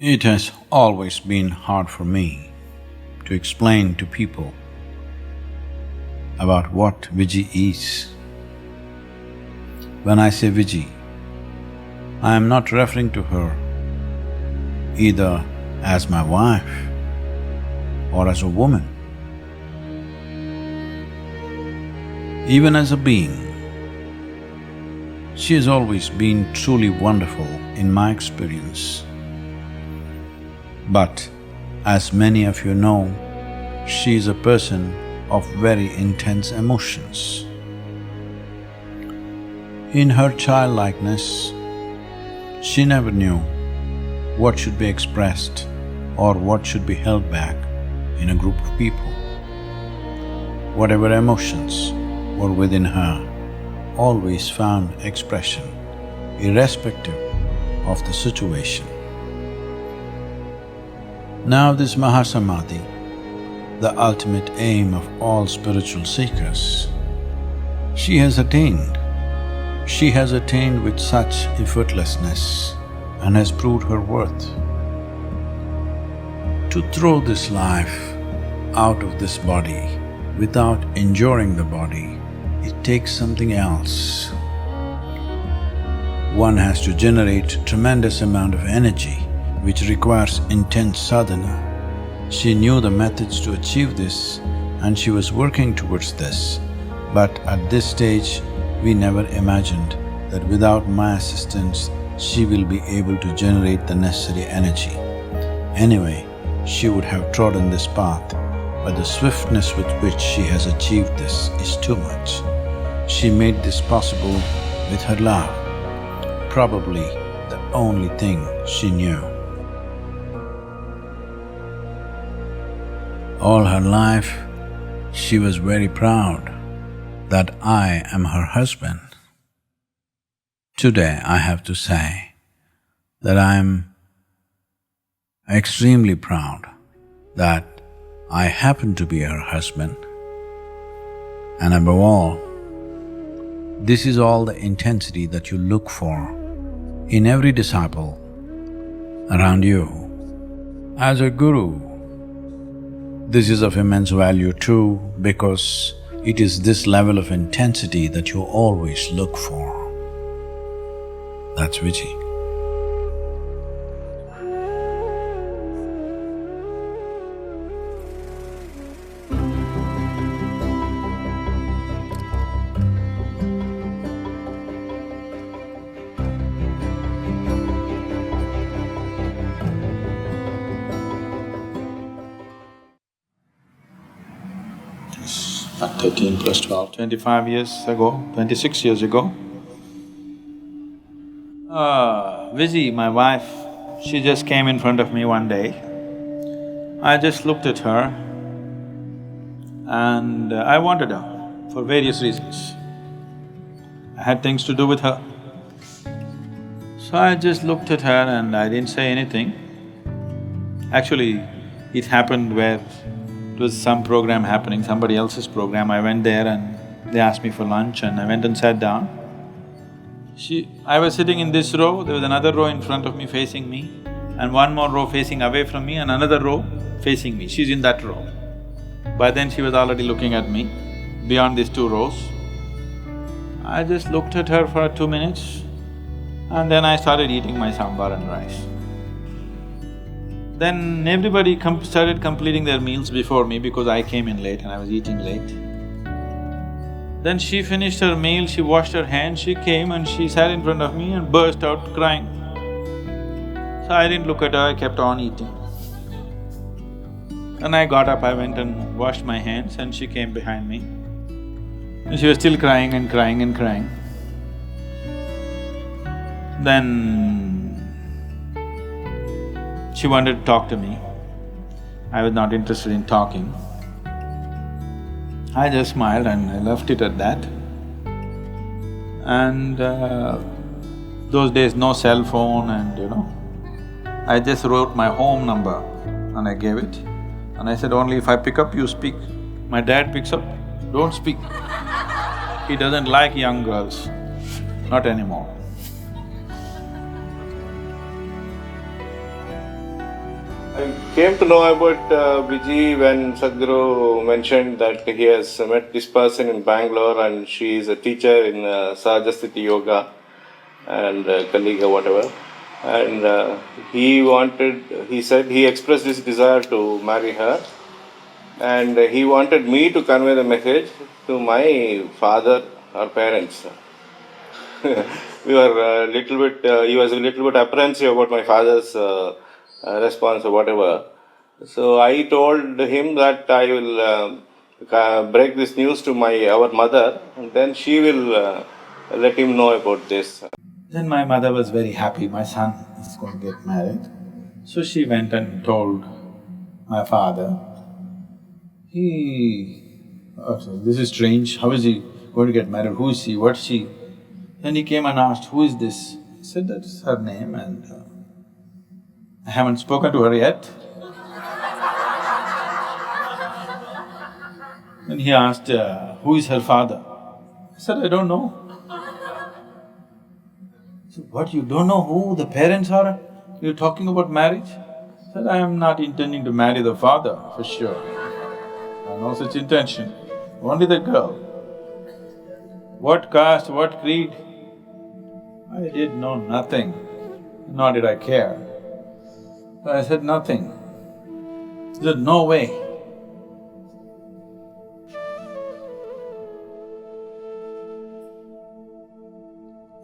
It has always been hard for me to explain to people about what Vijji is. When I say Vijji, I am not referring to her either as my wife or as a woman. Even as a being, she has always been truly wonderful in my experience. But as many of you know, she is a person of very intense emotions. In her childlikeness, she never knew what should be expressed or what should be held back in a group of people. Whatever emotions were within her always found expression, irrespective of the situation. Now this Mahasamadhi, the ultimate aim of all spiritual seekers, she has attained. She has attained with such effortlessness and has proved her worth. To throw this life out of this body without enduring the body, it takes something else. One has to generate tremendous amount of energy which requires intense sadhana. She knew the methods to achieve this and she was working towards this. But at this stage, we never imagined that without my assistance, she will be able to generate the necessary energy. Anyway, she would have trodden this path, but the swiftness with which she has achieved this is too much. She made this possible with her love, probably the only thing she knew. All her life, she was very proud that I am her husband. Today, I have to say that I am extremely proud that I happen to be her husband. And above all, this is all the intensity that you look for in every disciple around you. As a guru, this is of immense value too, because it is this level of intensity that you always look for. That's Vijji. Not 13 plus 12, 25 years ago, 26 years ago. Vijji, my wife, she just came in front of me one day. I just looked at her and I wanted her for various reasons. I had things to do with her. So I just looked at her and I didn't say anything. Actually, it happened where it was some program happening, somebody else's program. I went there and they asked me for lunch and I went and sat down. I was sitting in this row, there was another row in front of me facing me and one more row facing away from me and another row facing me. She's in that row. By then she was already looking at me, beyond these two rows. I just looked at her for 2 minutes and then I started eating my sambar and rice. Then everybody started completing their meals before me because I came in late and I was eating late. Then she finished her meal, she washed her hands, she came and she sat in front of me and burst out crying. So I didn't look at her, I kept on eating. Then I got up, I went and washed my hands and she came behind me. And she was still crying and crying and crying. Then she wanted to talk to me. I was not interested in talking. I just smiled and I left it at that. And those days no cell phone and I just wrote my home number and I gave it. And I said, only if I pick up, you speak. My dad picks up, don't speak. He doesn't like young girls, not anymore. I came to know about Vijji when Sadhguru mentioned that he has met this person in Bangalore and she is a teacher in Isha Yoga and colleague or whatever. And he expressed his desire to marry her, and he wanted me to convey the message to my father or parents. We were he was a little bit apprehensive about my father's response or whatever. So I told him that I will break this news to our mother, and then she will let him know about this. Then my mother was very happy, my son is going to get married. So she went and told my father. This is strange, how is he going to get married, who is she, what's she? Then he came and asked, who is this? I said, that's her name and I haven't spoken to her yet. Then he asked, who is her father? I said, I don't know. So, what, you don't know who the parents are? You're talking about marriage? I said, I am not intending to marry the father, for sure. I have no such intention, only the girl. What caste, what creed? I did know nothing, nor did I care. So I said nothing. He said, no way.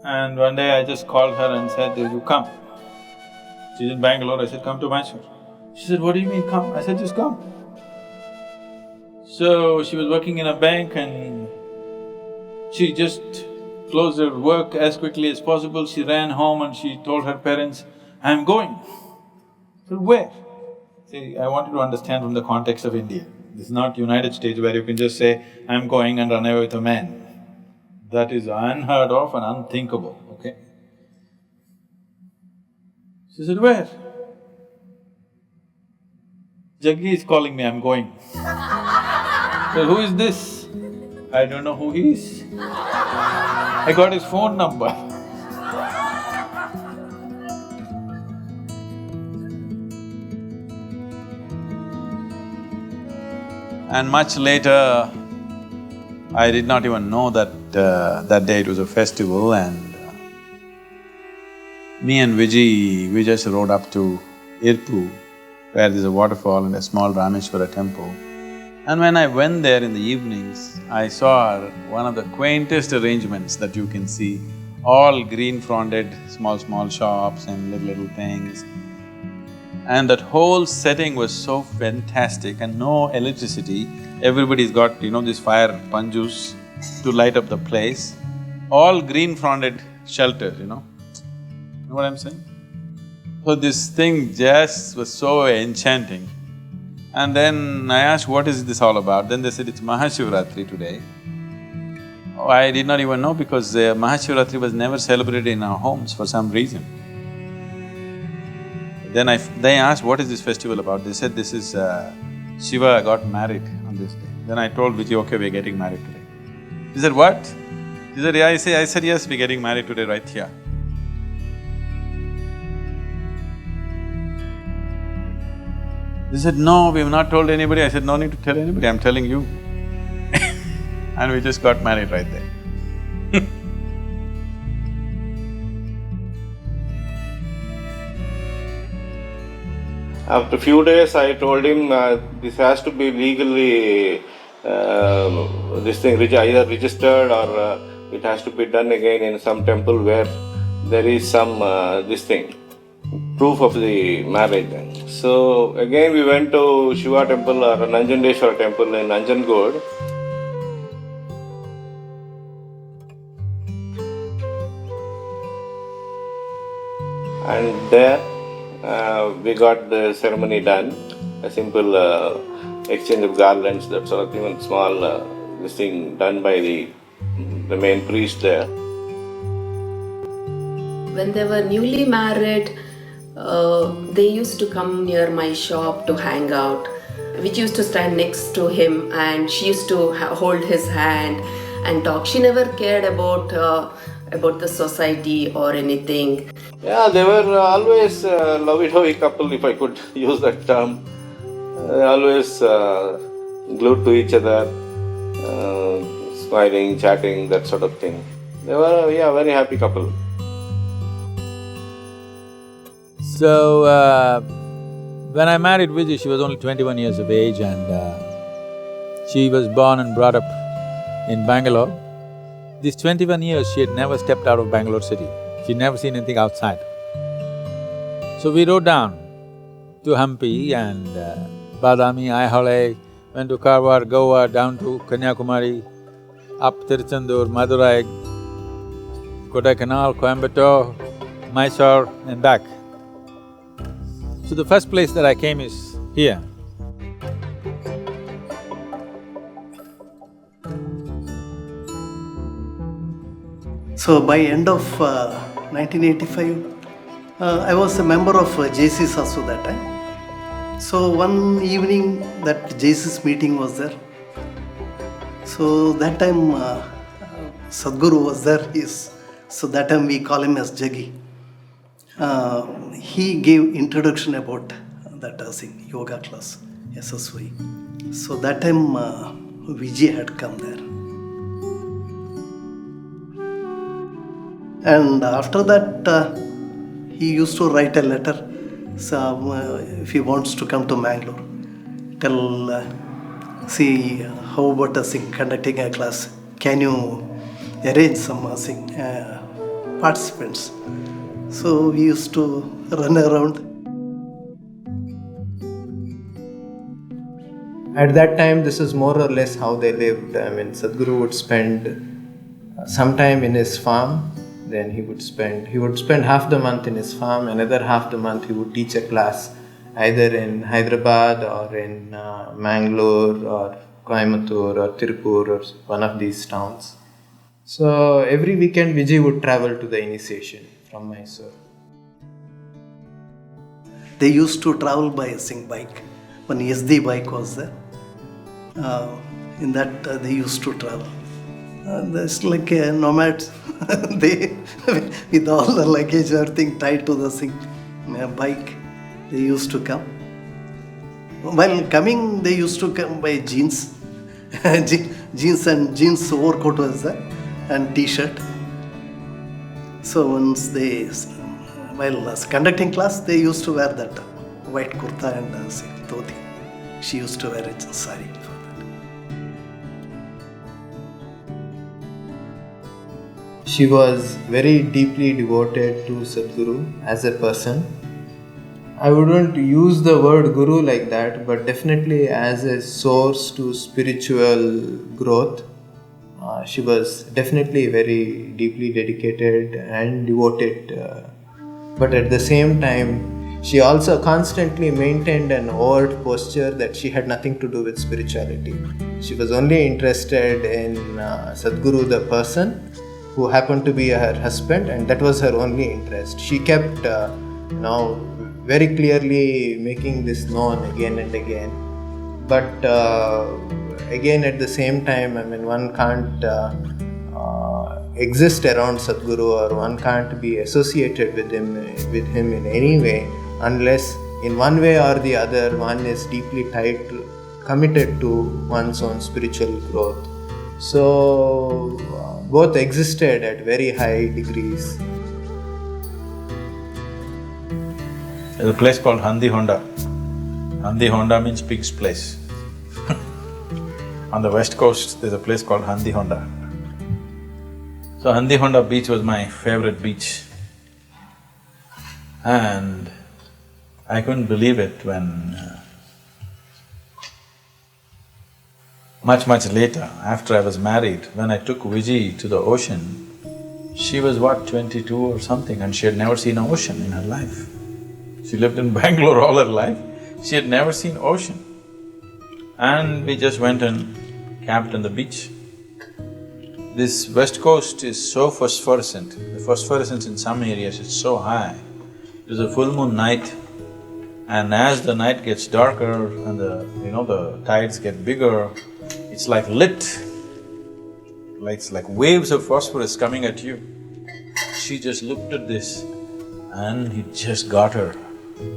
And one day I just called her and said, you come. She's in Bangalore, I said, come to Mysore. She said, what do you mean come? I said, just come. So she was working in a bank and she just closed her work as quickly as possible. She ran home and she told her parents, I'm going. I said, where? See, I want you to understand from the context of India. This is not United States where you can just say, I'm going and run away with a man. That is unheard of and unthinkable, okay? She said, where? Jaggi is calling me, I'm going. I said, who is this? I don't know who he is. I got his phone number. And much later, I did not even know that that day it was a festival and me and Vijji, we just rode up to Irpu, where there's a waterfall and a small Rameshwara temple. And when I went there in the evenings, I saw one of the quaintest arrangements that you can see, all green-fronted, small shops and little things. And that whole setting was so fantastic and no electricity. Everybody's got, these fire panjus to light up the place. All green-fronted shelters, you know what I'm saying? So this thing just was so enchanting. And then I asked, what is this all about? Then they said, it's Mahashivratri today. Oh, I did not even know because Mahashivratri was never celebrated in our homes for some reason. Then they asked, what is this festival about? They said, this is Shiva got married on this day. Then I told Vijji, okay, we're getting married today. He said, what? He said, yeah, I said, yes, we're getting married today right here. They said, no, we've not told anybody. I said, no need to tell anybody, I'm telling you. And we just got married right there. After a few days, I told him this has to be legally either registered or it has to be done again in some temple where there is some proof of the marriage. So again we went to Shiva temple or Nanjandeshwara temple in Nanjangud. And there we got the ceremony done, a simple exchange of garlands, that sort of thing, and small this thing done by the main priest there. When they were newly married, they used to come near my shop to hang out. We used to stand next to him and she used to hold his hand and talk. She never cared about about the society or anything? Yeah, they were always lovey-dovey couple, if I could use that term. Always glued to each other, smiling, chatting, that sort of thing. They were, yeah, very happy couple. So, when I married Vijji, she was only 21 years of age and she was born and brought up in Bangalore. These 21 years, she had never stepped out of Bangalore city. She'd never seen anything outside. So we rode down to Hampi and Badami, Aihole, went to Karwar, Goa, down to Kanyakumari, up Tiruchendur, Madurai, Kodaikanal, Coimbatore, Mysore and back. So the first place that I came is here. So by end of 1985, I was a member of JC's also that time. So one evening that JC's meeting was there. So that time Sadhguru was there. So that time we call him as Jaggi. He gave introduction about that yoga class, SSY. So that time Vijji had come there. And after that, he used to write a letter. So if he wants to come to Mangalore, see how about conducting a class? Can you arrange some participants? So we used to run around. At that time, this is more or less how they lived. I mean, Sadhguru would spend some time in his farm. Then he would spend half the month in his farm, another half the month he would teach a class either in Hyderabad or in Mangalore or Coimbatore or Tirupur or one of these towns. So every weekend Vijji would travel to the initiation from Mysore. They used to travel by a bike. One SD bike was there. In that they used to travel. That's like a nomads. They, with all the luggage, everything tied to the bike, they used to come. While coming, they used to come by jeans. Jeans and jeans overcoat was there and t-shirt. So once they, while conducting class, they used to wear that white kurta and dhoti. She used to wear a sari. She was very deeply devoted to Sadhguru as a person. I wouldn't use the word guru like that, but definitely as a source to spiritual growth. She was definitely very deeply dedicated and devoted. But at the same time, she also constantly maintained an overt posture that she had nothing to do with spirituality. She was only interested in Sadhguru the person, who happened to be her husband, and that was her only interest. She kept very clearly making this known again and again. But again at the same time, I mean, one can't exist around Sadhguru or one can't be associated with him in any way unless in one way or the other one is deeply committed to one's own spiritual growth. So both existed at very high degrees. There's a place called Handi Honda. Handi Honda means pig's place. On the west coast, there's a place called Handi Honda. So Handi Honda beach was my favorite beach. And I couldn't believe it when much later, after I was married, when I took Vijji to the ocean, she was what, 22 or something, and she had never seen an ocean in her life. She lived in Bangalore all her life, she had never seen ocean. And we just went and camped on the beach. This west coast is so phosphorescent, the phosphorescence in some areas is so high. It was a full moon night, and as the night gets darker and the tides get bigger, it's like lit, it's like waves of phosphorus coming at you. she just looked at this and it just got her.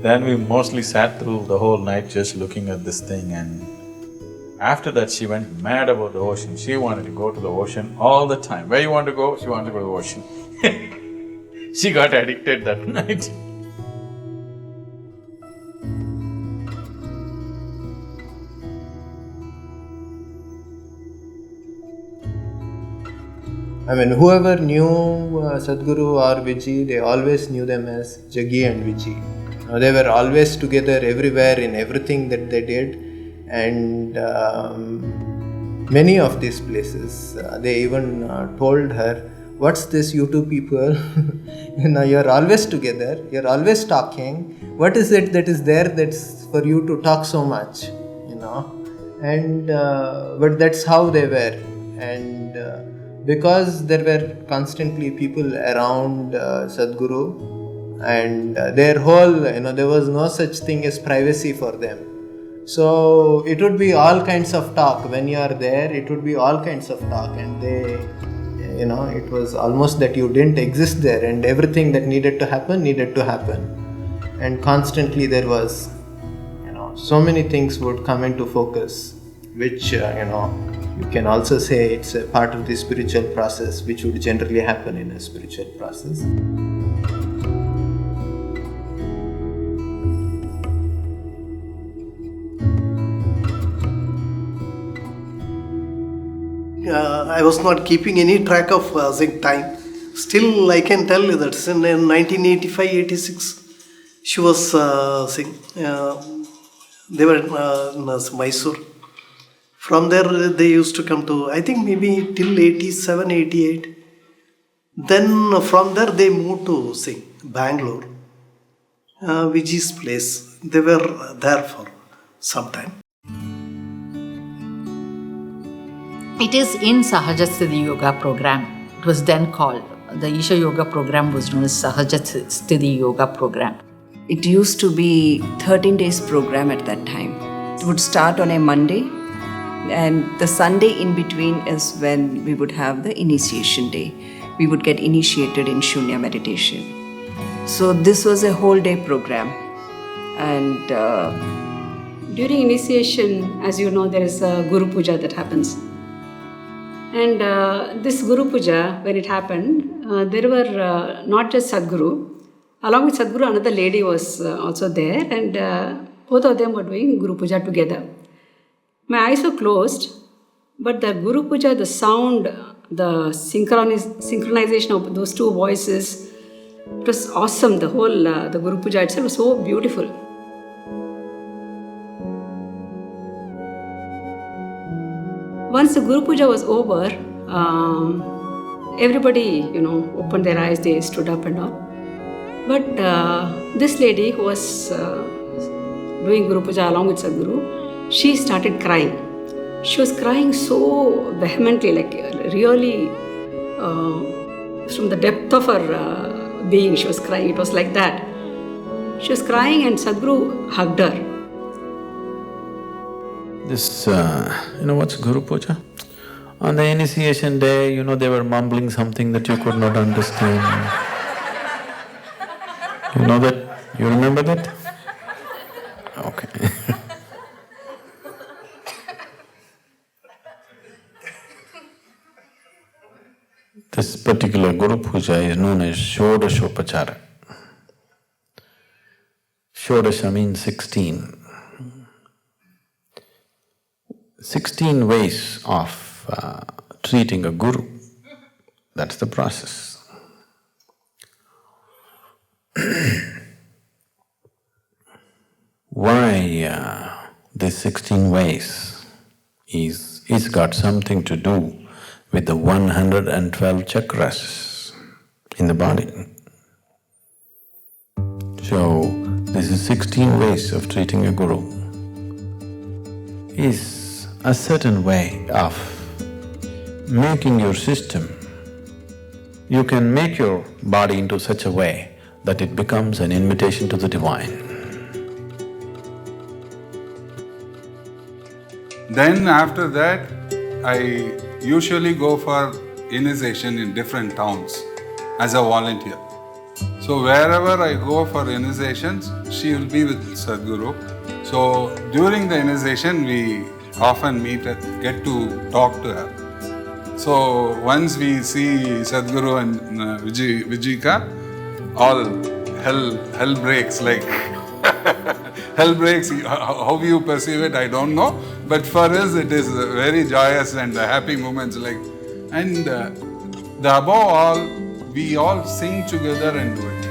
Then we mostly sat through the whole night just looking at this thing, and after that she went mad about the ocean. She wanted to go to the ocean all the time. Where you want to go? She wanted to go to the ocean. She got addicted that night. I mean, whoever knew Sadhguru or Vijji, they always knew them as Jaggi and Vijji. They were always together everywhere in everything that they did, and many of these places, they even told her, "What's this, you two people? You're always together, you're always talking. What is it that is there that's for you to talk so much?" And but that's how they were, and because there were constantly people around Sadhguru, and their whole, there was no such thing as privacy for them. So it would be all kinds of talk. When you are there, it would be all kinds of talk, and they, it was almost that you didn't exist there, and everything that needed to happen. And constantly there was, so many things would come into focus, which, you can also say it's a part of the spiritual process, which would generally happen in a spiritual process. I was not keeping any track of time. Still, I can tell you that in 1985-86, she was saying, they were in Mysore. From there, they used to come to, I think maybe till 87, 88. Then from there, they moved to Bangalore, Vijji's place. They were there for some time. It is in Sahajasthiti Yoga program. It was then called, the Isha Yoga program was known as Sahajasthiti Yoga program. It used to be 13 days program at that time. It would start on a Monday, and the Sunday in between is when we would have the initiation day. We would get initiated in Shunya meditation. So this was a whole day program. And during initiation, as you know, there is a Guru Puja that happens. And this Guru Puja, when it happened, there were not just Sadhguru. Along with Sadhguru, another lady was also there, and both of them were doing Guru Puja together. My eyes were closed, but the Guru Puja, the sound, the synchronization of those two voices, it was awesome. The whole, the Guru Puja itself was so beautiful. Once the Guru Puja was over, everybody, opened their eyes, they stood up and all. But this lady who was doing Guru Puja along with Sadhguru, she started crying. She was crying so vehemently, like really from the depth of her being, she was crying. It was like that. She was crying and Sadhguru hugged her. This, what's Guru Puja? On the initiation day, they were mumbling something that you could not understand. You know that? You remember that? Okay. This particular Guru Puja is known as Shodashopachara. Shodasha means 16. 16 ways of treating a guru. That's the process. Why these 16 ways is got something to do with the 112 chakras in the body. So, this is 16 ways of treating a guru. Is a certain way of making your system. You can make your body into such a way that it becomes an invitation to the divine. Then after that, I usually go for initiation in different towns. as a volunteer. So wherever I go for initiations, she will be with Sadhguru. So during the initiation, we often meet and get to talk to her. So once we see Sadhguru and Vijjika, all hell breaks, like hell breaks. How you perceive it, I don't know. But for us, it is very joyous and happy moments. And the above all, we all sing together and do it.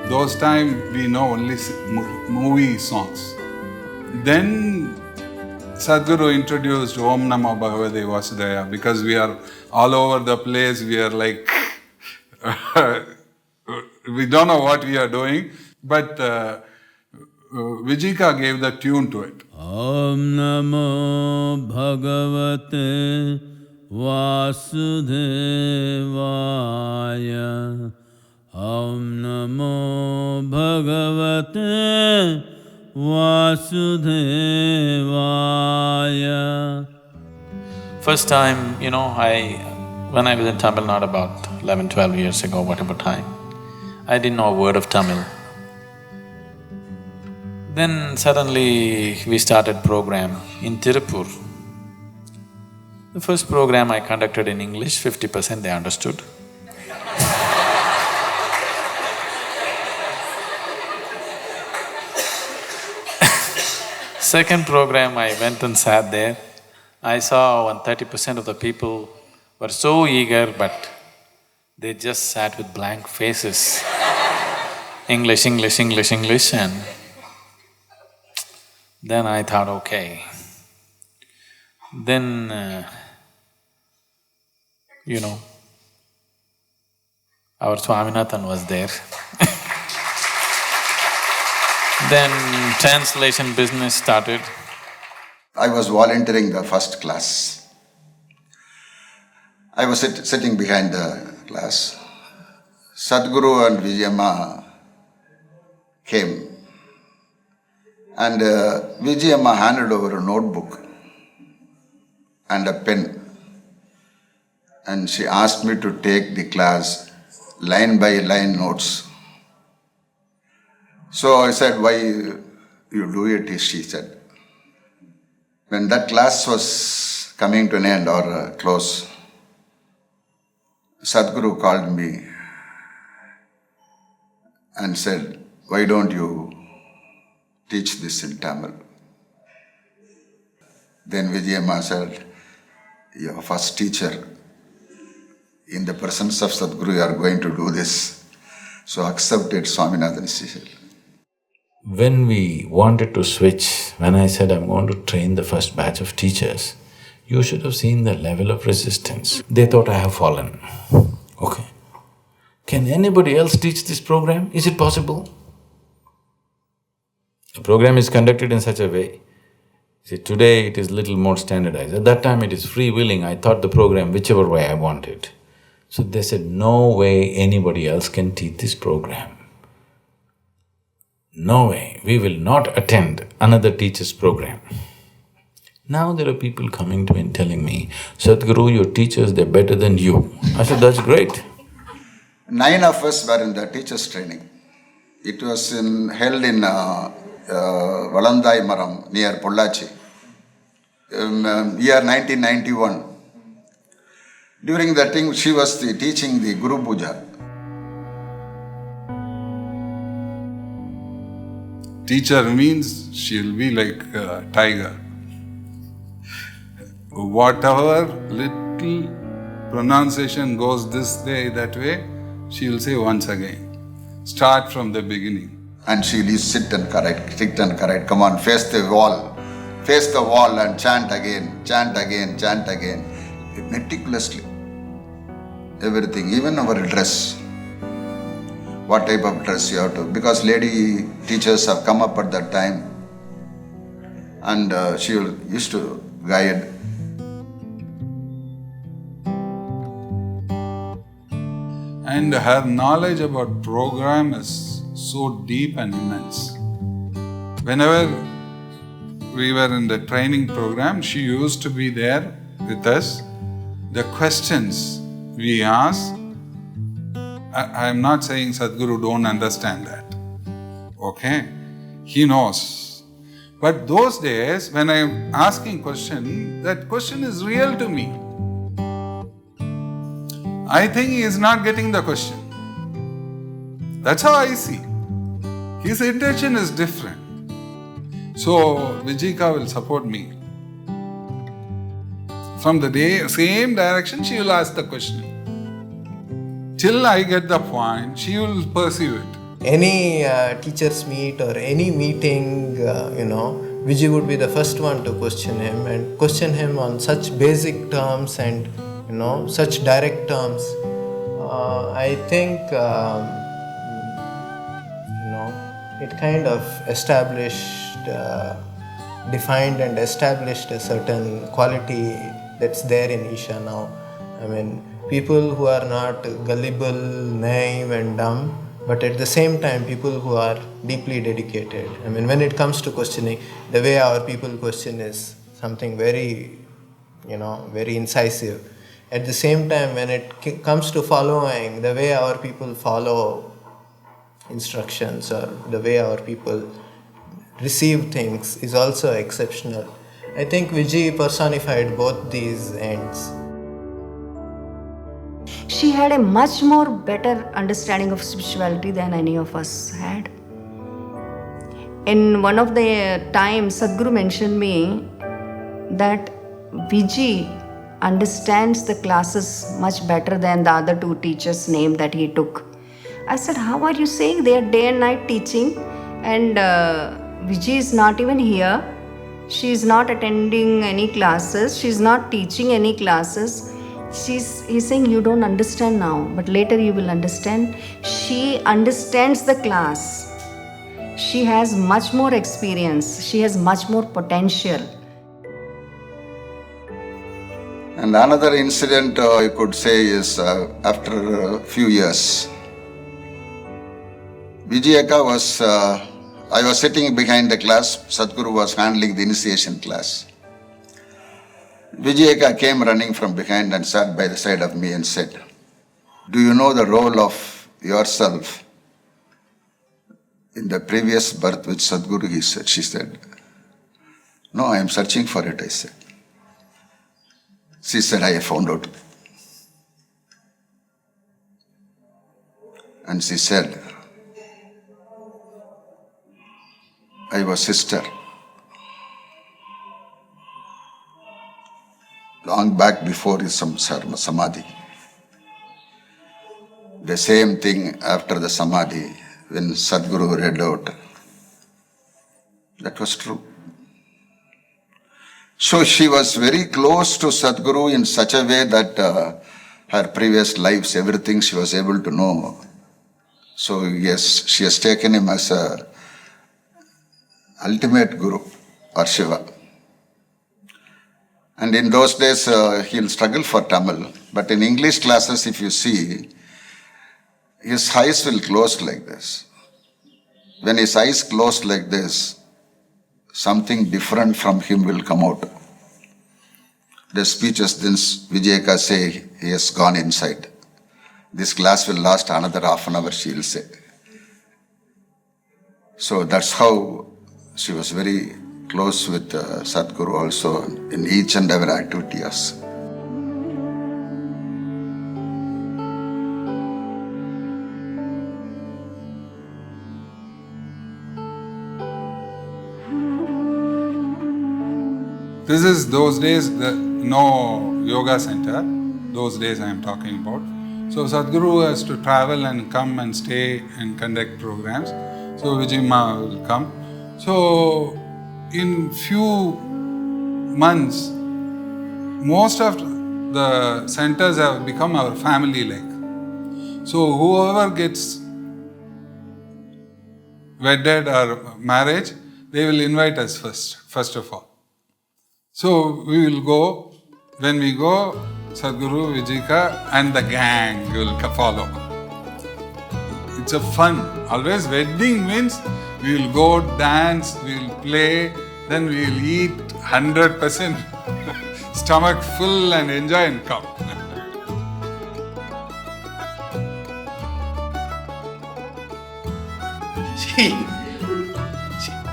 Those times we know only movie songs. Then Sadhguru introduced Om Namo Bhagavate Vasudevaya, because we are all over the place. We are like we don't know what we are doing, but Vijjika gave the tune to it. Om Namo Bhagavate Vasudevaya. Om Namo Bhagavate Vasudevaya. First time, when I was in Tamil Nadu about 11, 12 years ago, whatever time, I didn't know a word of Tamil. Then suddenly we started program in Tirupur. The first program I conducted in English, 50% they understood. Second program I went and sat there. I saw 30% of the people were so eager, but they just sat with blank faces. English, English, English, English, and then I thought, okay. Then, our Swaminathan was there. Then translation business started. I was volunteering the first class. I was sitting behind the class. Sadhguru and Vijji Maa came, and Vijji Maa handed over a notebook and a pen, and she asked me to take the class line by line notes. So I said, why you do it, she said. When that class was coming to an end or close, Sadhguru called me and said, why don't you teach this in Tamil? Then Vijji Maa said, your first teacher, in the presence of Sadhguru, you are going to do this. So accepted Swaminathan Sishal. When we wanted to switch, when I said I'm going to train the first batch of teachers, you should have seen the level of resistance. They thought I have fallen. Okay. Can anybody else teach this program? Is it possible? The program is conducted in such a way. See, today it is little more standardized. At that time it is free-willing. I taught the program whichever way I wanted. So they said, no way anybody else can teach this program. No way, we will not attend another teacher's program. Now there are people coming to me and telling me, Sadhguru, your teachers, they're better than you. I said, that's great. 9 of us were in the teachers' training. It was held in Valandai Maram near Pollachi, year 1991. During that thing, she was teaching the Guru Puja. Teacher means she'll be like a tiger. Whatever little pronunciation goes this way, that way, she'll say once again. Start from the beginning. And she'll sit and correct, come on, face the wall and chant again, chant again, chant again, meticulously. Everything, even our dress. What type of dress you have to, because lady teachers have come up at that time, and she used to guide. And her knowledge about program is so deep and immense. Whenever we were in the training program, she used to be there with us. The questions we asked, I am not saying Sadhguru don't understand that. Okay? He knows. But those days, when I am asking question, that question is real to me. I think he is not getting the question. That's how I see. His intention is different. So, Vijjika will support me. From the same direction, she will ask the question. Till I get the point, she will pursue it. Any teachers meet or any meeting, Vijji would be the first one to question him and question him on such basic terms and such direct terms. I think it kind of defined and established a certain quality that's there in Isha now. I mean, people who are not gullible, naive and dumb, but at the same time people who are deeply dedicated. I mean, when it comes to questioning, the way our people question is something very, very incisive. At the same time, when it comes to following, the way our people follow instructions or the way our people receive things is also exceptional. I think Vijji personified both these ends. She had a much more better understanding of spirituality than any of us had. In one of the times, Sadhguru mentioned me that Vijji understands the classes much better than the other two teachers' name that he took. I said, how are you saying? They are day and night teaching and Vijji is not even here. She is not attending any classes. She is not teaching any classes. He's saying you don't understand now, but later you will understand. She understands the class. She has much more experience. She has much more potential. And another incident I could say is after a few years, Vijji I was sitting behind the class, Sadhguru was handling the initiation class. Vijji came running from behind and sat by the side of me and said, do you know the role of yourself in the previous birth with Sadhguru? She said, no, I am searching for it, I said. She said, I have found out. And she said, I was sister. Long back before his Samadhi. The same thing after the Samadhi, when Sadhguru read out. That was true. So she was very close to Sadhguru in such a way that her previous lives, everything she was able to know. So yes, she has taken him as a ultimate Guru or Shiva. And in those days, he'll struggle for Tamil. But in English classes, if you see, his eyes will close like this. When his eyes close like this, something different from him will come out. The speeches, then Vijjika say, he has gone inside. This class will last another half an hour, she will say. So that's how she was very close with Sadhguru also in each and every activities. This is those days, no yoga center, those days I am talking about. So Sadhguru has to travel and come and stay and conduct programs. So Vijji Maa will come. So in few months, most of the centers have become our family like. So whoever gets wedded or marriage, they will invite us first of all. So we will go. When we go, Sadhguru, Vijjika and the gang will follow. It's a fun. Always wedding means we will go dance, we will play, then we will eat 100% stomach full and enjoy and come.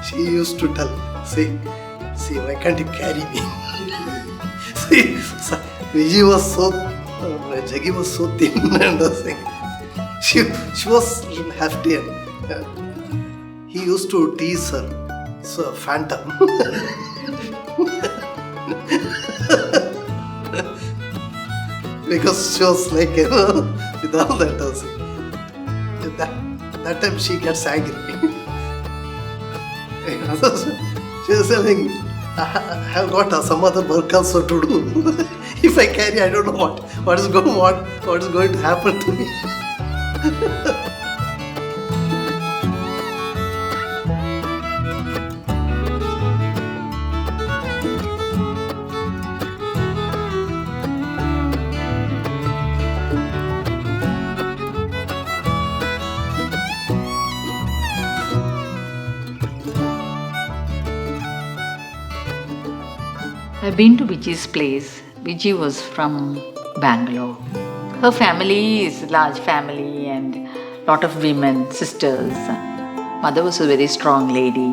she used to tell, see, why can't you carry me? See, so Vijji was so, Jaggi was so thin and she was hefty and he used to tease her, so phantom. Because she was like, with all that, that time she gets angry. She was saying, I have got some other work also to do. If I carry, I don't know what is going to happen to me. I've been to Vijji's place. Vijji was from Bangalore. Her family is a large family and lot of women, sisters. Mother was a very strong lady.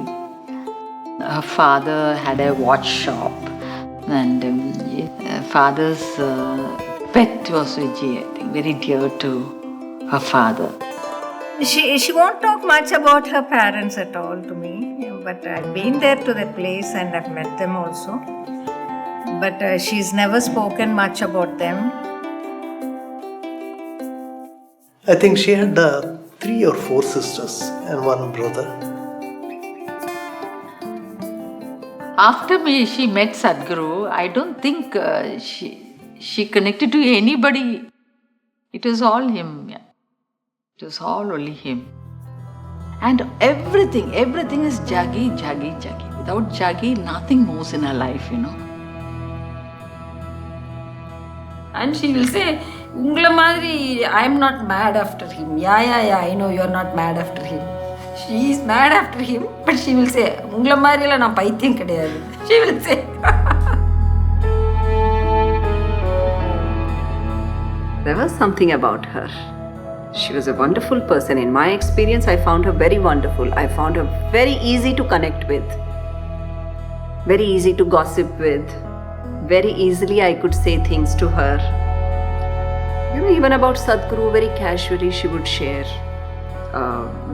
Her father had a watch shop and father's pet was Vijji, I think, very dear to her father. She won't talk much about her parents at all to me, but I've been there to the place and I've met them also. But she's never spoken much about them. I think she had 3 or 4 sisters and 1 brother. After she met Sadhguru, I don't think she connected to anybody. It was all him. Yeah. It was all only him. And everything is Jaggi. Without Jaggi, nothing moves in her life, And she will say, Ungla madri, I'm not mad after him. Yeah, I know you're not mad after him. She is mad after him, but she will say, Ungla madri la na paithiyam kediyadu. She will say. There was something about her. She was a wonderful person. In my experience, I found her very wonderful. I found her very easy to connect with, very easy to gossip with. Very easily I could say things to her. Even about Sadhguru, very casually she would share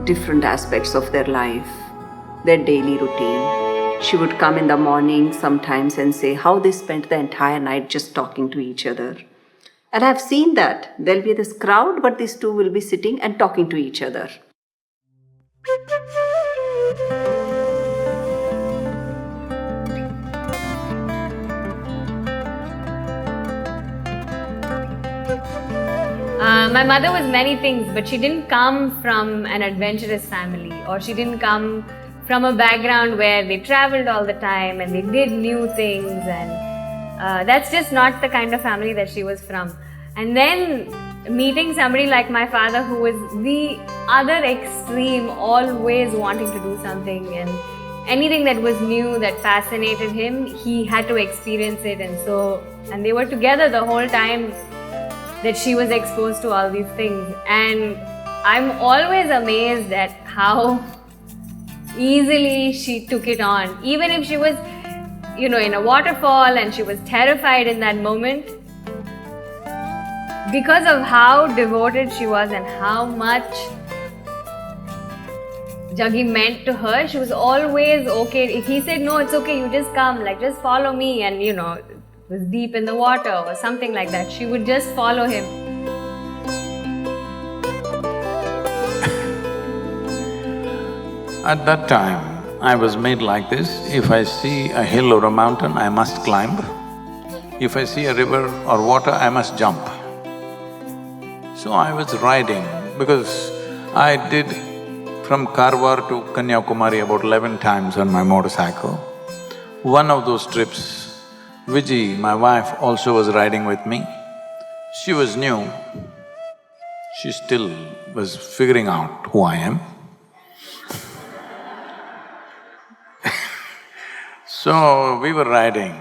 different aspects of their life, their daily routine. She would come in the morning sometimes and say how they spent the entire night just talking to each other. And I've seen that. There'll be this crowd, but these two will be sitting and talking to each other. My mother was many things, but she didn't come from an adventurous family, or she didn't come from a background where they traveled all the time and they did new things, and that's just not the kind of family that she was from. And then meeting somebody like my father, who was the other extreme, always wanting to do something, and anything that was new that fascinated him, he had to experience it. And they were together the whole time that she was exposed to all these things. And I'm always amazed at how easily she took it on. Even if she was, in a waterfall and she was terrified in that moment, because of how devoted she was and how much Jaggi meant to her, she was always okay. If he said, no, it's okay, you just come, just follow me, and was deep in the water or something like that, she would just follow him. At that time, I was made like this. If I see a hill or a mountain, I must climb. If I see a river or water, I must jump. So I was riding, because I did from Karwar to Kanyakumari about 11 times on my motorcycle. One of those trips, Vijji, my wife, also was riding with me. She was new. She still was figuring out who I am. So we were riding.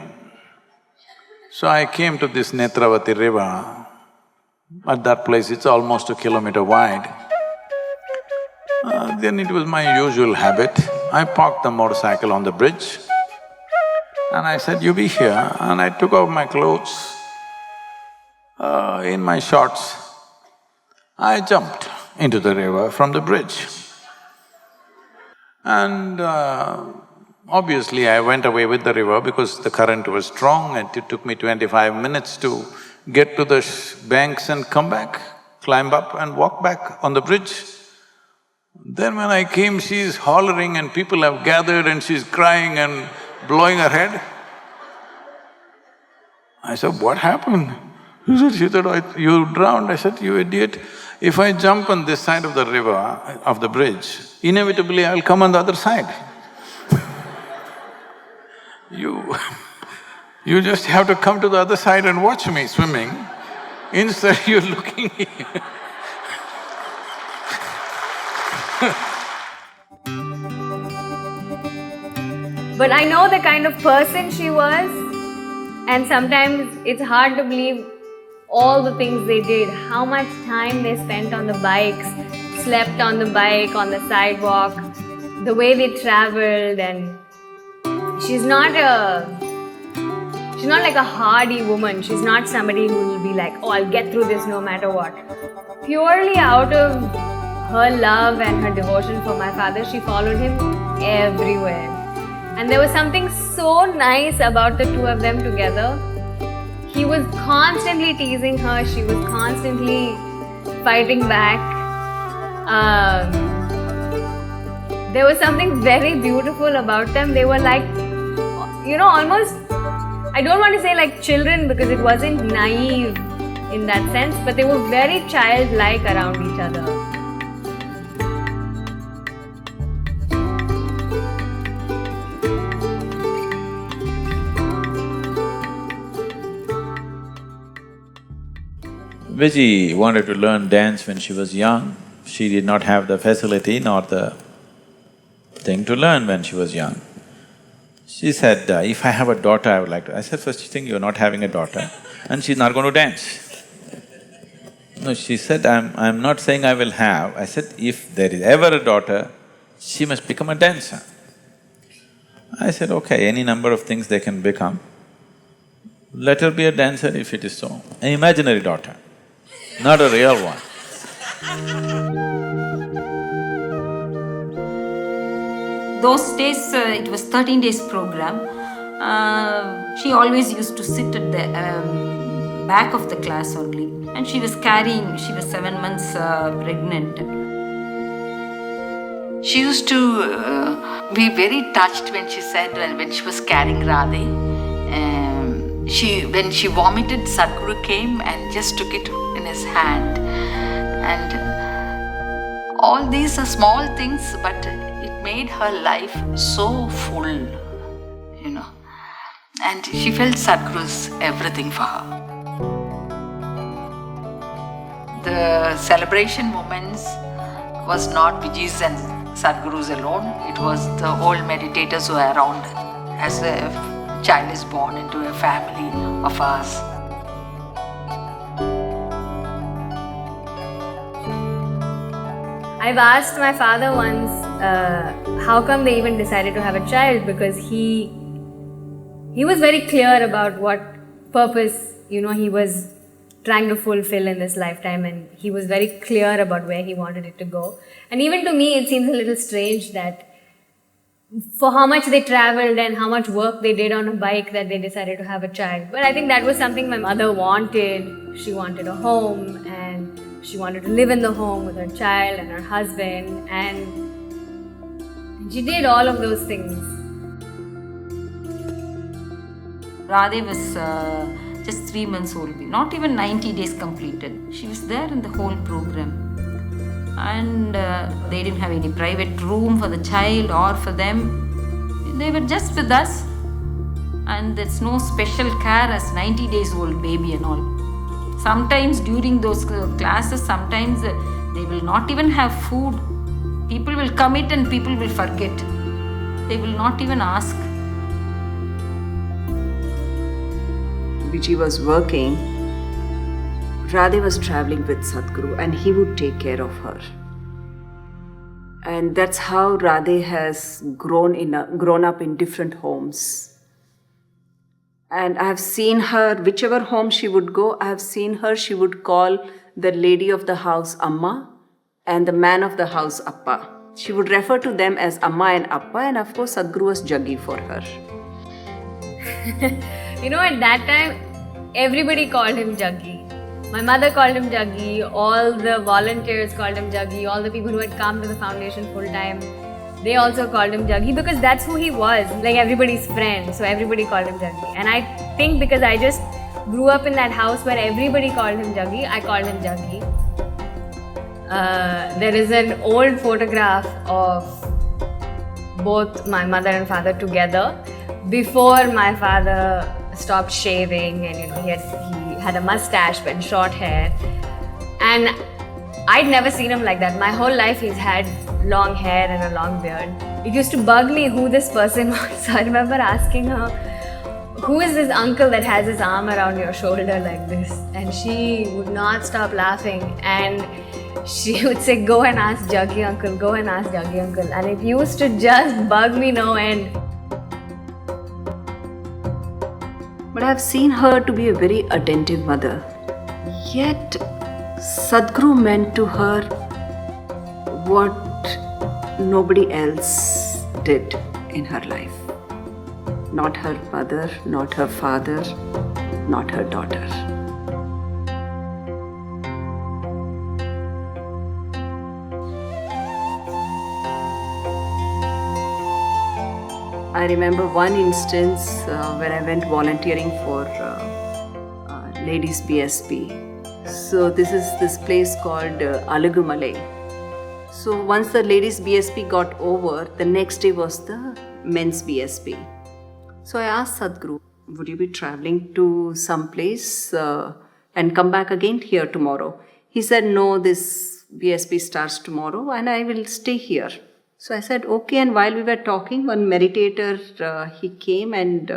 So I came to this Netravati river. At that place, it's almost a kilometer wide. Then it was my usual habit. I parked the motorcycle on the bridge and I said, "You be here," and I took off my clothes. In my shorts, I jumped into the river from the bridge. And obviously I went away with the river because the current was strong and it took me 25 minutes to get to the banks and come back, climb up and walk back on the bridge. Then when I came, she's hollering and people have gathered and she's crying and blowing her head. I said, "What happened?" She said, "You drowned." I said, "You idiot, if I jump on this side of the river, of the bridge, inevitably I'll come on the other side. You just have to come to the other side and watch me swimming. Instead you're looking here." But I know the kind of person she was, and sometimes it's hard to believe all the things they did, how much time they spent on the bikes, slept on the bike, on the sidewalk, the way they traveled. And she's not like a hardy woman. She's not somebody who will be like, "Oh, I'll get through this no matter what." Purely out of her love and her devotion for my father, she followed him everywhere. And there was something so nice about the two of them together. He was constantly teasing her, she was constantly fighting back. There was something very beautiful about them. They were like, almost, I don't want to say like children because it wasn't naive in that sense, but they were very childlike around each other. Vijji wanted to learn dance when she was young. She did not have the facility nor the thing to learn when she was young. She said, "If I have a daughter, I would like to..." I said, "First thing, you're not having a daughter and she's not going to dance." No, she said, I'm not saying I will have. I said, "If there is ever a daughter, she must become a dancer." I said, "Okay, any number of things they can become. Let her be a dancer if it is so. An imaginary daughter, not a real one." Those days, it was 13 days program. She always used to sit at the back of the class only. And she was 7 months pregnant. She used to be very touched when she said, when she was carrying Radhe, when she vomited, Sadhguru came and just took it in his hand. And all these are small things, but it made her life so full, and she felt Sadhguru's everything for her. The celebration moments was not Vijji's and Sadhguru's alone, it was the whole meditators who were around as a child is born into a family of ours. I've asked my father once, how come they even decided to have a child, because he was very clear about what purpose, he was trying to fulfill in this lifetime, and he was very clear about where he wanted it to go. And even to me, it seems a little strange that for how much they traveled and how much work they did on a bike that they decided to have a child. But I think that was something my mother wanted. She wanted a home and she wanted to live in the home with her child and her husband, and she did all of those things. Radhe was just 3 months old, not even 90 days completed. She was there in the whole program. And they didn't have any private room for the child or for them. They were just with us. And there's no special care as 90 days old baby and all. Sometimes during those classes, sometimes they will not even have food. People will commit and people will forget. They will not even ask. Vijji was working, Radhe was traveling with Sadhguru and he would take care of her. And that's how Radhe has grown up in different homes. And I have seen her, whichever home she would go, I have seen her, she would call the lady of the house Amma and the man of the house Appa. She would refer to them as Amma and Appa, and of course Sadhguru was Jaggi for her. At that time, everybody called him Jaggi. My mother called him Jaggi, all the volunteers called him Jaggi, all the people who had come to the foundation full time, they also called him Jaggi because that's who he was, like everybody's friend, so everybody called him Jaggi. And I think because I just grew up in that house where everybody called him Jaggi, I called him Jaggi. There is an old photograph of both my mother and father together before my father stopped shaving, and he had a mustache and short hair, and I'd never seen him like that. My whole life he's had long hair and a long beard. It used to bug me who this person was. So I remember asking her, who is this uncle that has his arm around your shoulder like this? And she would not stop laughing, and she would say, go and ask Jaggi uncle, go and ask Jaggi uncle. And it used to just bug me no end. But I've seen her to be a very attentive mother. Yet, Sadhguru meant to her what nobody else did in her life. Not her mother, not her father, not her daughter. I remember one instance when I went volunteering for ladies BSP. So this is this place called Alagumalai. So once the ladies BSP got over, the next day was the men's BSP. So I asked Sadhguru, would you be traveling to some place and come back again here tomorrow? He said, no, this BSP starts tomorrow and I will stay here. So I said, okay. And while we were talking, one meditator, he came and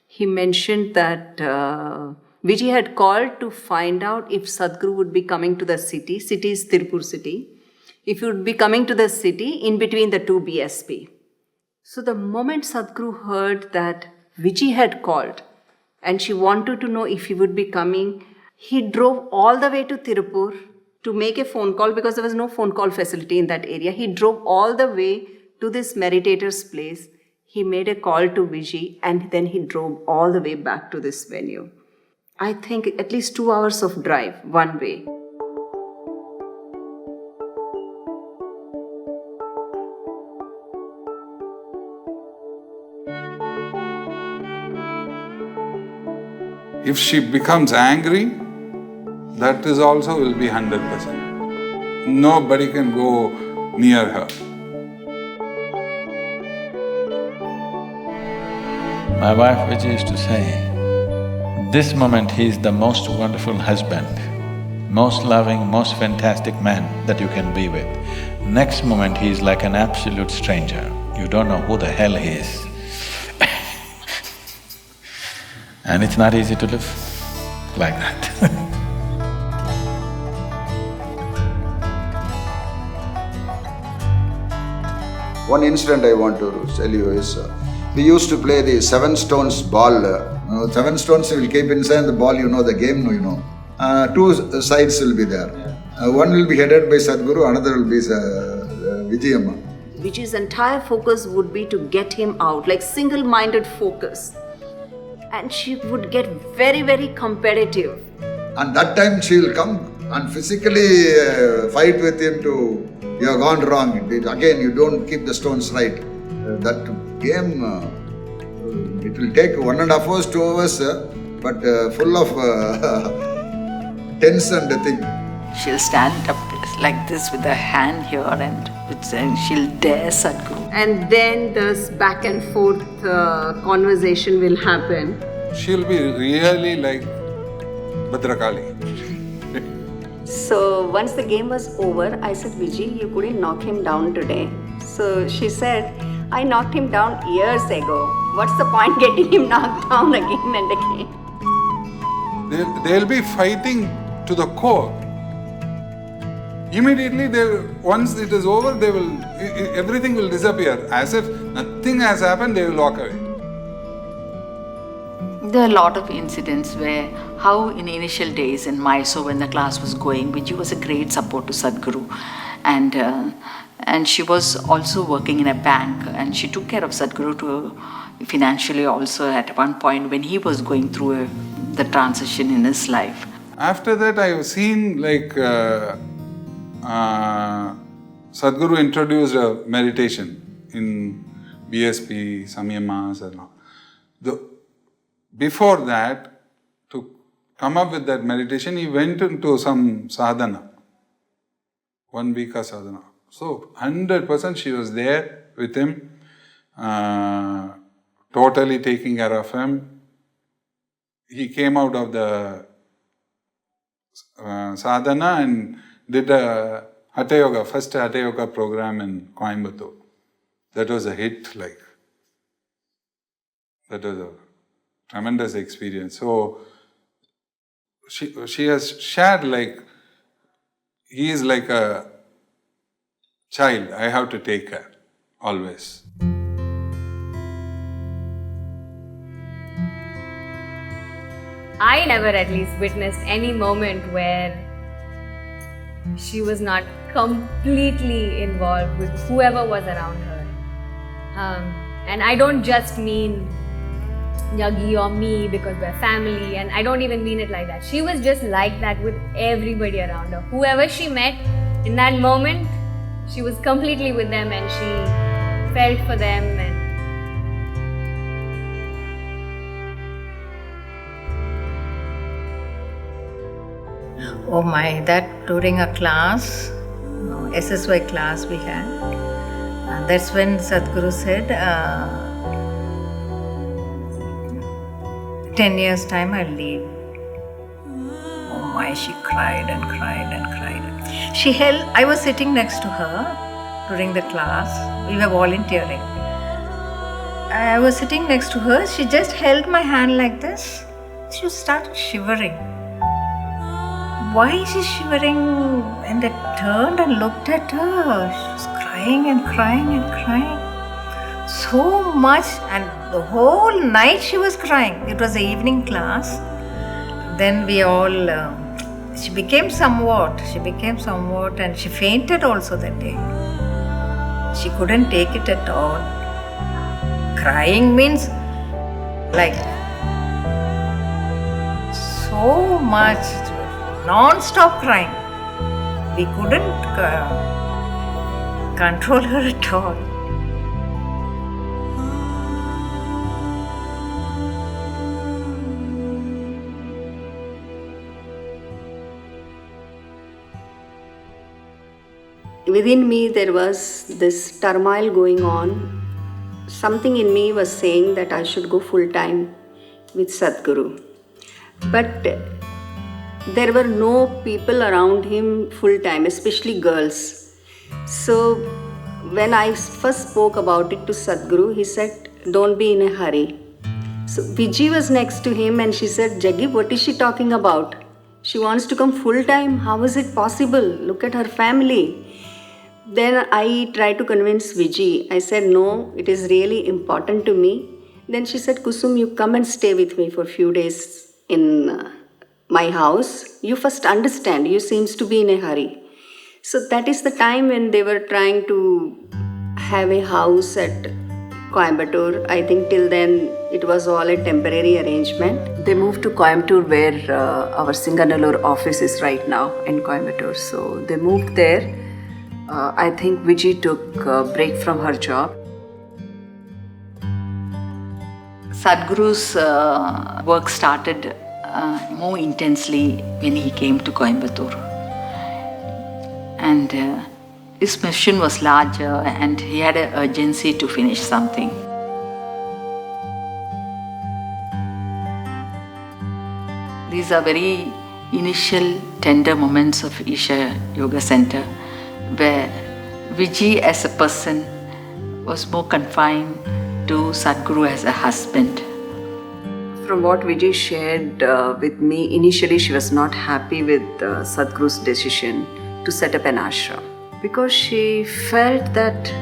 he mentioned that Vijji had called to find out if Sadhguru would be coming to the city. City is Tirupur city. If he would be coming to the city in between the two BSP. So the moment Sadhguru heard that Vijji had called and she wanted to know if he would be coming, he drove all the way to Tirupur to make a phone call because there was no phone call facility in that area. He drove all the way to this meditator's place. He made a call to Vijji and then he drove all the way back to this venue. I think at least 2 hours of drive, one way. If she becomes angry, that is also will be 100%. Nobody can go near her. My wife Vijji used to say, this moment he is the most wonderful husband, most loving, most fantastic man that you can be with. Next moment he is like an absolute stranger. You don't know who the hell he is. And it's not easy to live like that. One incident I want to tell you is, we used to play the 7 stones ball. 7 stones you will keep inside the ball, you know the game, you know. 2 sides will be there. One will be headed by Sadhguru, another will be Vijji Amma. Vijji's entire focus would be to get him out, like single-minded focus. And she would get very, very competitive. And that time she will come and physically fight with him to, you have gone wrong. Again, you don't keep the stones right. That game, it will take 1.5 hours, 2 hours, but full of tense and thing. She'll stand up like this with her hand here and she'll dare Sadhguru. And then this back and forth conversation will happen. She'll be really like Bhadrakali. So once the game was over, I said, Vijji, you couldn't knock him down today. So she said, I knocked him down years ago. What's the point getting him knocked down again and again? They'll be fighting to the core. Immediately, once it is over, everything will disappear. As if nothing has happened, they will walk away. There are a lot of incidents where, how in initial days in Mysore when the class was going, Vijji was a great support to Sadhguru, and she was also working in a bank, and she took care of Sadhguru financially also at one point when he was going through the transition in his life. After that, I have seen Sadhguru introduced a meditation in BSP, Samyamas and all. Before that, to come up with that meditation, he went into some sadhana, 1 week of sadhana. So 100% she was there with him, totally taking care of him. He came out of the sadhana and did a Hatha Yoga, first Hatha Yoga program in Coimbatore. That was a hit, that was a tremendous experience. So she has shared he is like a child, I have to take care, always. I never at least witnessed any moment where she was not completely involved with whoever was around her. And I don't just mean Yagi or me because we're family, and I don't even mean it like that. She was just like that with everybody around her. Whoever she met in that moment, she was completely with them and she felt for them. Oh my, that during a class, SSY class we had, that's when Sadhguru said, 10 years time I'll leave. Oh my, she cried and cried and cried. I was sitting next to her during the class, we were volunteering. I was sitting next to her, she just held my hand like this, she started shivering. Why is she shivering? And I turned and looked at her. She was crying and crying and crying. So much, and the whole night she was crying. It was the evening class. Then we all, she became somewhat, and she fainted also that day. She couldn't take it at all. Crying means so much. Non-stop crying. We couldn't control her at all. Within me there was this turmoil going on. Something in me was saying that I should go full-time with Sadhguru. But there were no people around him full-time, especially girls. So when I first spoke about it to Sadhguru, he said, don't be in a hurry. So Vijji was next to him and she said, Jaggi, what is she talking about? She wants to come full-time. How is it possible? Look at her family. Then I tried to convince Vijji. I said, no, it is really important to me. Then she said, Kusum, you come and stay with me for a few days in my house. You first understand, you seems to be in a hurry. So that is the time when they were trying to have a house at Coimbatore. I think till then it was all a temporary arrangement. They moved to Coimbatore where our Singanallur office is right now in Coimbatore. So they moved there. I think Vijji took a break from her job. Sadhguru's work started more intensely when he came to Coimbatore. And his mission was larger and he had an urgency to finish something. These are very initial tender moments of Isha Yoga Center where Vijji as a person was more confined to Sadhguru as a husband. From what Vijji shared with me, initially she was not happy with Sadhguru's decision to set up an ashram because she felt that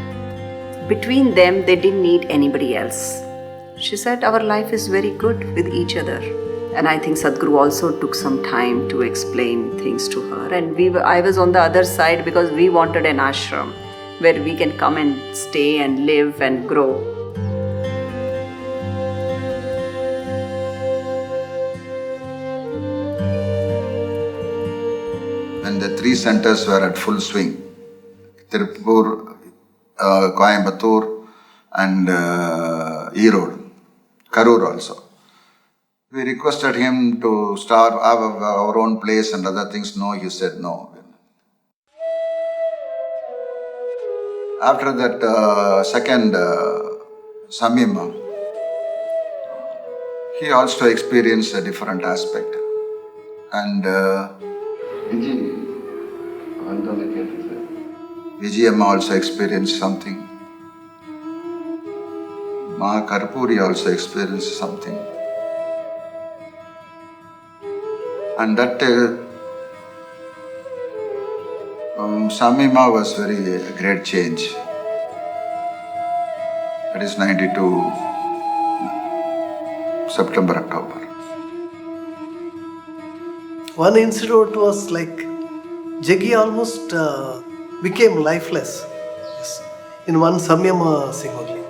between them they didn't need anybody else. She said, our life is very good with each other. And I think Sadhguru also took some time to explain things to her. And I was on the other side because we wanted an ashram where we can come and stay and live and grow. When the three centers were at full swing, Tirupur, Coimbatore and Erode, Karur also. We requested him to start our own place and other things. No, he said no. After that second Samima, he also experienced a different aspect. And Vijji Maa also experienced something. Ma Karpuri also experienced something. And that Samima was very great change. That is 92 September, October. One incident was like Jaggi almost became lifeless in one Samyama sing only.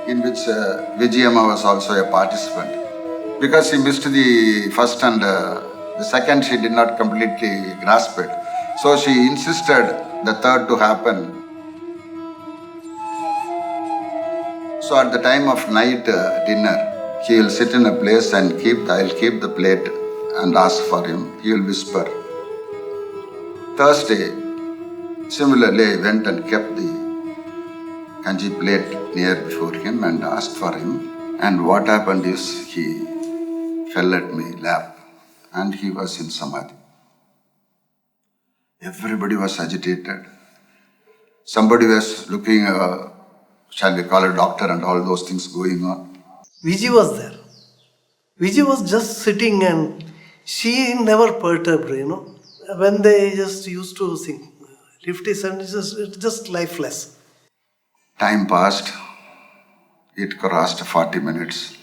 In which Vijji Maa was also a participant. Because he missed the first and the second, she did not completely grasp it. So she insisted the third to happen. So at the time of night dinner, he will sit in a place and I'll keep the plate and ask for him. He will whisper. Thursday, similarly, I went and kept the kanji plate near before him and asked for him. And what happened is he fell at my lap. And he was in Samadhi. Everybody was agitated. Somebody was looking, shall we call a doctor and all those things going on. Vijji was there. Vijji was just sitting and she never perturbed, When they just used to sing, lift his hand, it's just lifeless. Time passed. It crossed 40 minutes.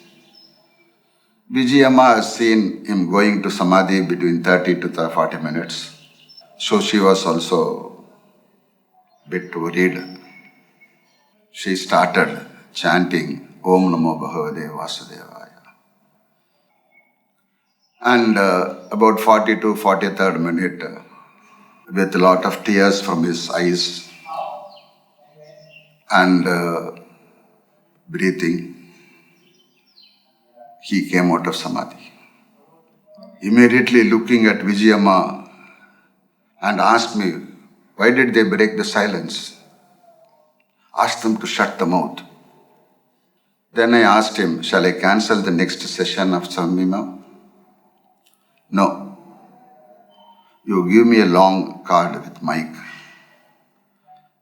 Vijji Maa has seen him going to Samadhi between 30 to 40 minutes. So she was also a bit worried. She started chanting Om Namo Bhagavate Vasudevaya. And about 42, 43rd minute, with a lot of tears from his eyes and breathing, he came out of Samadhi. Immediately looking at Vijji Maa and asked me, why did they break the silence? Asked them to shut the mouth. Then I asked him, shall I cancel the next session of Samima? No. You give me a long card with mic.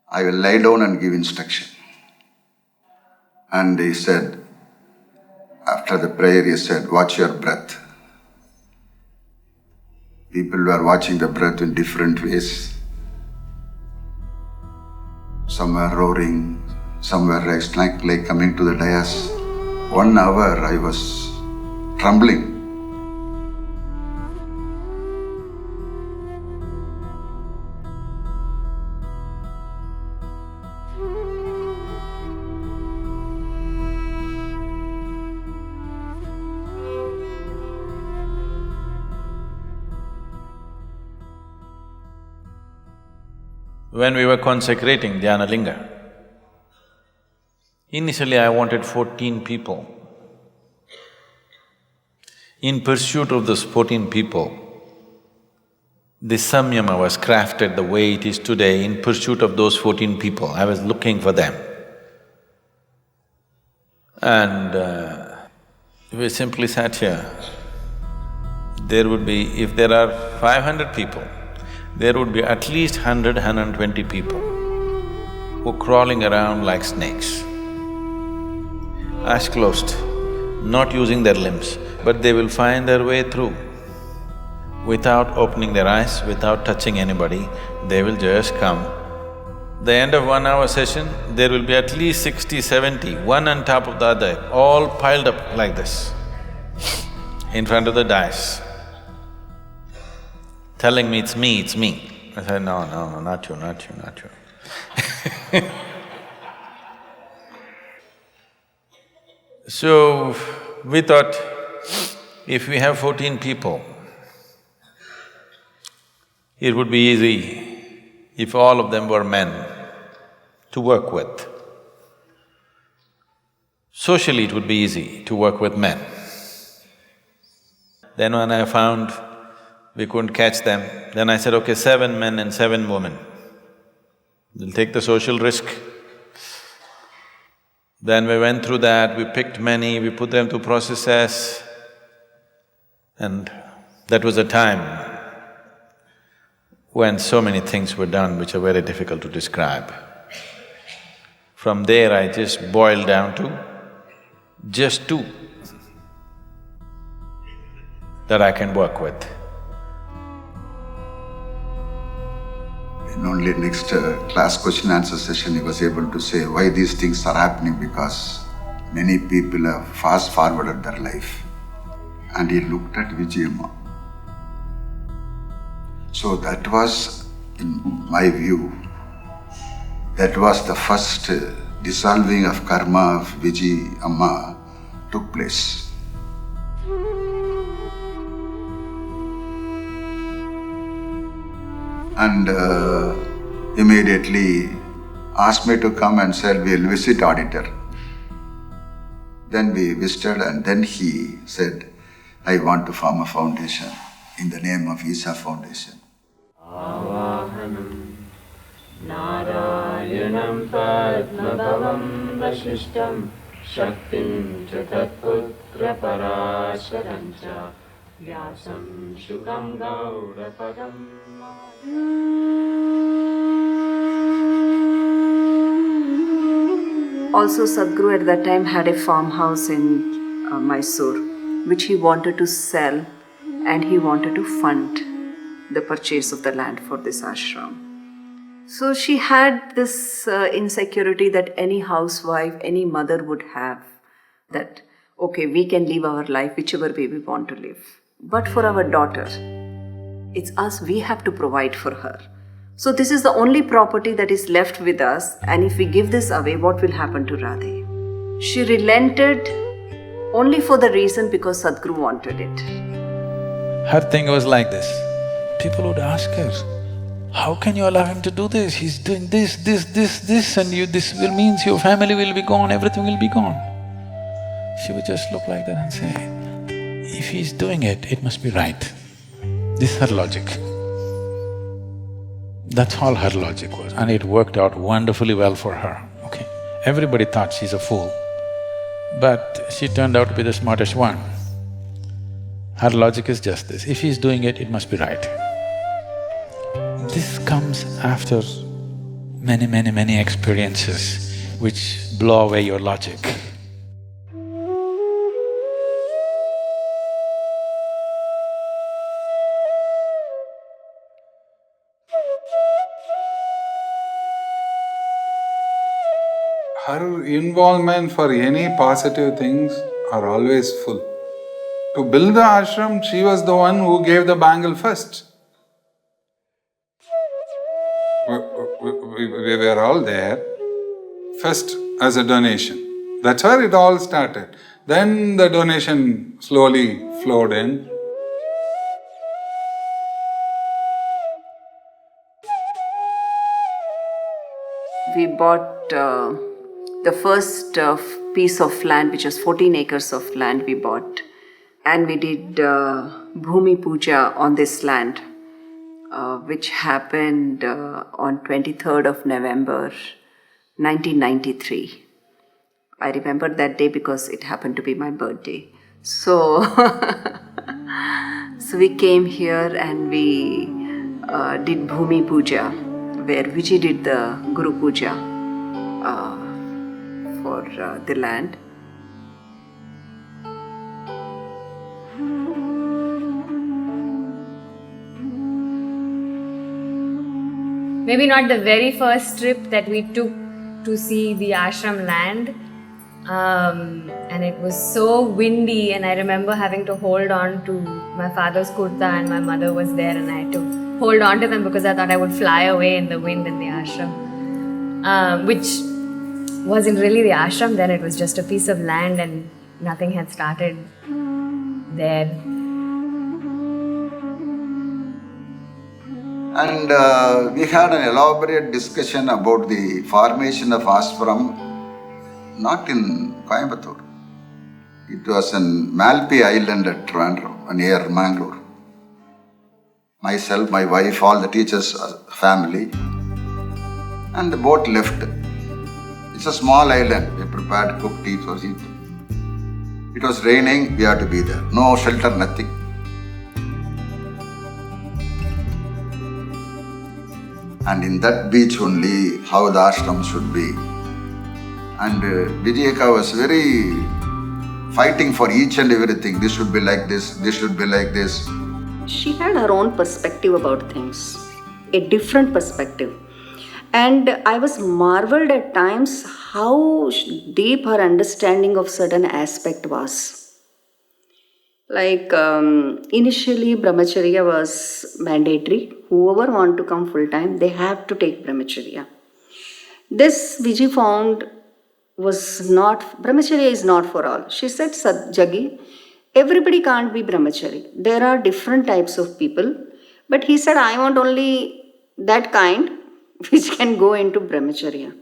I will lie down and give instruction. And he said, after the prayer, he said, watch your breath. People were watching the breath in different ways. Some were roaring, some were like coming to the dais. 1 hour I was trembling. When we were consecrating Dhyana Linga, initially I wanted 14 people. In pursuit of those 14 people, this Samyama was crafted the way it is today. In pursuit of those 14 people, I was looking for them. And we simply sat here. There would be… if there are 500 people, there would be at least 100, 120 people who are crawling around like snakes, eyes closed, not using their limbs, but they will find their way through. without opening their eyes, without touching anybody, they will just come. The end of 1 hour session, there will be at least 60, 70, one on top of the other, all piled up like this, in front of the dais, telling me, it's me, it's me. I said, no, not you, not you, not you. So, we thought, if we have 14 people, it would be easy if all of them were men to work with. Socially, it would be easy to work with men. Then when I found we couldn't catch them, then I said, okay, 7 men and 7 women. We'll take the social risk. Then we went through that, we picked many, we put them through processes, and that was a time when so many things were done which are very difficult to describe. From there I just boiled down to just 2 that I can work with. In only next class question answer session, he was able to say why these things are happening, because many people have fast forwarded their life. And he looked at Vijji Maa. So that was, in my view, that was the first dissolving of karma of Vijji Maa took place. And immediately asked me to come and said, we'll visit auditor. Then we visited, and then he said, I want to form a foundation in the name of Isha Foundation. Avahanam Narayanam Padmabhavam Vashishtam Shaktim Chatatputra Parasharancha Vyasam Shukam Gaurapadam. Also, Sadhguru at that time had a farmhouse in Mysore, which he wanted to sell, and he wanted to fund the purchase of the land for this ashram. So she had this insecurity that any housewife, any mother would have, that, okay, we can live our life whichever way we want to live. But for our daughter, it's us, we have to provide for her. So this is the only property that is left with us, and if we give this away, what will happen to Radhe? She relented only for the reason because Sadhguru wanted it. Her thing was like this. People would ask her, how can you allow him to do this? He's doing this, and this will means your family will be gone, everything will be gone. She would just look like that and say, if he's doing it, it must be right. This is her logic. That's all her logic was, and it worked out wonderfully well for her, okay? Everybody thought she's a fool, but she turned out to be the smartest one. Her logic is just this, if he's doing it, it must be right. This comes after many experiences which blow away your logic. Her involvement for any positive things are always full. To build the ashram, she was the one who gave the bangle first. We were all there, first as a donation. That's where it all started. Then the donation slowly flowed in. We bought the first piece of land, which was 14 acres of land we bought. And we did Bhumi Puja on this land, which happened on 23rd of November, 1993. I remember that day because it happened to be my birthday. So, so we came here and we did Bhumi Puja, where Vijji did the Guru Puja for the land. maybe not the very first trip that we took to see the ashram land. And it was so windy, and I remember having to hold on to my father's kurta, and my mother was there, and I had to hold on to them because I thought I would fly away in the wind in the ashram, which wasn't really the ashram then. It was just a piece of land, and nothing had started there. And we had an elaborate discussion about the formation of ashram, not in Coimbatore. It was in Malpe Island at Trivandrum, near Mangalore. Myself, my wife, all the teachers' family, and the boat left. It's a small island. We prepared, cooked tea, so eat. It was raining, we had to be there. No shelter, nothing. And in that beach only, how the ashram should be. And Vijji was very fighting for each and everything. This should be like this should be like this. She had her own perspective about things, a different perspective. And I was marveled at times how deep her understanding of certain aspect was. Like initially brahmacharya was mandatory. Whoever want to come full time, they have to take brahmacharya. This Vijji found was not, brahmacharya is not for all. She said, Jaggi, everybody can't be brahmachari. There are different types of people. But he said, I want only that kind which can go into brahmacharya.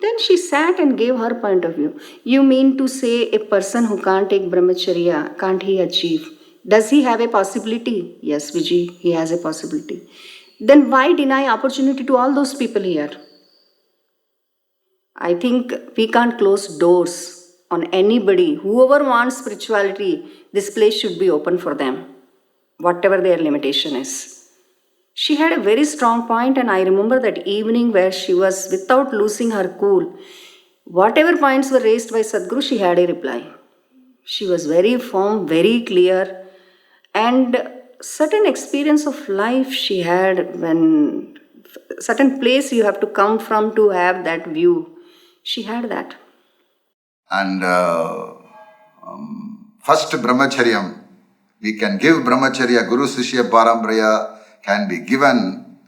Then she sat and gave her point of view. You mean to say a person who can't take brahmacharya, can't he achieve? Does he have a possibility? Yes, Vijji, he has a possibility. Then why deny opportunity to all those people here? I think we can't close doors on anybody. Whoever wants spirituality, this place should be open for them, whatever their limitation is. She had a very strong point, and I remember that evening where she was, without losing her cool, whatever points were raised by Sadhguru, she had a reply. She was very firm, very clear, and certain experience of life she had, when certain place you have to come from to have that view. She had that. And first brahmacharyam, we can give brahmacharya, Guru Sishya Paramparaya can be given,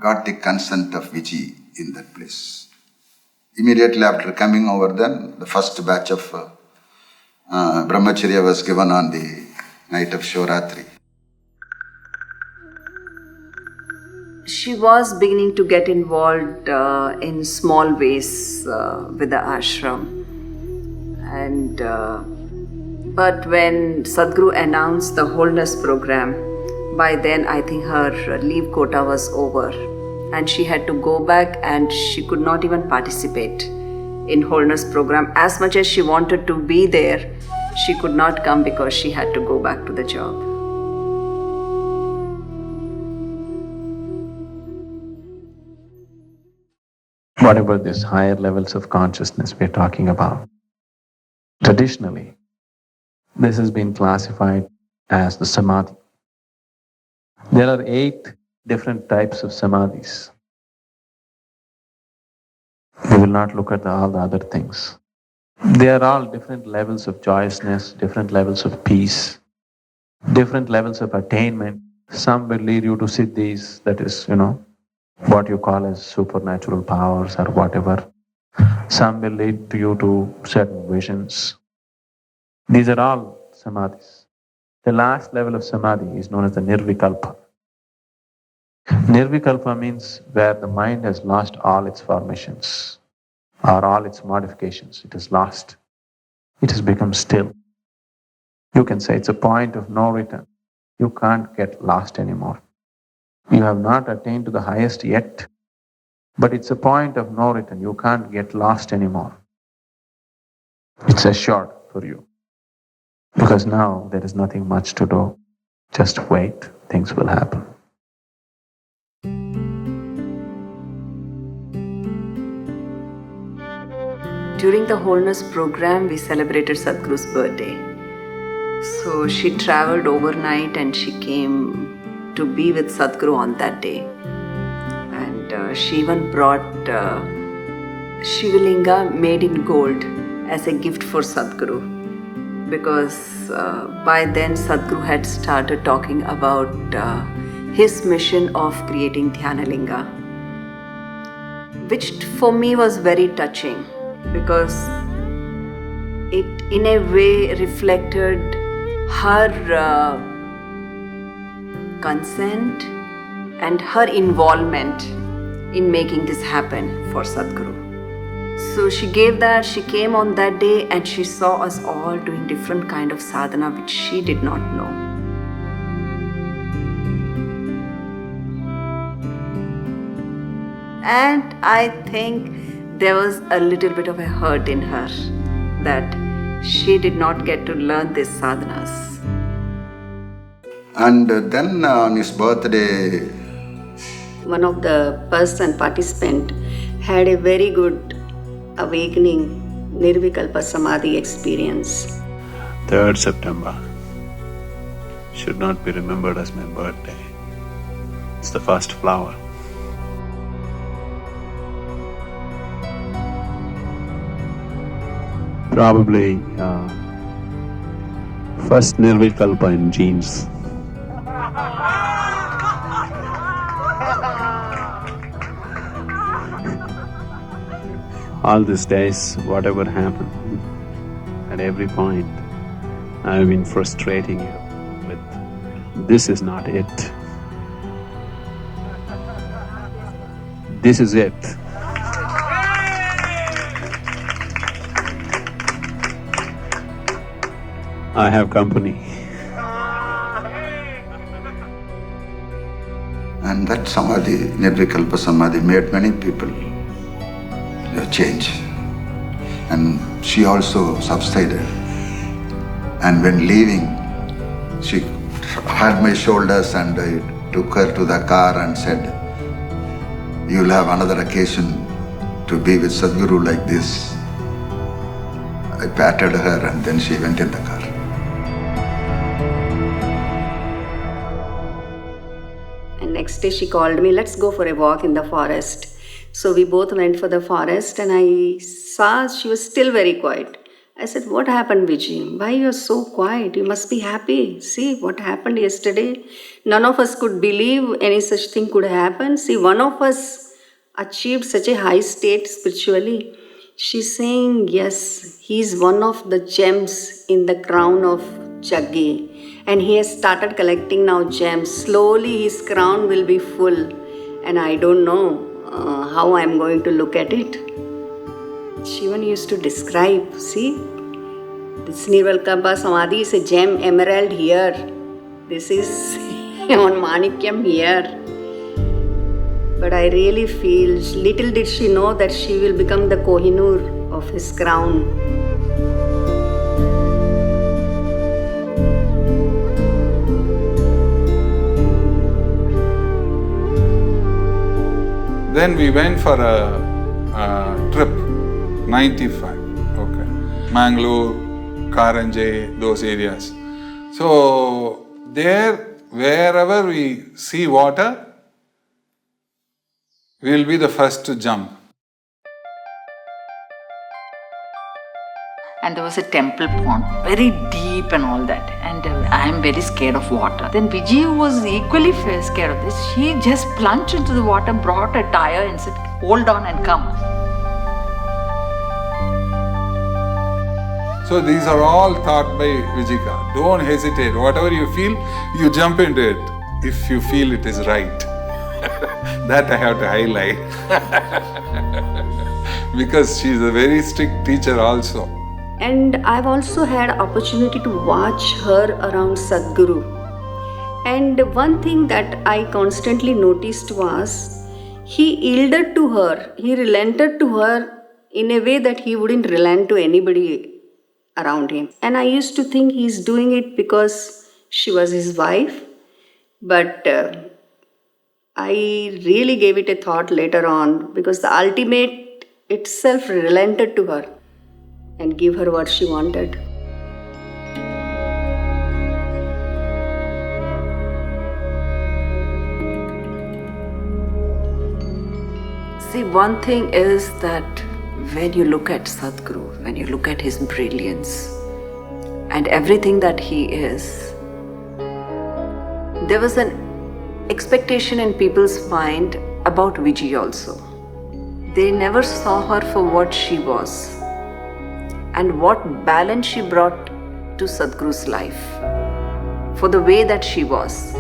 got the consent of Vijji in that place. Immediately after coming over, then the first batch of brahmacharya was given on the night of Shivratri. She was beginning to get involved in small ways with the ashram. And but when Sadhguru announced the Wholeness program, by then I think her leave quota was over, and she had to go back, and she could not even participate in Wholeness program. As much as she wanted to be there, she could not come because she had to go back to the job. Whatever these higher levels of consciousness we're talking about, traditionally, this has been classified as the Samadhi. There are 8 different types of Samadhis. We will not look at all the other things. They are all different levels of joyousness, different levels of peace, different levels of attainment. Some will lead you to siddhis, that is, what you call as supernatural powers or whatever. Some will lead to you to certain visions. These are all Samadhis. The last level of Samadhi is known as the Nirvikalpa. Nirvikalpa means where the mind has lost all its formations or all its modifications. It is lost. It has become still. You can say it's a point of no return. You can't get lost anymore. You have not attained to the highest yet, but it's a point of no return. You can't get lost anymore. It's assured for you. Because now there is nothing much to do. Just wait, things will happen. During the Wholeness program, we celebrated Sadhguru's birthday. So she traveled overnight and she came to be with Sadhguru on that day. And she even brought Shivalinga made in gold as a gift for Sadhguru, because by then Sadhguru had started talking about his mission of creating Dhyanalinga, which for me was very touching, because it in a way reflected her consent and her involvement in making this happen for Sadhguru. So she gave that, she came on that day and she saw us all doing different kind of sadhana which she did not know. And I think there was a little bit of a hurt in her that she did not get to learn these sadhanas. And then on his birthday, one of the participant had a very good awakening, Nirvikalpa Samadhi experience. 3rd September should not be remembered as my birthday. It's the first flower. Probably first Nirvikalpa in genes. All these days, whatever happened, at every point, I've been frustrating you with, this is not it. This is it. I have company. and that Samadhi, Nirvikalpa Samadhi, made many people change. And she also subsided. And when leaving, she had my shoulders and I took her to the car and said, "You'll have another occasion to be with Sadhguru like this." I patted her and then she went in the car. And next day she called me, "Let's go for a walk in the forest." So we both went for the forest and I saw she was still very quiet. I said, "What happened, Vijji? Why you are so quiet? You must be happy. See what happened yesterday. None of us could believe any such thing could happen. See, one of us achieved such a high state spiritually." She's saying, "Yes, he's one of the gems in the crown of Jaggi. And he has started collecting now gems. Slowly his crown will be full. And I don't know how I'm going to look at it." Shivan used to describe, "See, this Nirvikalpa Samadhi is a gem, emerald here. This is on Manikyam here." But I really feel, little did she know that she will become the Kohinoor of his crown. Then we went for a trip, 95, okay. Mangalore, Karanje, those areas. So there, wherever we see water, we will be the first to jump. And there was a temple pond, very deep and all that. And I am very scared of water. Then Vijji was equally scared of this. She just plunged into the water, brought a tire and said, "Hold on and come." So these are all taught by Vijika. Don't hesitate. Whatever you feel, you jump into it. If you feel it is right. That I have to highlight. Because she is a very strict teacher also. And I've also had opportunity to watch her around Sadhguru. And one thing that I constantly noticed was he yielded to her, he relented to her in a way that he wouldn't relent to anybody around him. And I used to think he's doing it because she was his wife. But I really gave it a thought later on, because the ultimate itself relented to her and give her what she wanted. See, one thing is that when you look at Sadhguru, when you look at his brilliance and everything that he is, there was an expectation in people's mind about Vijji also. They never saw her for what she was and what balance she brought to Sadhguru's life, for the way that she was.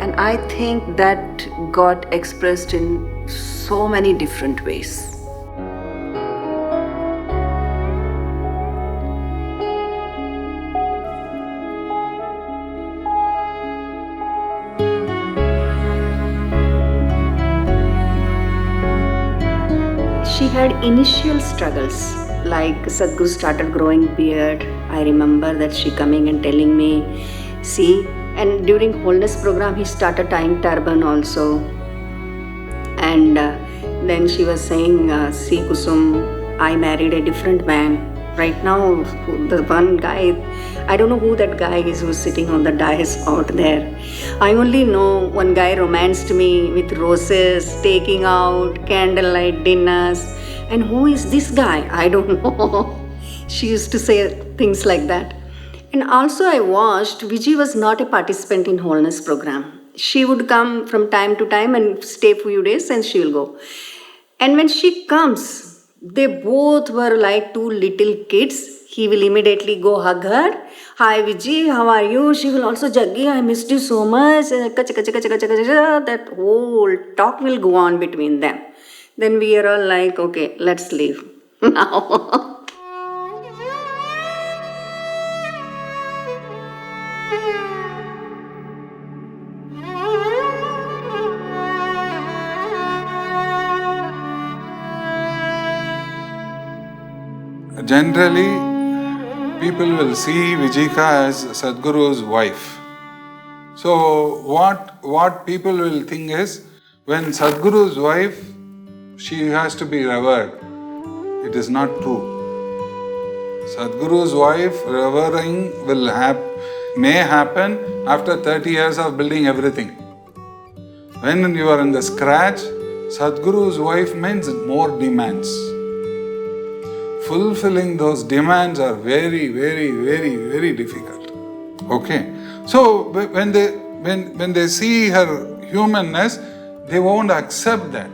And I think that got expressed in so many different ways. She had initial struggles, like Sadhguru started growing beard. I remember that she coming and telling me, see, and during Wholeness program he started tying turban also. And then she was saying, see Kusum, I married a different man. Right now, the one guy, I don't know who that guy is who's sitting on the dais out there. I only know one guy romanced me with roses, taking out, candlelight dinners. And who is this guy? I don't know. She used to say things like that. And also I watched, Vijji was not a participant in Wholeness program. She would come from time to time and stay a few days and she will go. And when she comes, they both were like two little kids. He will immediately go hug her. Hi Vijji, how are you? She will also, Jaggi, I missed you so much. That whole talk will go on between them. Then we are all like, okay, let's leave now. Generally, people will see Vijjika as Sadhguru's wife. So what people will think is, when Sadhguru's wife, she has to be revered. It is not true. Sadhguru's wife, revering may happen after 30 years of building everything. When you are in the scratch, Sadhguru's wife means more demands. Fulfilling those demands are very, very, very, very difficult. Okay? So when they see her humanness, they won't accept that.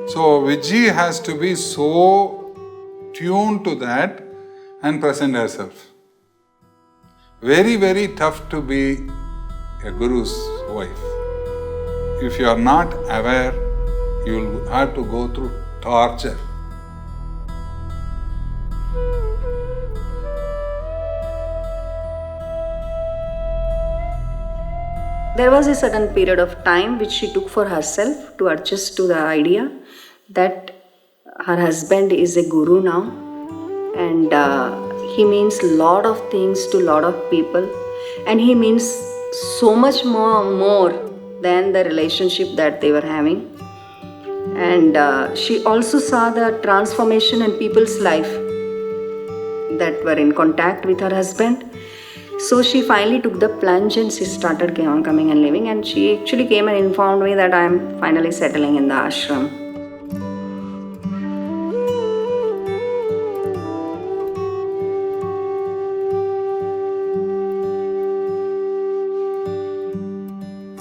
So Vijji has to be so tuned to that and present herself. Very, very tough to be a guru's wife. If you are not aware, you will have to go through torture. There was a certain period of time which she took for herself to adjust to the idea that her husband is a guru now, and he means lot of things to lot of people, and he means so much more than the relationship that they were having. And she also saw the transformation in people's life that were in contact with her husband. So she finally took the plunge and she started coming and living, and she actually came and informed me that I am finally settling in the ashram.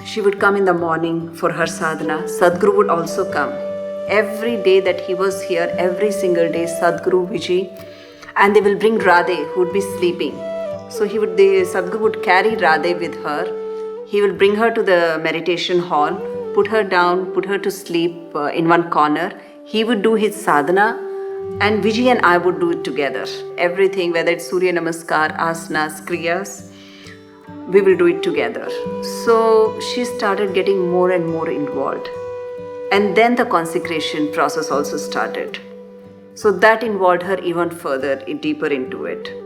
She would come in the morning for her sadhana. Sadhguru would also come. Every day that he was here, every single day, Sadhguru, Vijji, and they will bring Radhe, who would be sleeping. So Sadhguru would carry Radhe with her. He will bring her to the meditation hall, put her down, put her to sleep in one corner. He would do his sadhana, and Vijji and I would do it together. Everything, whether it's Surya Namaskar, asanas, kriyas, we will do it together. So she started getting more and more involved. And then the consecration process also started. So that involved her even further, deeper into it.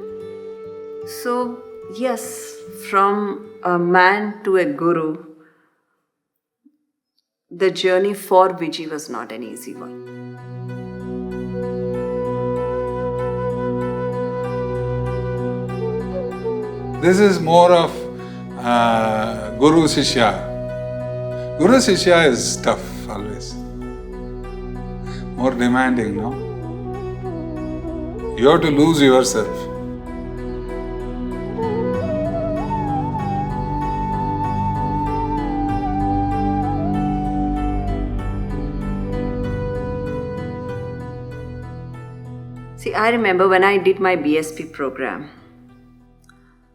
So yes, from a man to a guru, the journey for Vijji was not an easy one. This is more of Guru Shishya. Guru Shishya is tough always. more demanding, no? You have to lose yourself. See, I remember when I did my BSP program,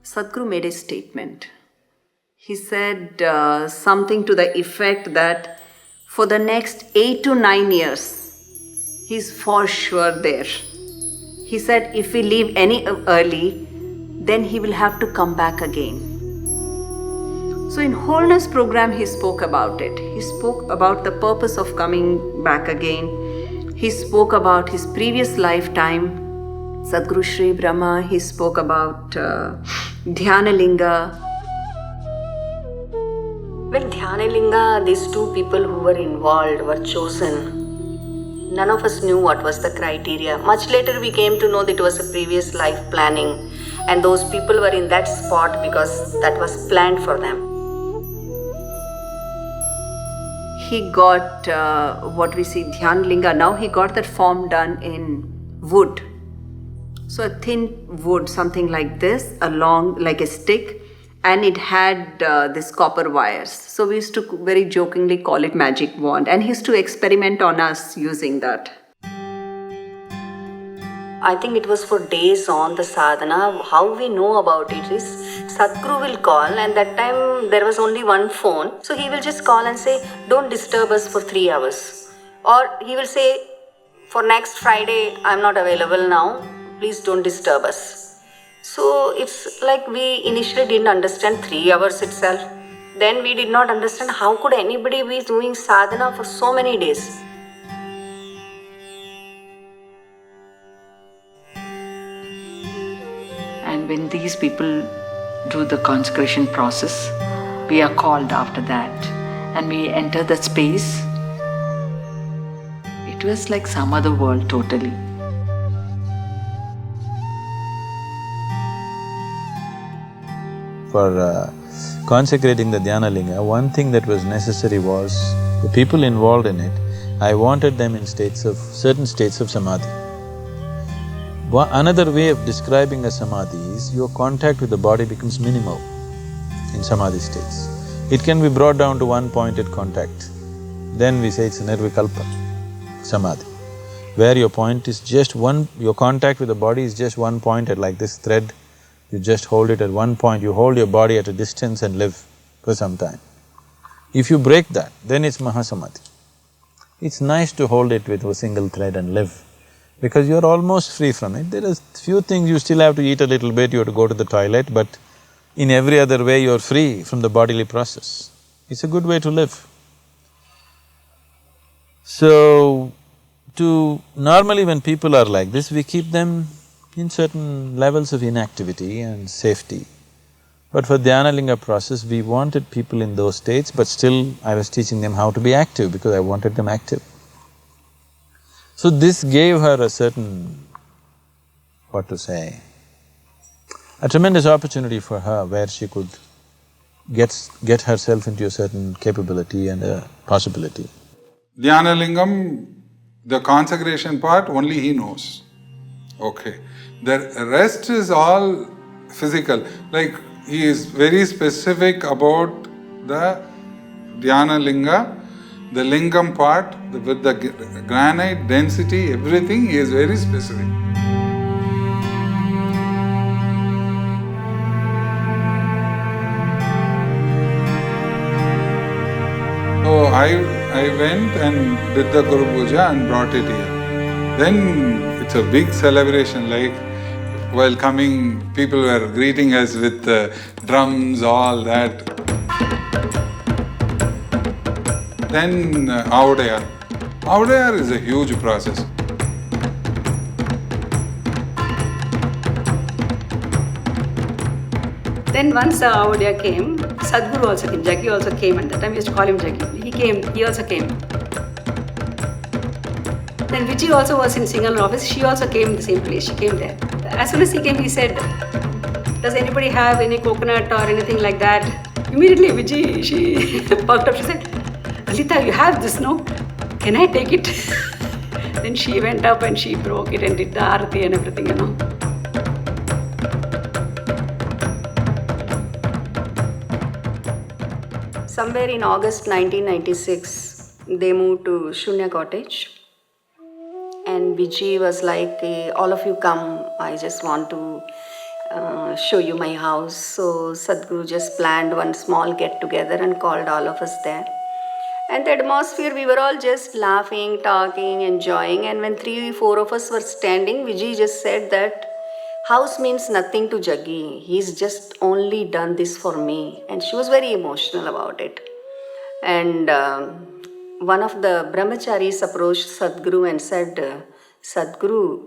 Sadhguru made a statement. He said something to the effect that for the next 8 to 9 years, he's for sure there. He said if we leave any early, then he will have to come back again. So in Wholeness program, he spoke about it. He spoke about the purpose of coming back again. He spoke about his previous lifetime, Sadhguru Sri Brahma. He spoke about Dhyanalinga. Well, Dhyanalinga, these two people who were involved were chosen. None of us knew what was the criteria. Much later we came to know that it was a previous life planning, and those people were in that spot because that was planned for them. He got what we see Dhyanalinga now, he got that form done in wood. So a thin wood, something like this, along like a stick, and it had this copper wires. So we used to very jokingly call it magic wand, and he used to experiment on us using that. I think it was for days on the sadhana. How we know about it is Sadhguru will call, and that time there was only one phone. So he will just call and say, don't disturb us for 3 hours. Or he will say, for next Friday, I'm not available now. Please don't disturb us. So it's like we initially didn't understand 3 hours itself. Then we did not understand how could anybody be doing sadhana for so many days. And when these people do the consecration process, we are called after that and we enter that space. It was like some other world totally. For consecrating the Dhyanalinga, one thing that was necessary was the people involved in it, I wanted them in certain states of Samadhi. Another way of describing a Samadhi is your contact with the body becomes minimal in Samadhi states. It can be brought down to one-pointed contact. Then we say it's a Nirvikalpa Samadhi, where your point is just one… your contact with the body is just one-pointed, like this thread. You just hold it at one point, you hold your body at a distance and live for some time. If you break that, then it's Mahasamadhi. It's nice to hold it with a single thread and live, because you're almost free from it. There are few things you still have to eat a little bit, you have to go to the toilet, but in every other way you're free from the bodily process. It's a good way to live. So, normally when people are like this, we keep them in certain levels of inactivity and safety. But for Dhyanalinga process, we wanted people in those states, but still I was teaching them how to be active because I wanted them active. So this gave her a certain… a tremendous opportunity for her where she could get herself into a certain capability and a possibility. Dhyanalingam, the consecration part, only he knows. Okay. The rest is all physical. Like, he is very specific about the Dhyanalinga, the lingam part, with the granite density, everything, he is very specific. So I went and did the Guru Puja and brought it here. Then it's a big celebration, like while coming, people were greeting us with drums, all that. Then Abode. Abode is a huge process. Then once Abode came, Sadhguru also came, Jaggi also came, and that time we used to call him Jaggi. He came, he also came. Then Vijji also was in Single office, she also came in the same place, she came there. As soon as he came, he said, does anybody have any coconut or anything like that? Immediately Vijji, she perked up, she said, Lita, you have this, no? Can I take it? Then she went up and she broke it and did the arati and everything, Somewhere in August 1996, they moved to Shunya Cottage. And Vijji was like, all of you come, I just want to show you my house. So Sadhguru just planned one small get-together and called all of us there. And the atmosphere, we were all just laughing, talking, enjoying. And when 3-4 of us were standing, Vijji just said that house means nothing to Jaggi. He's just only done this for me. And she was very emotional about it. And one of the brahmacharis approached Sadhguru and said, Sadhguru,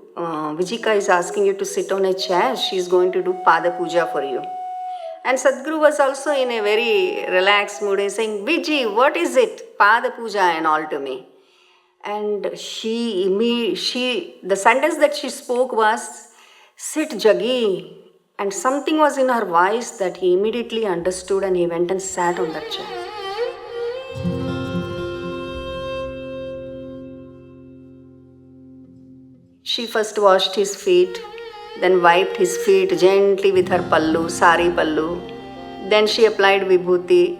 Vijika is asking you to sit on a chair. She's going to do Pada Puja for you. And Sadhguru was also in a very relaxed mood and saying, Vijji, what is it? Pada Puja and all to me. And the sentence that she spoke was, sit Jaggi. And something was in her voice that he immediately understood and he went and sat on that chair. She first washed his feet, then wiped his feet gently with her pallu, sari pallu. Then she applied vibhuti.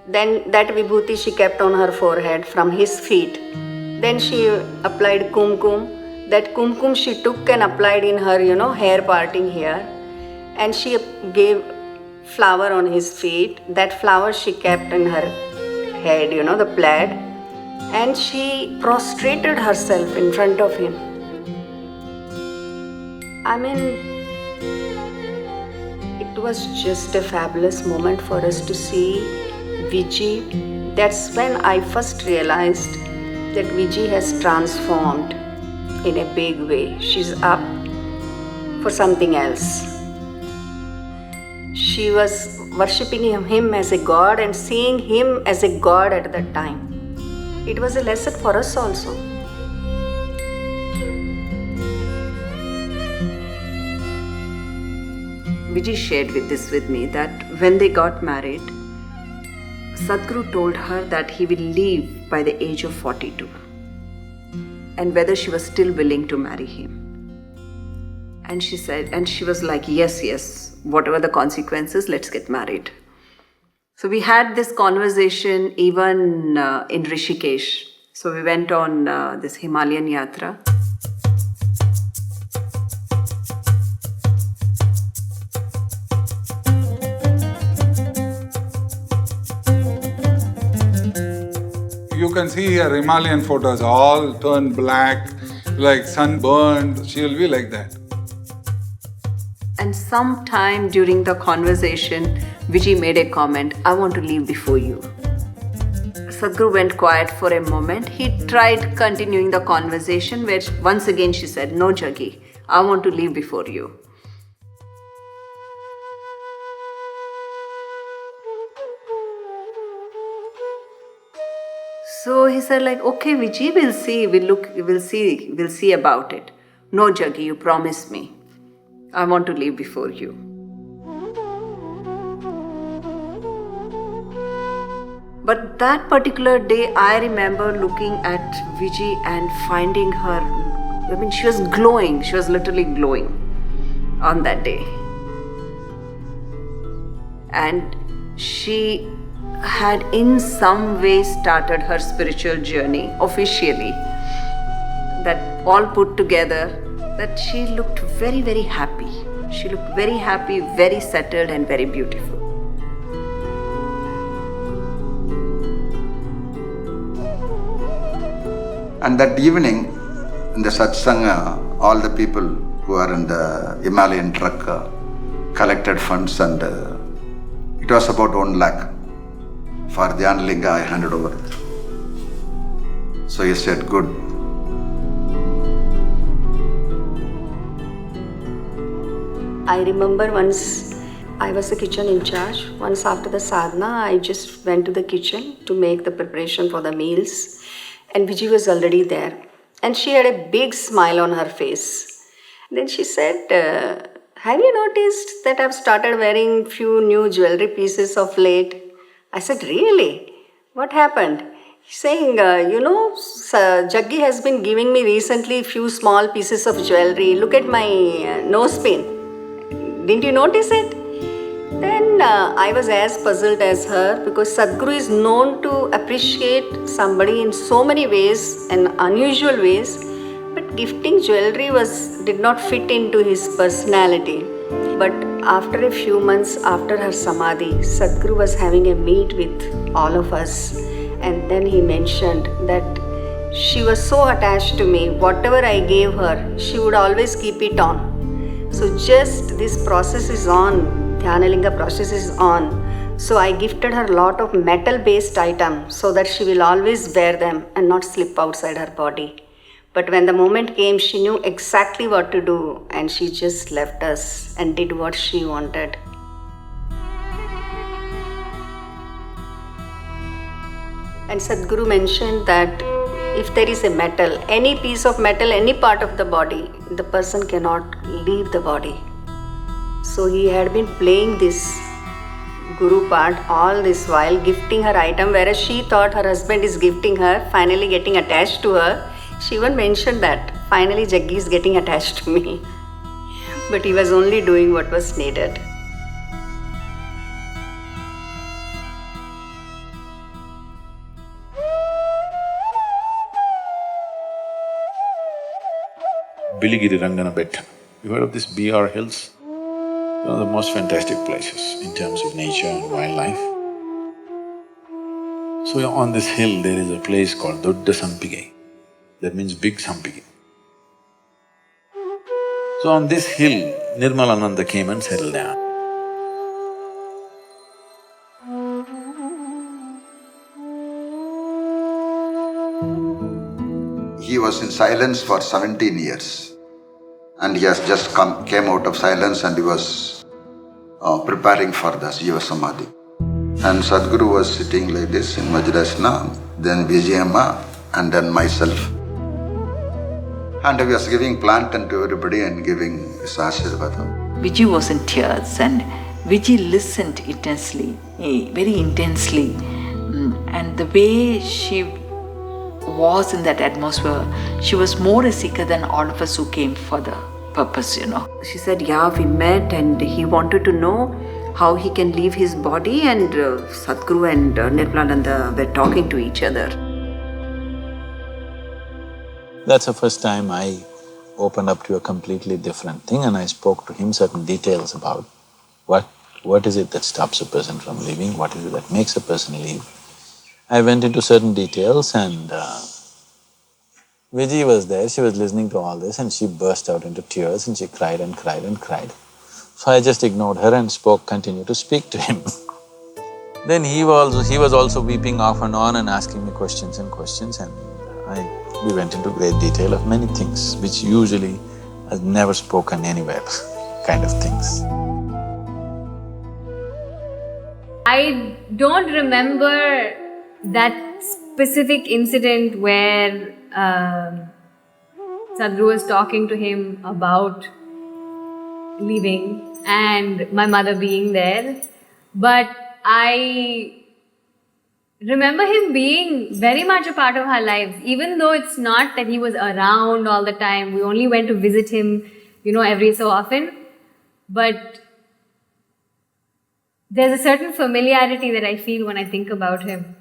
Then that vibhuti she kept on her forehead from his feet. Then she applied kumkum. That kumkum she took and applied in her, hair parting here. And she gave flower on his feet. That flower she kept in her head, the plaid. And she prostrated herself in front of him. I mean, it was just a fabulous moment for us to see Vijji. That's when I first realized that Vijji has transformed in a big way. She's up for something else. She was worshipping him as a god and seeing him as a god at that time. It was a lesson for us also. Vijji shared this with me that when they got married, Sadhguru told her that he will leave by the age of 42 and whether she was still willing to marry him. And she said, and she was like, yes, whatever the consequences, let's get married. So we had this conversation even in Rishikesh. So we went on this Himalayan yatra. You can see her Himalayan photos all turned black, like sunburned. She'll be like that. And sometime during the conversation, Vijji made a comment, I want to leave before you. Sadhguru went quiet for a moment. He tried continuing the conversation where once again she said, no Jaggi, I want to leave before you. So he said okay Vijji, we'll see about it. No Jaggi, you promised me. I want to leave before you. But that particular day, I remember looking at Vijji and finding her, she was glowing. She was literally glowing on that day. And she had in some way started her spiritual journey officially. That all put together, that she looked very, very happy. She looked very happy, very settled and very beautiful. And that evening, in the satsang, all the people who are in the Himalayan truck collected funds and it was about 1 lakh. For Dhyanlinga, I handed over. So he said, good. I remember once I was the kitchen in charge. Once after the sadhana, I just went to the kitchen to make the preparation for the meals. And Vijji was already there. And she had a big smile on her face. Then she said, have you noticed that I've started wearing few new jewelry pieces of late? I said, really? What happened? saying, Jaggi has been giving me recently few small pieces of jewelry. Look at my nose pin. Didn't you notice it? Then I was as puzzled as her, because Sadhguru is known to appreciate somebody in so many ways and unusual ways, but gifting jewelry did not fit into his personality. But after a few months after her Samadhi, Sadhguru was having a meet with all of us, and then he mentioned that she was so attached to me. Whatever I gave her, she would always keep it on. So just this process is on. Dhyanalinga process is on. So I gifted her a lot of metal-based items so that she will always wear them and not slip outside her body. But when the moment came, she knew exactly what to do, and she just left us and did what she wanted. And Sadhguru mentioned that if there is a metal, any piece of metal, any part of the body, the person cannot leave the body. So he had been playing this Guru part all this while, gifting her item, whereas she thought her husband is gifting her, finally getting attached to her. She even mentioned that, finally Jaggi is getting attached to me. But he was only doing what was needed. Biligiri Rangana Betta. You heard of this BR Hills? One of the most fantastic places in terms of nature and wildlife. So on this hill there is a place called Dodda Sampige. That means big Sampige. So on this hill, Nirmalananda came and settled down. He was in silence for 17 years. And he has just came out of silence, and he was preparing for the Jiva Samadhi. And Sadhguru was sitting like this in Vajrasana, then Vijji Maa, and then myself. And he was giving plant and to everybody and giving his Ashirvadam. Vijji was in tears, and Vijji listened intensely, very intensely. And the way she was in that atmosphere, she was more a seeker than all of us who came for the purpose, She said, yeah, we met and he wanted to know how he can leave his body, and Sadhguru and Nirmalananda were talking to each other. That's the first time I opened up to a completely different thing, and I spoke to him certain details about what is it that stops a person from leaving, what is it that makes a person leave. I went into certain details, and Vijji was there, she was listening to all this, and she burst out into tears and she cried and cried and cried. So I just ignored her and continued to speak to him. Then he was also weeping off and on and asking me questions, and we went into great detail of many things which usually I've never spoken anywhere, kind of things. I don't remember that specific incident where Sadhguru was talking to him about leaving and my mother being there, but I remember him being very much a part of our lives, even though it's not that he was around all the time. We only went to visit him, every so often, but there's a certain familiarity that I feel when I think about him.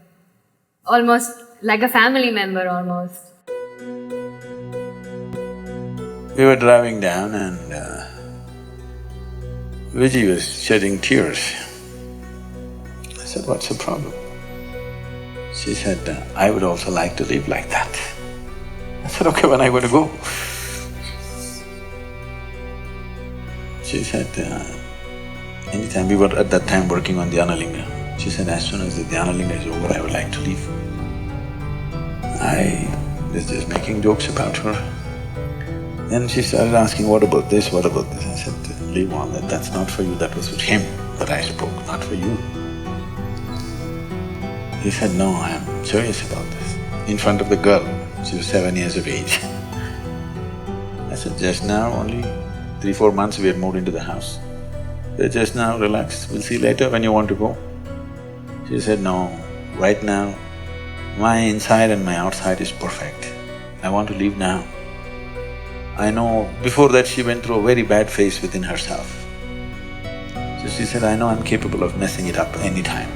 Almost like a family member, almost. We were driving down and Vijji was shedding tears. I said, what's the problem? She said, I would also like to live like that. I said, okay, when are you going to go? She said, anytime. We were at that time working on Dhyanalinga. She said, as soon as the Dhyanalinga is over, I would like to leave. I was just making jokes about her. Then she started asking, what about this, what about this? I said, leave all that, that's not for you, that was for him that I spoke, not for you. He said, no, I'm serious about this. In front of the girl, she was 7 years of age. I said, just now, only 3-4 months we had moved into the house. They just now, relax, we'll see later when you want to go. She said, no, right now, My inside and my outside is perfect. I want to leave now. I know before that she went through a very bad phase within herself. So she said, I know I'm capable of messing it up anytime.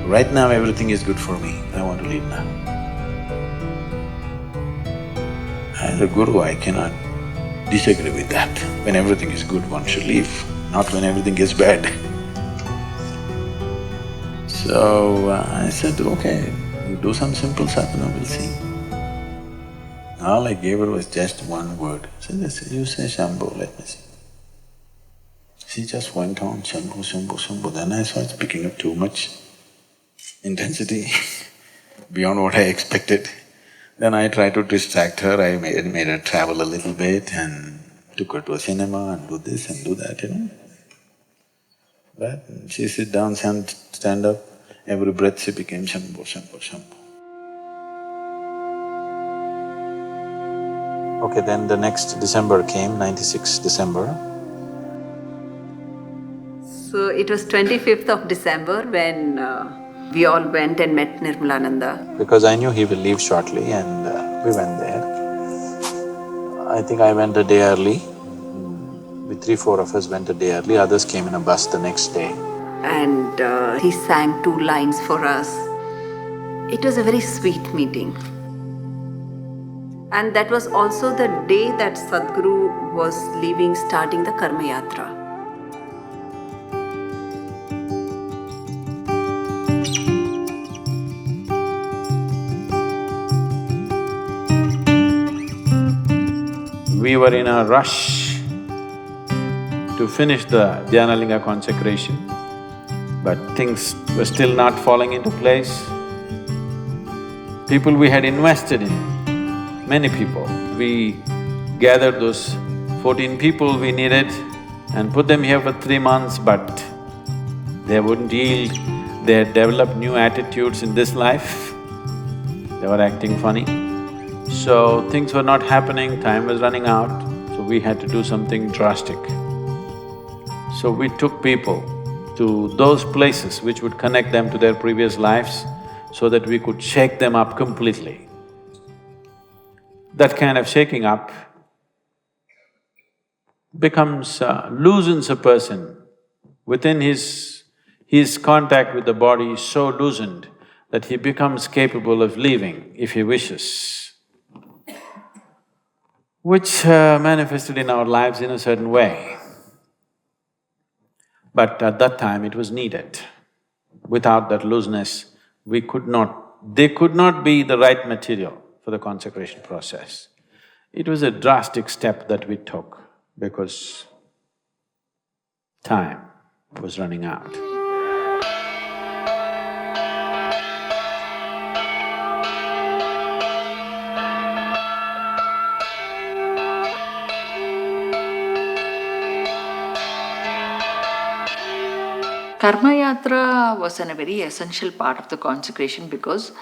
Right now everything is good for me, I want to leave now. As a guru, I cannot disagree with that. When everything is good, one should leave, not when everything is bad. So I said, okay, you do some simple sadhana, we'll see. All I gave her was just one word. So I said, you say Shambhu, let me see. She just went on, Shambhu, Shambhu, Shambhu. Then I saw it's picking up too much intensity beyond what I expected. Then I tried to distract her, I made her travel a little bit and took her to a cinema and do this and do that, But she sit down, stand up, every breath she became Shambhu, Shambhu, Shambhu. Okay, then the next December came, 96 December. So it was 25th of December when we all went and met Nirmalananda. Because I knew he will leave shortly and we went there. I think I went a day early. We 3-4 of us went a day early, others came in a bus the next day. And he sang 2 lines for us. It was a very sweet meeting. And that was also the day that Sadhguru was leaving, starting the Karma Yatra. We were in a rush to finish the Dhyanalinga consecration, but things were still not falling into place. People we had invested in, many people, we gathered those 14 people we needed and put them here for 3 months, but they wouldn't yield. They had developed new attitudes in this life, they were acting funny. So things were not happening, time was running out, so we had to do something drastic. So we took people to those places which would connect them to their previous lives so that we could shake them up completely. That kind of shaking up loosens a person. Within his contact with the body is so loosened that he becomes capable of leaving if he wishes, which manifested in our lives in a certain way. But at that time it was needed. Without that looseness, they could not be the right material for the consecration process. It was a drastic step that we took because time was running out. Karma Yatra was a very essential part of the consecration because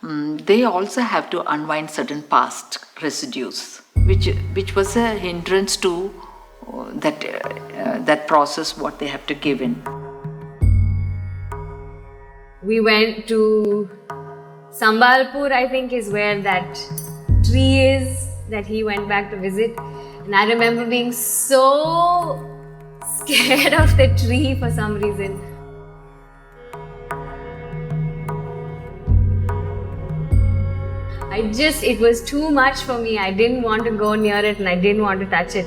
they also have to unwind certain past residues, which was a hindrance to that process, what they have to give in. We went to Sambalpur, I think is where that tree is that he went back to visit. And I remember being so scared of the tree for some reason. It was too much for me. I didn't want to go near it and I didn't want to touch it.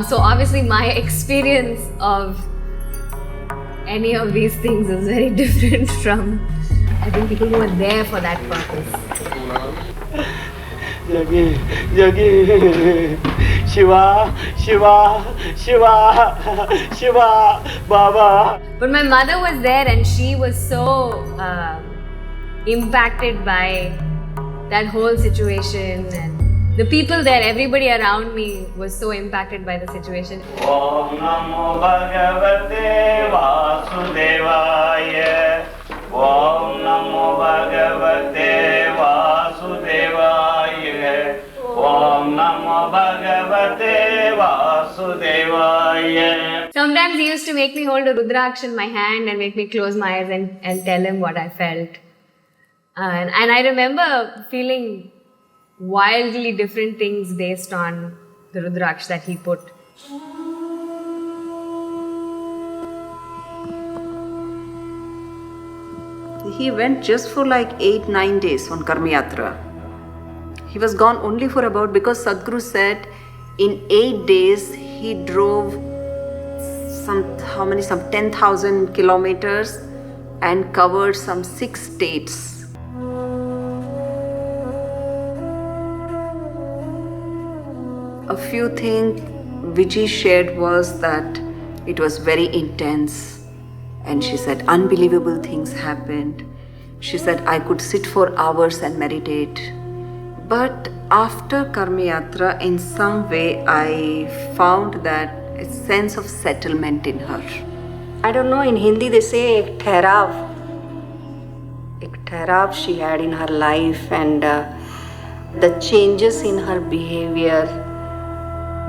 So obviously my experience of any of these things is very different from, I think, people who were there for that purpose. Jagi, Jagi, Shiva, Shiva, Shiva, Shiva, Baba. But my mother was there and she was so impacted by that whole situation, and the people there, everybody around me was so impacted by the situation. Om Namo Bhagavate Vasudevaya. Om Namo Bhagavate Vasudevaya. Om Namo Bhagavate Vasudevaya. Some sometimes he used to make me hold a Rudraksh in my hand and make me close my eyes and tell him what I felt. And I remember feeling wildly different things based on the Rudraksh that he put. He went just for like 8-9 days on Karma Yatra. He was gone only for about, because Sadhguru said in 8 days he drove some 10,000 kilometers and covered some 6 states. A few things Vijji shared was that it was very intense. And she said unbelievable things happened. She said I could sit for hours and meditate. But after Karma Yatra, in some way, I found that a sense of settlement in her. I don't know, in Hindi they say ek ठहराव she had in her life, and the changes in her behavior.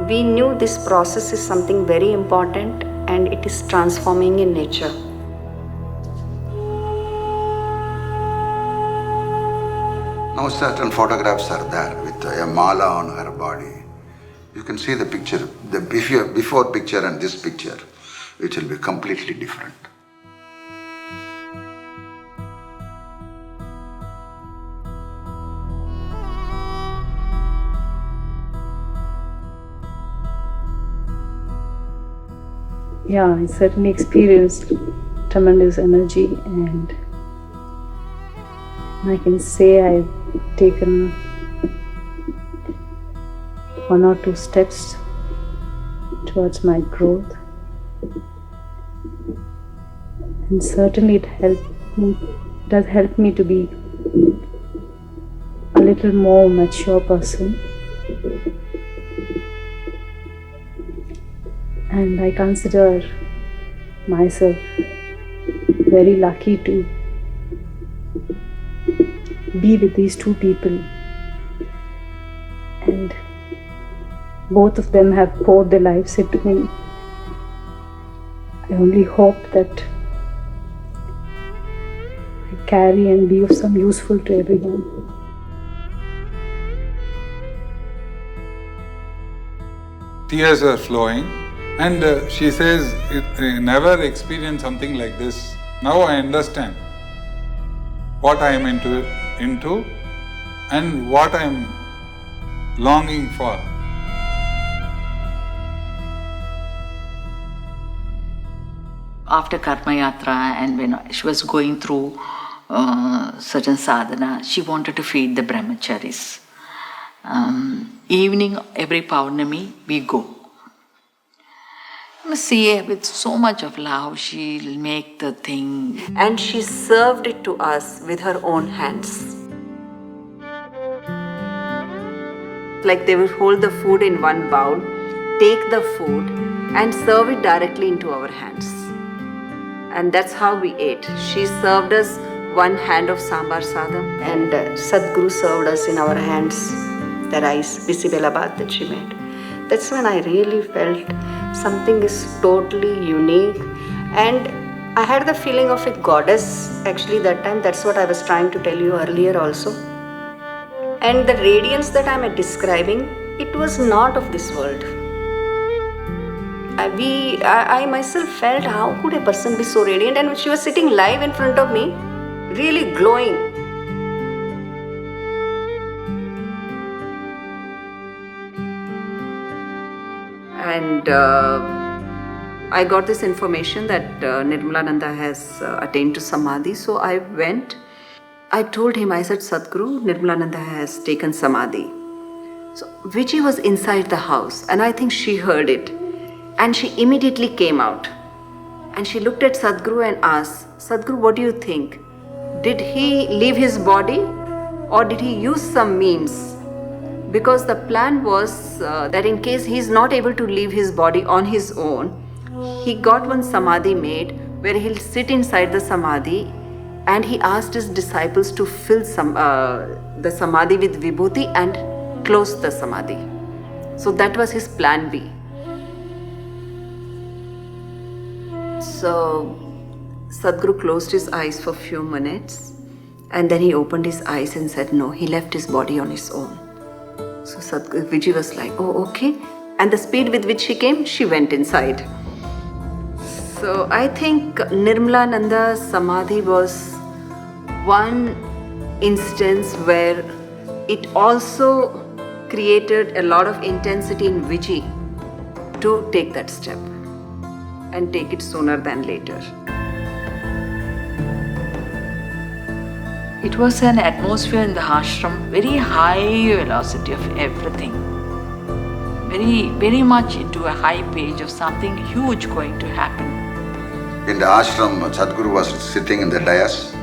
We knew this process is something very important and it is transforming in nature. Now certain photographs are there with a mala on her body. You can see the picture, the before picture and this picture, which will be completely different. Yeah, I certainly experienced tremendous energy, and I can say I've taken 1 or 2 steps towards my growth, and certainly it does help me to be a little more mature person. And I consider myself very lucky to be with these 2 people, and both of them have poured their lives into me. I only hope that I carry and be of some useful to everyone. Tears are flowing, and she says, I never experienced something like this. Now I understand what I am into and what I am longing for. After Karma Yatra, and when she was going through certain sadhana, she wanted to feed the brahmacharis. Evening, every Paurnami, we go. You must see, with so much of love, she'll make the thing. And she served it to us with her own hands. Like they will hold the food in one bowl, take the food and serve it directly into our hands. And that's how we ate. She served us one hand of sambar sadam, and Sadhguru served us in our hands the rice, bisibelabat that she made. That's when I really felt something is totally unique, and I had the feeling of a goddess actually that time. That's what I was trying to tell you earlier also. And the radiance that I'm describing, it was not of this world. I myself felt, how could a person be so radiant? And she was sitting live in front of me, really glowing. And I got this information that Nirmalananda has attained to Samadhi. So I went. I told him, I said, Sadhguru, Nirmalananda has taken Samadhi. So Vijji was inside the house, and I think she heard it. And she immediately came out. And she looked at Sadhguru and asked, Sadhguru, what do you think? Did he leave his body or did he use some means? Because the plan was that in case he is not able to leave his body on his own, he got one Samadhi made where he'll sit inside the Samadhi, and he asked his disciples to fill the Samadhi with Vibhuti and close the Samadhi. So that was his plan B. So Sadhguru closed his eyes for a few minutes and then he opened his eyes and said no, he left his body on his own. So Vijji was like, oh, okay. And the speed with which she came, she went inside. So I think Nirmalananda's Samadhi was one instance where it also created a lot of intensity in Vijji to take that step and take it sooner than later. It was an atmosphere in the ashram, very high velocity of everything. Very much into a high page of something huge going to happen. In the ashram, Sadhguru was sitting in the dais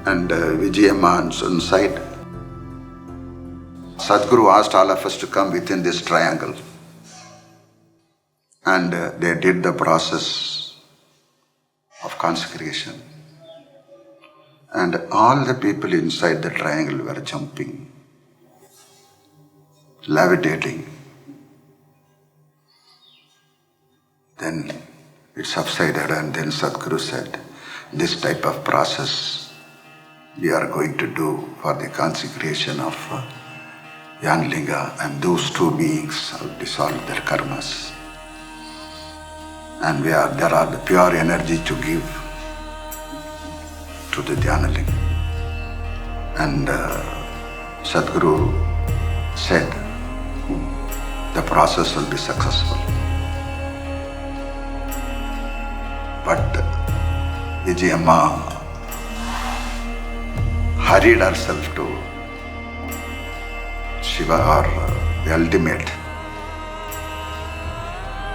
and Vijji Maa inside. Sadhguru asked all of us to come within this triangle. And they did the process of consecration. And all the people inside the triangle were jumping, levitating. Then it subsided and then Sadhguru said, this type of process we are going to do for the consecration of Yanlinga, and those two beings have dissolved their karmas. And there are the pure energy to give to the Dhyanaling. And Sadhguru said, the process will be successful. But Vijji Maa hurried herself to Shiva, or the ultimate,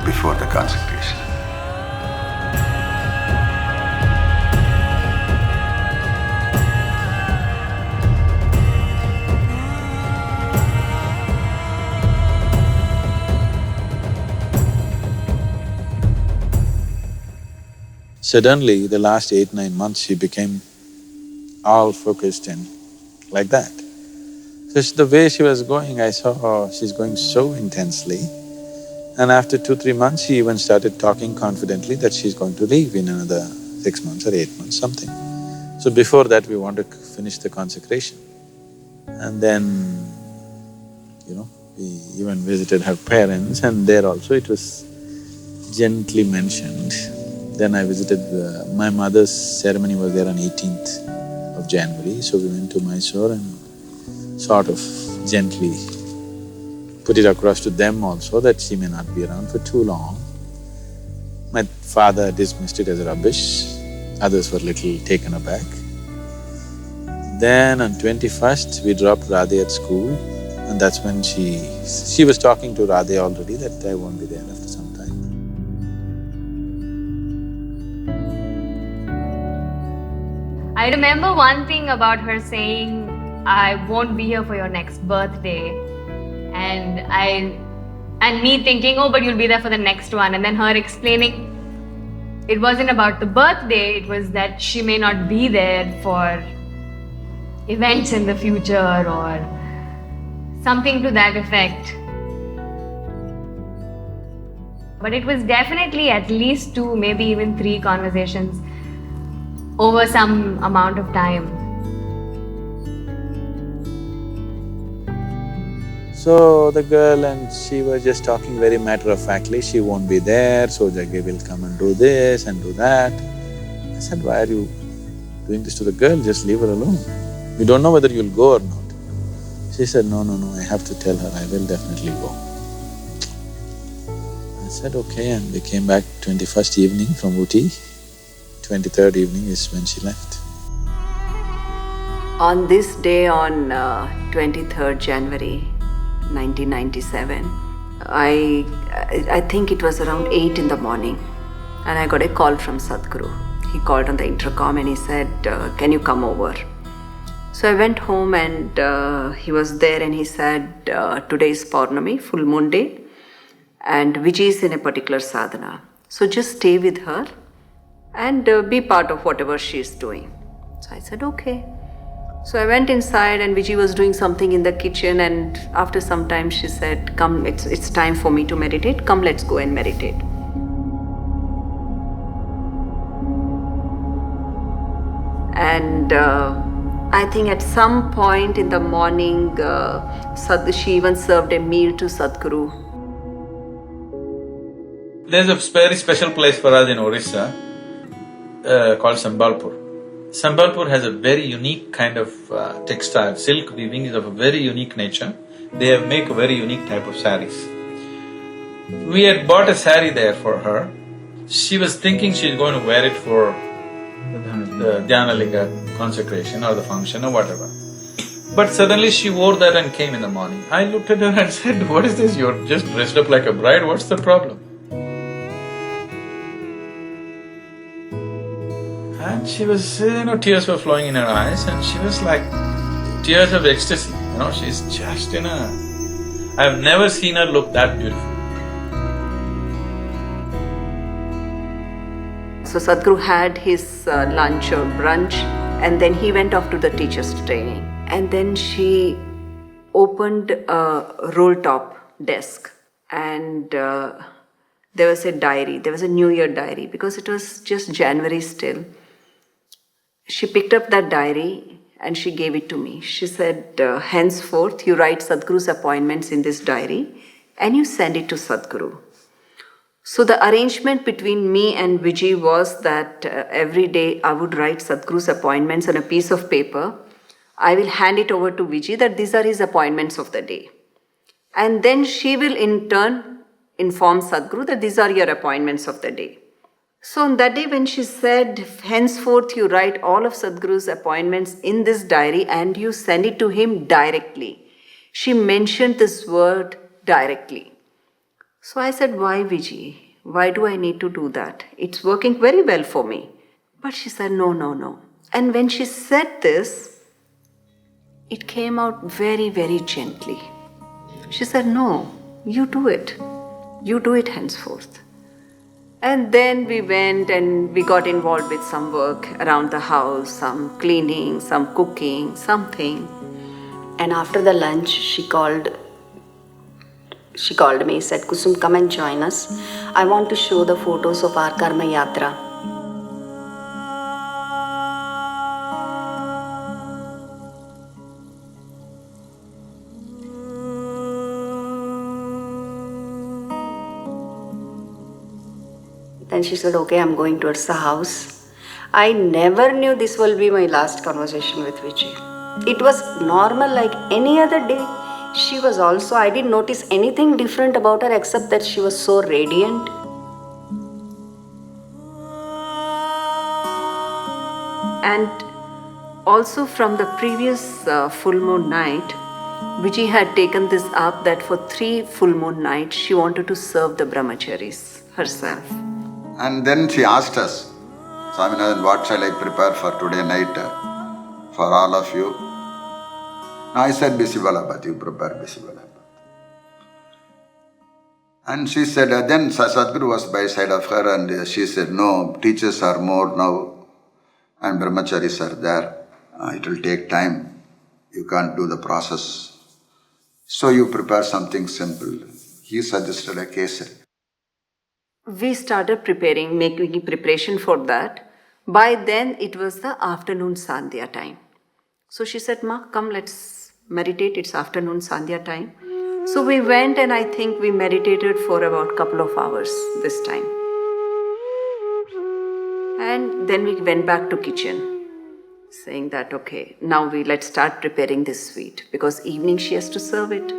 before the consecration. Suddenly, the last 8-9 months, she became all focused and like that. So the way she was going, I saw she's going so intensely. And after 2-3 months, she even started talking confidently that she's going to leave in another 6 months or 8 months, something. So before that, we want to finish the consecration. And then, we even visited her parents, and there also it was gently mentioned. Then I visited my mother's ceremony was there on 18th of January, so we went to Mysore and sort of gently put it across to them also that she may not be around for too long. My father dismissed it as rubbish, others were little taken aback. Then on 21st, we dropped Radhe at school, and that's when she was talking to Radhe already that I won't be there after some time. I remember one thing about her saying, I won't be here for your next birthday. And me thinking, oh, but you'll be there for the next one. And then her explaining, it wasn't about the birthday, it was that she may not be there for events in the future or something to that effect. But it was definitely at least 2, maybe even 3 conversations over some amount of time. So the girl and she were just talking very matter-of-factly, she won't be there, so Jaggi will come and do this and do that. I said, why are you doing this to the girl? Just leave her alone. We don't know whether you'll go or not. She said, no, I have to tell her, I will definitely go. I said, okay, and we came back 21st evening from Ooty. 23rd evening is when she left. On this day, on 23rd January 1997, I think it was around 8 in the morning, and I got a call from Sadhguru. He called on the intercom and he said, can you come over? So I went home and he was there and he said, today is Paurnami, full moon day, and Vijji is in a particular sadhana. So just stay with her and be part of whatever she is doing. So I said, okay. So I went inside and Vijji was doing something in the kitchen, and after some time she said, come, it's time for me to meditate, come let's go and meditate. And I think at some point in the morning, she even served a meal to Sadhguru. There's a very special place for us in Orissa called Sambalpur. Sambalpur has a very unique kind of textile. Silk weaving is of a very unique nature. They make a very unique type of saris. We had bought a sari there for her. She was thinking she's going to wear it for the Dhyanalinga consecration or the function or whatever. But suddenly she wore that and came in the morning. I looked at her and said, "What is this? You're just dressed up like a bride, what's the problem?" And she was, tears were flowing in her eyes and she was like, tears of ecstasy, she's just in a… I've never seen her look that beautiful. So Sadhguru had his lunch or brunch, and then he went off to the teacher's training. And then she opened a roll-top desk, and there was a diary, there was a New Year diary, because it was just January still. She picked up that diary and she gave it to me. She said, henceforth you write Sadhguru's appointments in this diary and you send it to Sadhguru. So the arrangement between me and Vijji was that every day I would write Sadhguru's appointments on a piece of paper. I will hand it over to Vijji that these are his appointments of the day. And then she will in turn inform Sadhguru that these are your appointments of the day. So on that day when she said, henceforth you write all of Sadhguru's appointments in this diary and you send it to him directly, she mentioned this word directly. So I said, why Vijji? Why do I need to do that? It's working very well for me. But she said, no. And when she said this, it came out very, very gently. She said, no, you do it. You do it henceforth. And then we went and we got involved with some work around the house, some cleaning, some cooking, something. And after the lunch, she called me, said, Kusum, come and join us. I want to show the photos of our Karma Yatra. Then she said, okay, I'm going towards the house. I never knew this will be my last conversation with Vijji. It was normal like any other day. She was also, I didn't notice anything different about her except that she was so radiant. And also from the previous full moon night, Vijji had taken this up that for 3 full moon nights, she wanted to serve the brahmacharis herself. And then she asked us, Swami Nirmalananda, what shall I prepare for today night for all of you? I said, Bisibalabat, you prepare Bisibalabat. And she said, then Sadhguru was by side of her and she said, no, teachers are more now and brahmacharis are there. It will take time. You can't do the process. So you prepare something simple. He suggested a kesari. We started preparing, making preparation for that. By then, it was the afternoon Sandhya time. So she said, Ma, come, let's meditate. It's afternoon Sandhya time. So we went and I think we meditated for about a couple of hours this time. And then we went back to kitchen, saying that, okay, now let's start preparing this sweet because evening she has to serve it.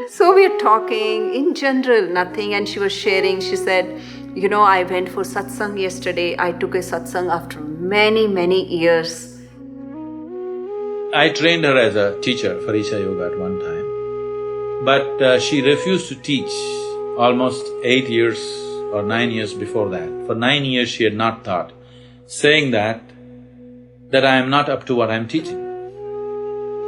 So we are talking, in general, nothing, and she was sharing, she said, I went for satsang yesterday, I took a satsang after many, many years. I trained her as a teacher for Isha Yoga at one time, but she refused to teach almost 8 years or 9 years before that. For 9 years she had not taught, saying that I am not up to what I am teaching.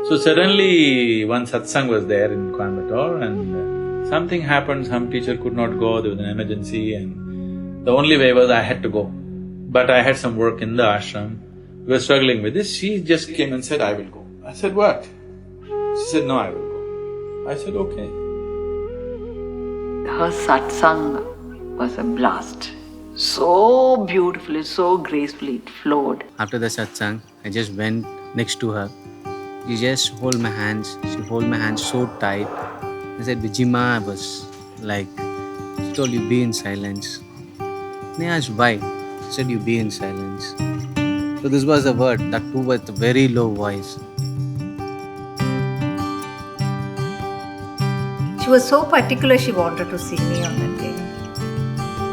So suddenly one satsang was there in Coimbatore and something happened, some teacher could not go, there was an emergency and the only way was I had to go. But I had some work in the ashram, we were struggling with this, she just came and said, I will go. I said, what? She said, no, I will go. I said, okay. Her satsang was a blast. So beautifully, so gracefully it flowed. After the satsang, I just went next to her. She just hold my hands. She hold my hands so tight. I said, Vijji Maa. I was like, she told you be in silence. And I asked why. She said, you be in silence. So this was a word, that too with a very low voice. She was so particular, she wanted to see me on that day.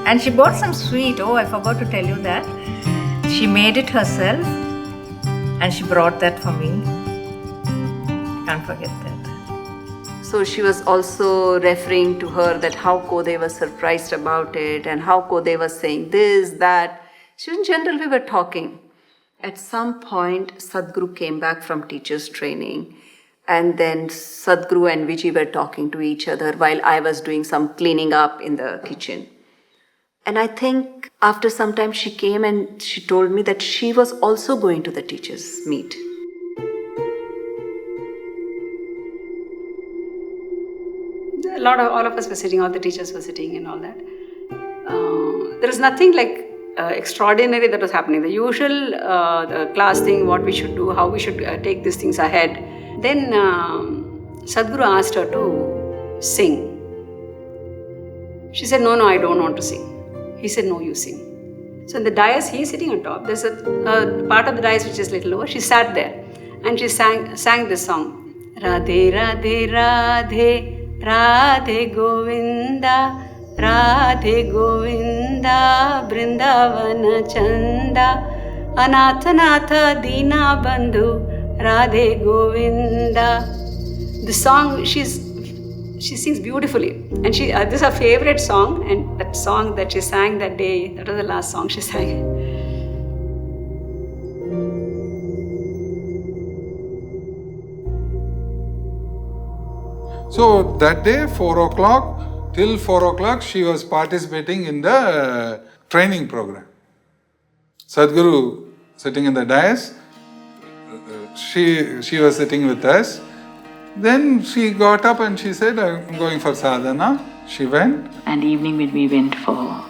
And she bought some sweet. Oh, I forgot to tell you that. She made it herself and she brought that for me. Can't forget that. So she was also referring to her that how Kode was surprised about it and how Kode was saying this, that. So in general, we were talking. At some point, Sadhguru came back from teacher's training, and then Sadhguru and Vijji were talking to each other while I was doing some cleaning up in the kitchen. And I think after some time she came and she told me that she was also going to the teachers' meet. All of us were sitting, all the teachers were sitting and all that. There was nothing like extraordinary that was happening. The usual the class thing, what we should do, how we should take these things ahead. Then Sadhguru asked her to sing. She said, no, I don't want to sing. He said, no, you sing. So in the dais, he is sitting on top. There's a part of the dais which is little lower. She sat there and she sang this song. Radhe, Radhe, Radhe, Radhe Govinda, Radhe Govinda, Brindavana Chanda, Anatha Natha Dina Bandhu, Radhe Govinda. The song, she sings beautifully, and this is her favorite song, and that song that she sang that day, that was the last song she sang. So that day, 4 o'clock, till 4 o'clock, she was participating in the training program. Sadhguru sitting in the dais, she was sitting with us. Then she got up and she said, I'm going for sadhana. She went. And evening when we went for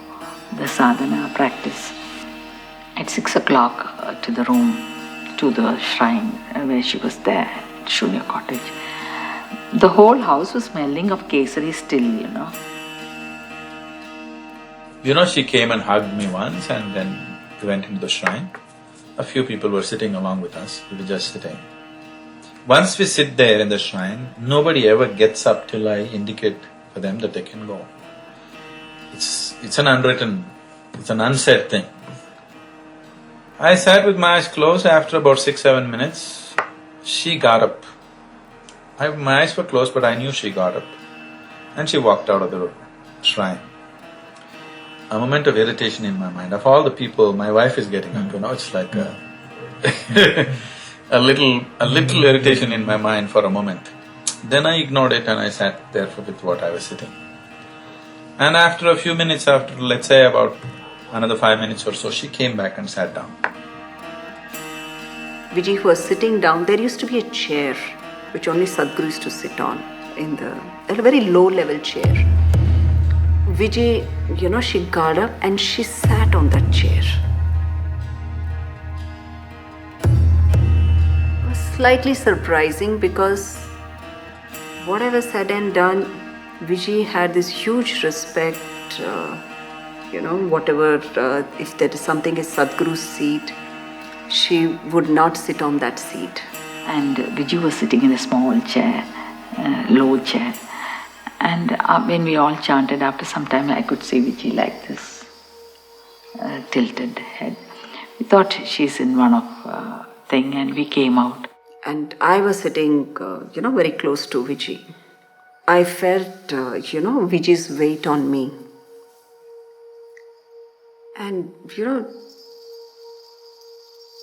the sadhana practice, at 6 o'clock to the room, to the shrine where she was there, Shunya cottage. The whole house was smelling of kesari still, She came and hugged me once and then we went into the shrine. A few people were sitting along with us. We were just sitting. Once we sit there in the shrine, nobody ever gets up till I indicate for them that they can go. It's an unwritten, it's an unsaid thing. I sat with my eyes closed. After about 6-7 minutes, she got up. My eyes were closed, but I knew she got up. And she walked out of the shrine. A moment of irritation in my mind. Of all the people, my wife is getting up, it's like a little irritation in my mind for a moment. Then I ignored it and I sat there with what I was sitting. And after a few minutes, after let's say about another 5 minutes or so, she came back and sat down. Vijji was sitting down. There used to be a chair which only Sadhguru used to sit on, a very low-level chair. Vijji, she got up and she sat on that chair. It was slightly surprising because whatever said and done, Vijji had this huge respect, whatever, if there is something is Sadhguru's seat, she would not sit on that seat. And Vijji was sitting in a small chair, low chair. And when we all chanted, after some time I could see Vijji like this, tilted head. We thought she's in one of thing and we came out. And I was sitting, very close to Vijji. I felt, Vijji's weight on me. And,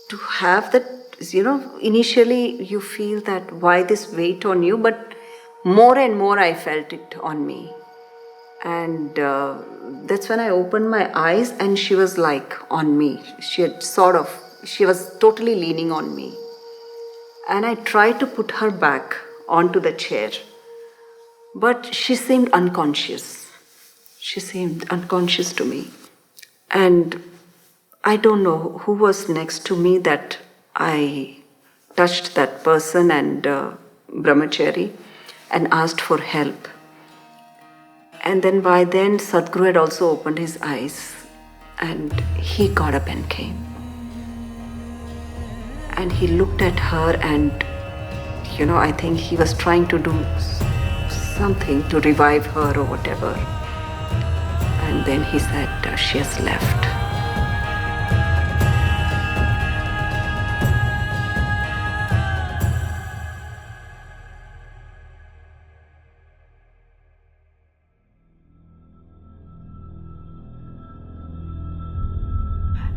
to have that, initially you feel that why this weight on you, but more and more I felt it on me. And that's when I opened my eyes and she was like on me. She was totally leaning on me. And I tried to put her back onto the chair. But she seemed unconscious. She seemed unconscious to me. And I don't know who was next to me that I touched that person and brahmachari and asked for help. And then by then Sadhguru had also opened his eyes and he got up and came. And he looked at her and, I think he was trying to do something to revive her or whatever. And then he said, she has left.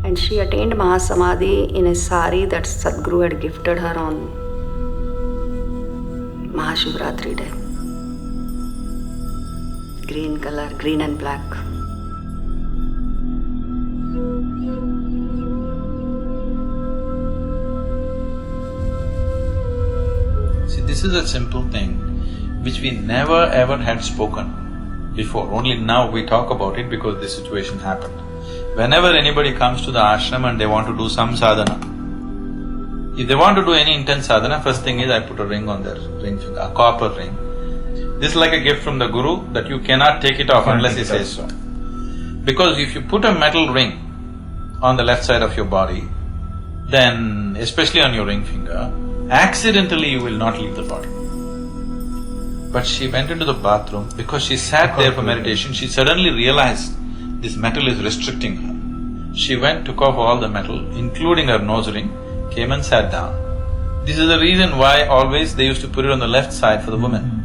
And she attained Mahasamadhi in a sari that Sadhguru had gifted her on Mahashivratri day. Green color, green and black. See, this is a simple thing which we never ever had spoken before. Only now we talk about it because this situation happened. Whenever anybody comes to the ashram and they want to do some sadhana, if they want to do any intense sadhana, first thing is I put a ring on their ring finger, a copper ring. This is like a gift from the Guru that you cannot take it off unless he says so. Because if you put a metal ring on the left side of your body, then, especially on your ring finger, accidentally you will not leave the body. But she went into the bathroom, because she sat there for meditation, she suddenly realized this metal is restricting her. She went, took off all the metal, including her nose ring, came and sat down. This is the reason why always they used to put it on the left side for the women.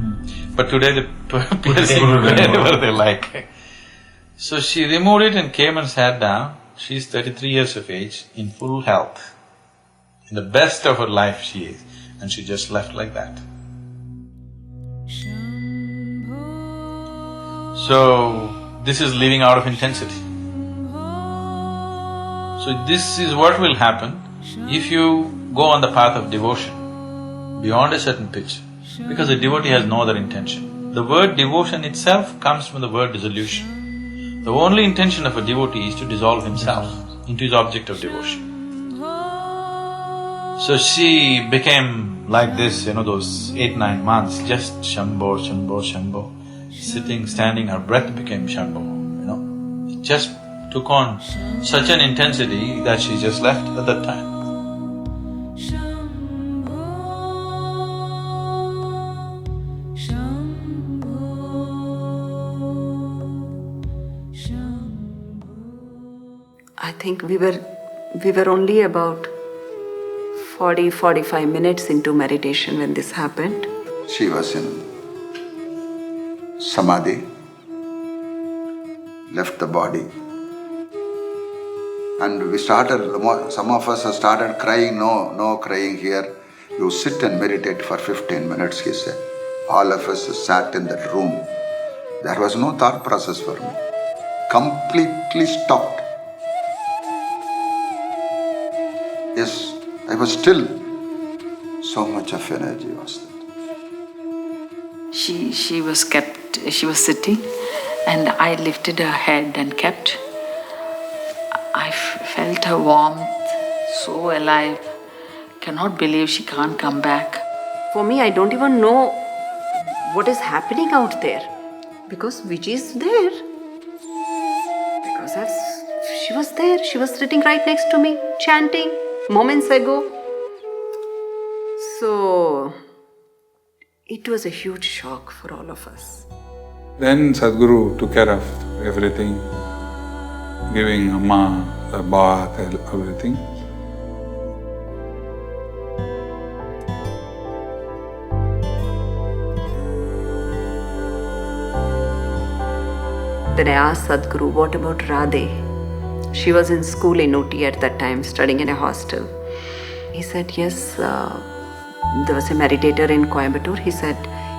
But today they place it wherever they like. So she removed it and came and sat down. She's 33 years of age, in full health. In the best of her life she is. And she just left like that. So, this is living out of intensity. So this is what will happen if you go on the path of devotion beyond a certain pitch, because the devotee has no other intention. The word devotion itself comes from the word dissolution. The only intention of a devotee is to dissolve himself into his object of devotion. So she became like this, those 8-9 months, just Shambho, Shambho, Shambho. Sitting, standing, her breath became Shambho, It just took on such an intensity that she just left at that time. I think we were only about 40-45 minutes into meditation when this happened. She was in Samadhi, left the body. And we started, some of us have started crying, no crying here. You sit and meditate for 15 minutes, he said. All of us sat in that room. There was no thought process for me. Completely stopped. Yes, I was still. So much of energy was there. She was sitting and I lifted her head and kept. I felt her warmth, so alive. Cannot believe she can't come back. For me, I don't even know what is happening out there because Vijji is there. Because she was there, she was sitting right next to me, chanting moments ago. So, it was a huge shock for all of us. Then Sadhguru took care of everything, giving Amma the bath, everything. Then I asked Sadhguru, what about Radhe? She was in school in Ooty at that time, studying in a hostel. He said, yes, there was a meditator in Coimbatore. He said,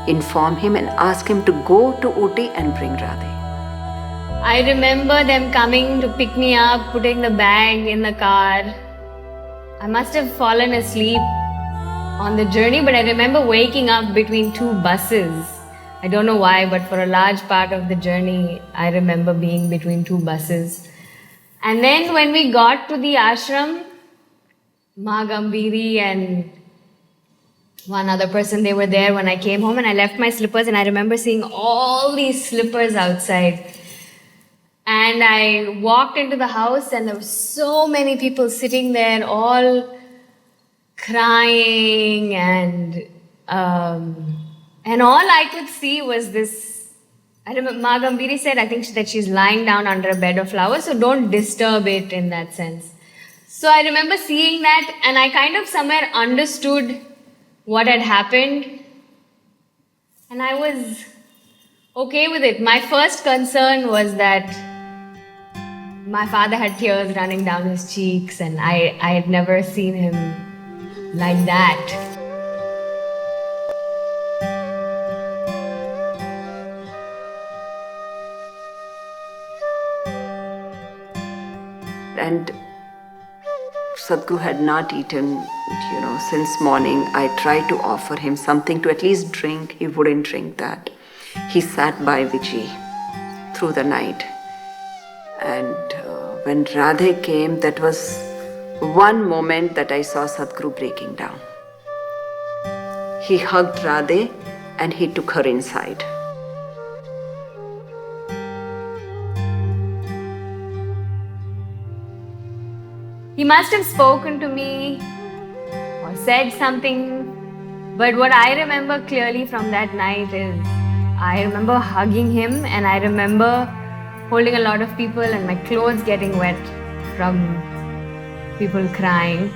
inform him and ask him to go to Ooty and bring Radhe. I remember them coming to pick me up, putting the bag in the car. I must have fallen asleep on the journey, but I remember waking up between two buses. I don't know why, but for a large part of the journey, I remember being between two buses. And then when we got to the ashram, Ma Gambhiri and one other person, they were there when I came home, and I left my slippers, and I remember seeing all these slippers outside. And I walked into the house, and there were so many people sitting there, all crying, and all I could see was this. I remember Ma Gambhiri said, I think that she's lying down under a bed of flowers, so don't disturb it in that sense. So I remember seeing that, and I kind of somewhere understood what had happened, and I was okay with it. My first concern was that my father had tears running down his cheeks, and I had never seen him like that. And Sadhguru had not eaten, since morning. I tried to offer him something to at least drink. He wouldn't drink that. He sat by Vijji through the night. And when Radhe came, that was one moment that I saw Sadhguru breaking down. He hugged Radhe and he took her inside. He must have spoken to me or said something, but what I remember clearly from that night is I remember hugging him, and I remember holding a lot of people and my clothes getting wet from people crying.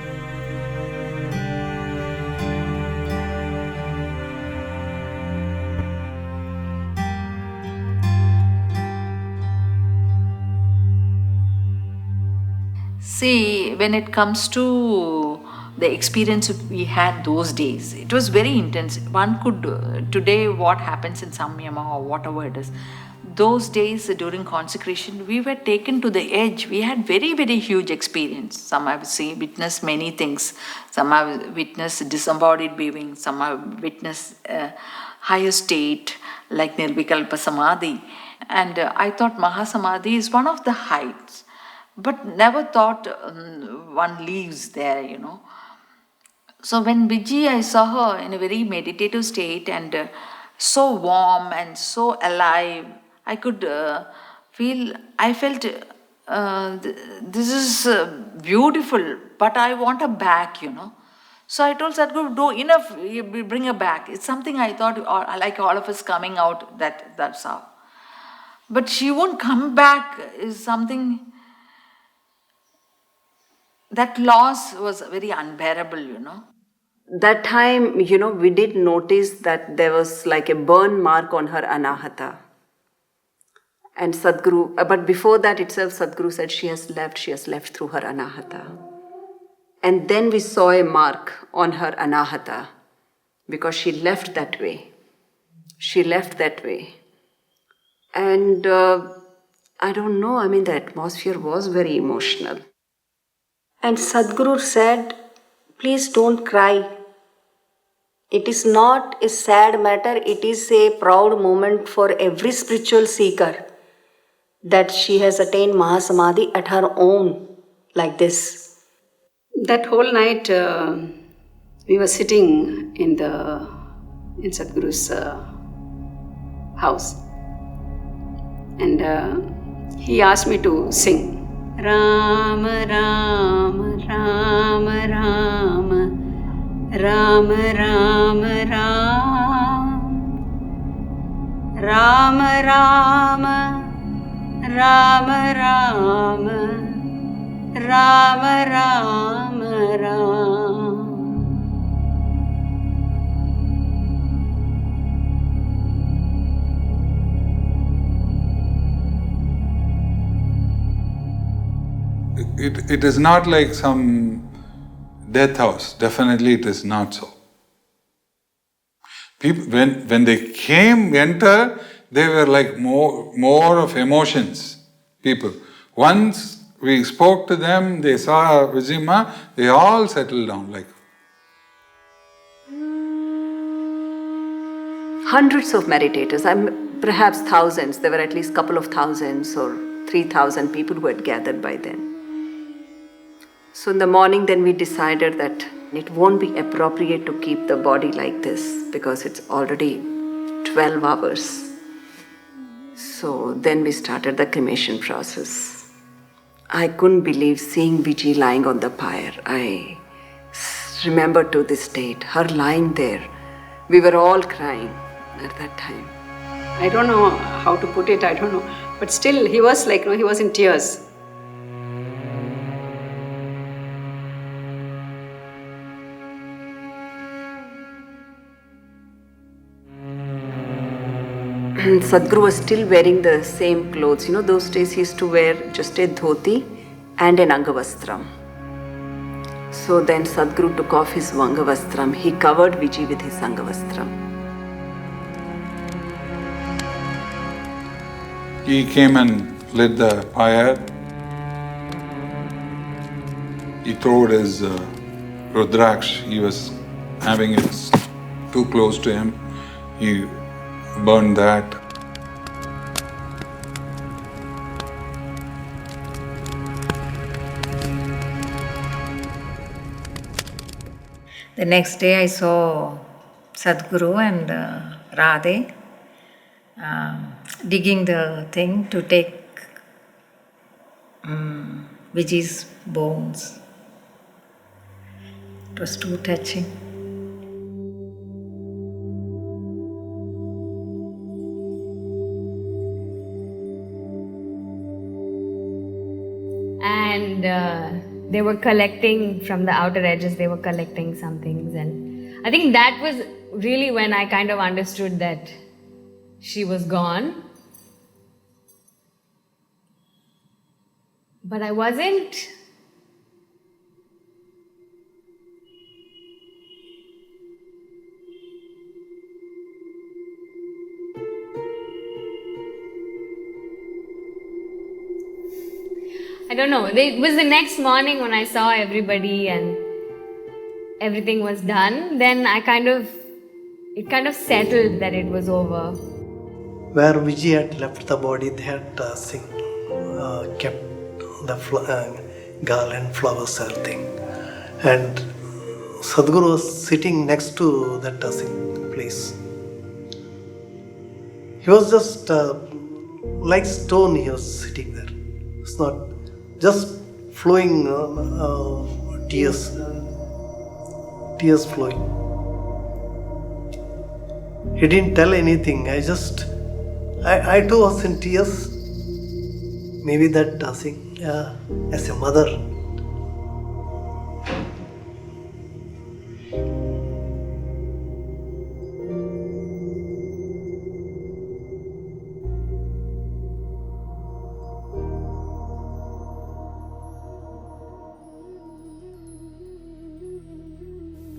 See, when it comes to the experience we had those days, it was very intense. One could, today what happens in Samyama or whatever it is, those days during consecration, we were taken to the edge. We had very, very huge experience. Some have witnessed many things. Some have witnessed disembodied being. Some have witnessed higher state like Nirvikalpa Samadhi. And I thought Mahasamadhi is one of the heights, but never thought one leaves there, So when Vijji, I saw her in a very meditative state and so warm and so alive, I could I felt this is beautiful, but I want her back, So I told Sadhguru, do enough, bring her back. It's something I thought, like all of us coming out, that's how. But she won't come back is something. That loss was very unbearable, That time, we did notice that there was like a burn mark on her anahata. And Sadhguru, but before that itself, Sadhguru said she has left through her anahata. And then we saw a mark on her anahata because she left that way. And I don't know, the atmosphere was very emotional. And Sadhguru said, please don't cry. It is not a sad matter, it is a proud moment for every spiritual seeker that she has attained Mahasamadhi at her own, like this. That whole night we were sitting in Sadhguru's house, and he asked me to sing. Ram, Ram, Ram, Ram, Ram, Ram, Ram, Ram, Ram, Ram, Ram, Ram, Ram, Ram. It is not like some death house. Definitely it is not so. People, when they enter, they were like more of emotions, people. Once we spoke to them, they saw Vijji Maa, they all settled down like. Hundreds of meditators, perhaps thousands. There were at least a couple of thousands or 3,000 people who had gathered by then. So in the morning, then we decided that it won't be appropriate to keep the body like this because it's already 12 hours. So then we started the cremation process. I couldn't believe seeing Vijji lying on the pyre. I remember to this date, her lying there. We were all crying at that time. I don't know how to put it, I don't know. But still, he was like, he was in tears. Sadhguru was still wearing the same clothes. Those days he used to wear just a dhoti and an angavastram. So then Sadhguru took off his angavastram. He covered Vijji with his angavastram. He came and lit the fire. He threw his Rudraksh. He was having it too close to him. He burned that. The next day I saw Sadhguru and Radhe digging the thing to take Vijji's bones. It was too touching. And they were collecting from the outer edges, they were collecting some things. And I think that was really when I kind of understood that she was gone. But I wasn't. I don't know. It was the next morning when I saw everybody and everything was done. Then it kind of settled that it was over. Where Vijji had left the body, they had kept the garland, flowers, everything. And Sadhguru was sitting next to that place. He was just like stone, he was sitting there. It's not just flowing tears flowing. He didn't tell anything. I too was in tears. Maybe that as a mother.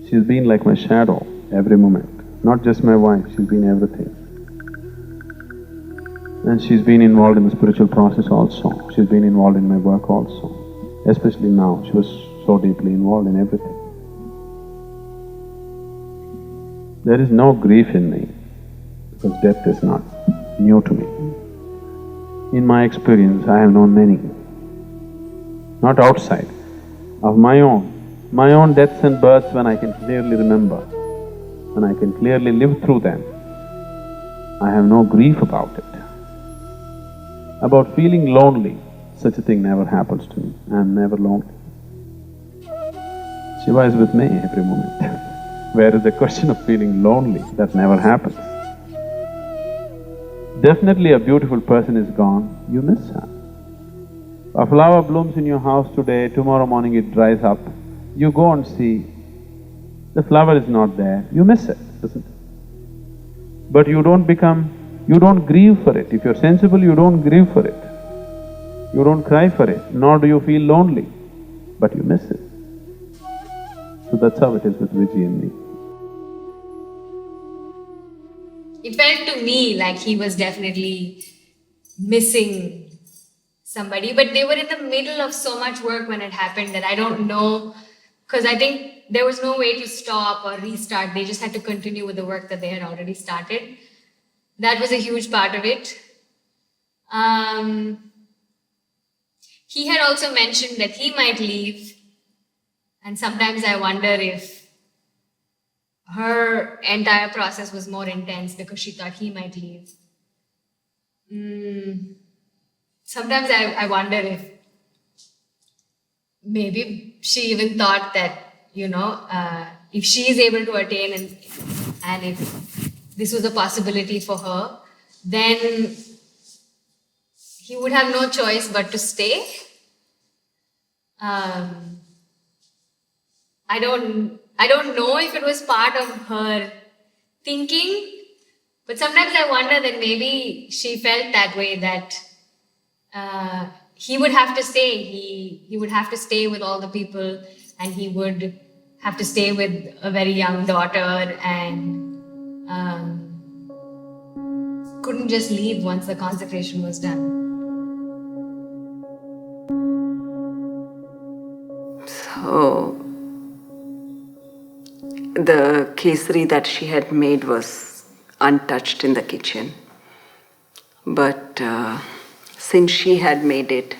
She's been like my shadow every moment. Not just my wife, she's been everything. And she's been involved in the spiritual process also. She's been involved in my work also. Especially now, she was so deeply involved in everything. There is no grief in me, because death is not new to me. In my experience, I have known many, not outside, of my own deaths and births when I can clearly remember, when I can clearly live through them. I have no grief about it. About feeling lonely, such a thing never happens to me. I am never lonely. Shiva is with me every moment. Where is the question of feeling lonely? That never happens. Definitely a beautiful person is gone, you miss her. A flower blooms in your house today, tomorrow morning it dries up. You go and see, the flower is not there, you miss it, isn't it? But you don't grieve for it. If you're sensible, you don't grieve for it. You don't cry for it, nor do you feel lonely, but you miss it. So that's how it is with Vijji and me. It felt to me like he was definitely missing somebody, but they were in the middle of so much work when it happened that I don't know, because I think there was no way to stop or restart. They just had to continue with the work that they had already started. That was a huge part of it. He had also mentioned that he might leave And sometimes I wonder if her entire process was more intense because she thought he might leave. Sometimes I wonder if maybe she even thought that, if she is able to attain and if this was a possibility for her, then he would have no choice but to stay. I don't know if it was part of her thinking, but sometimes I wonder that maybe she felt that way, that he would have to stay. He would have to stay with all the people, and he would have to stay with a very young daughter, and couldn't just leave once the consecration was done. So the kesari that she had made was untouched in the kitchen. But since she had made it,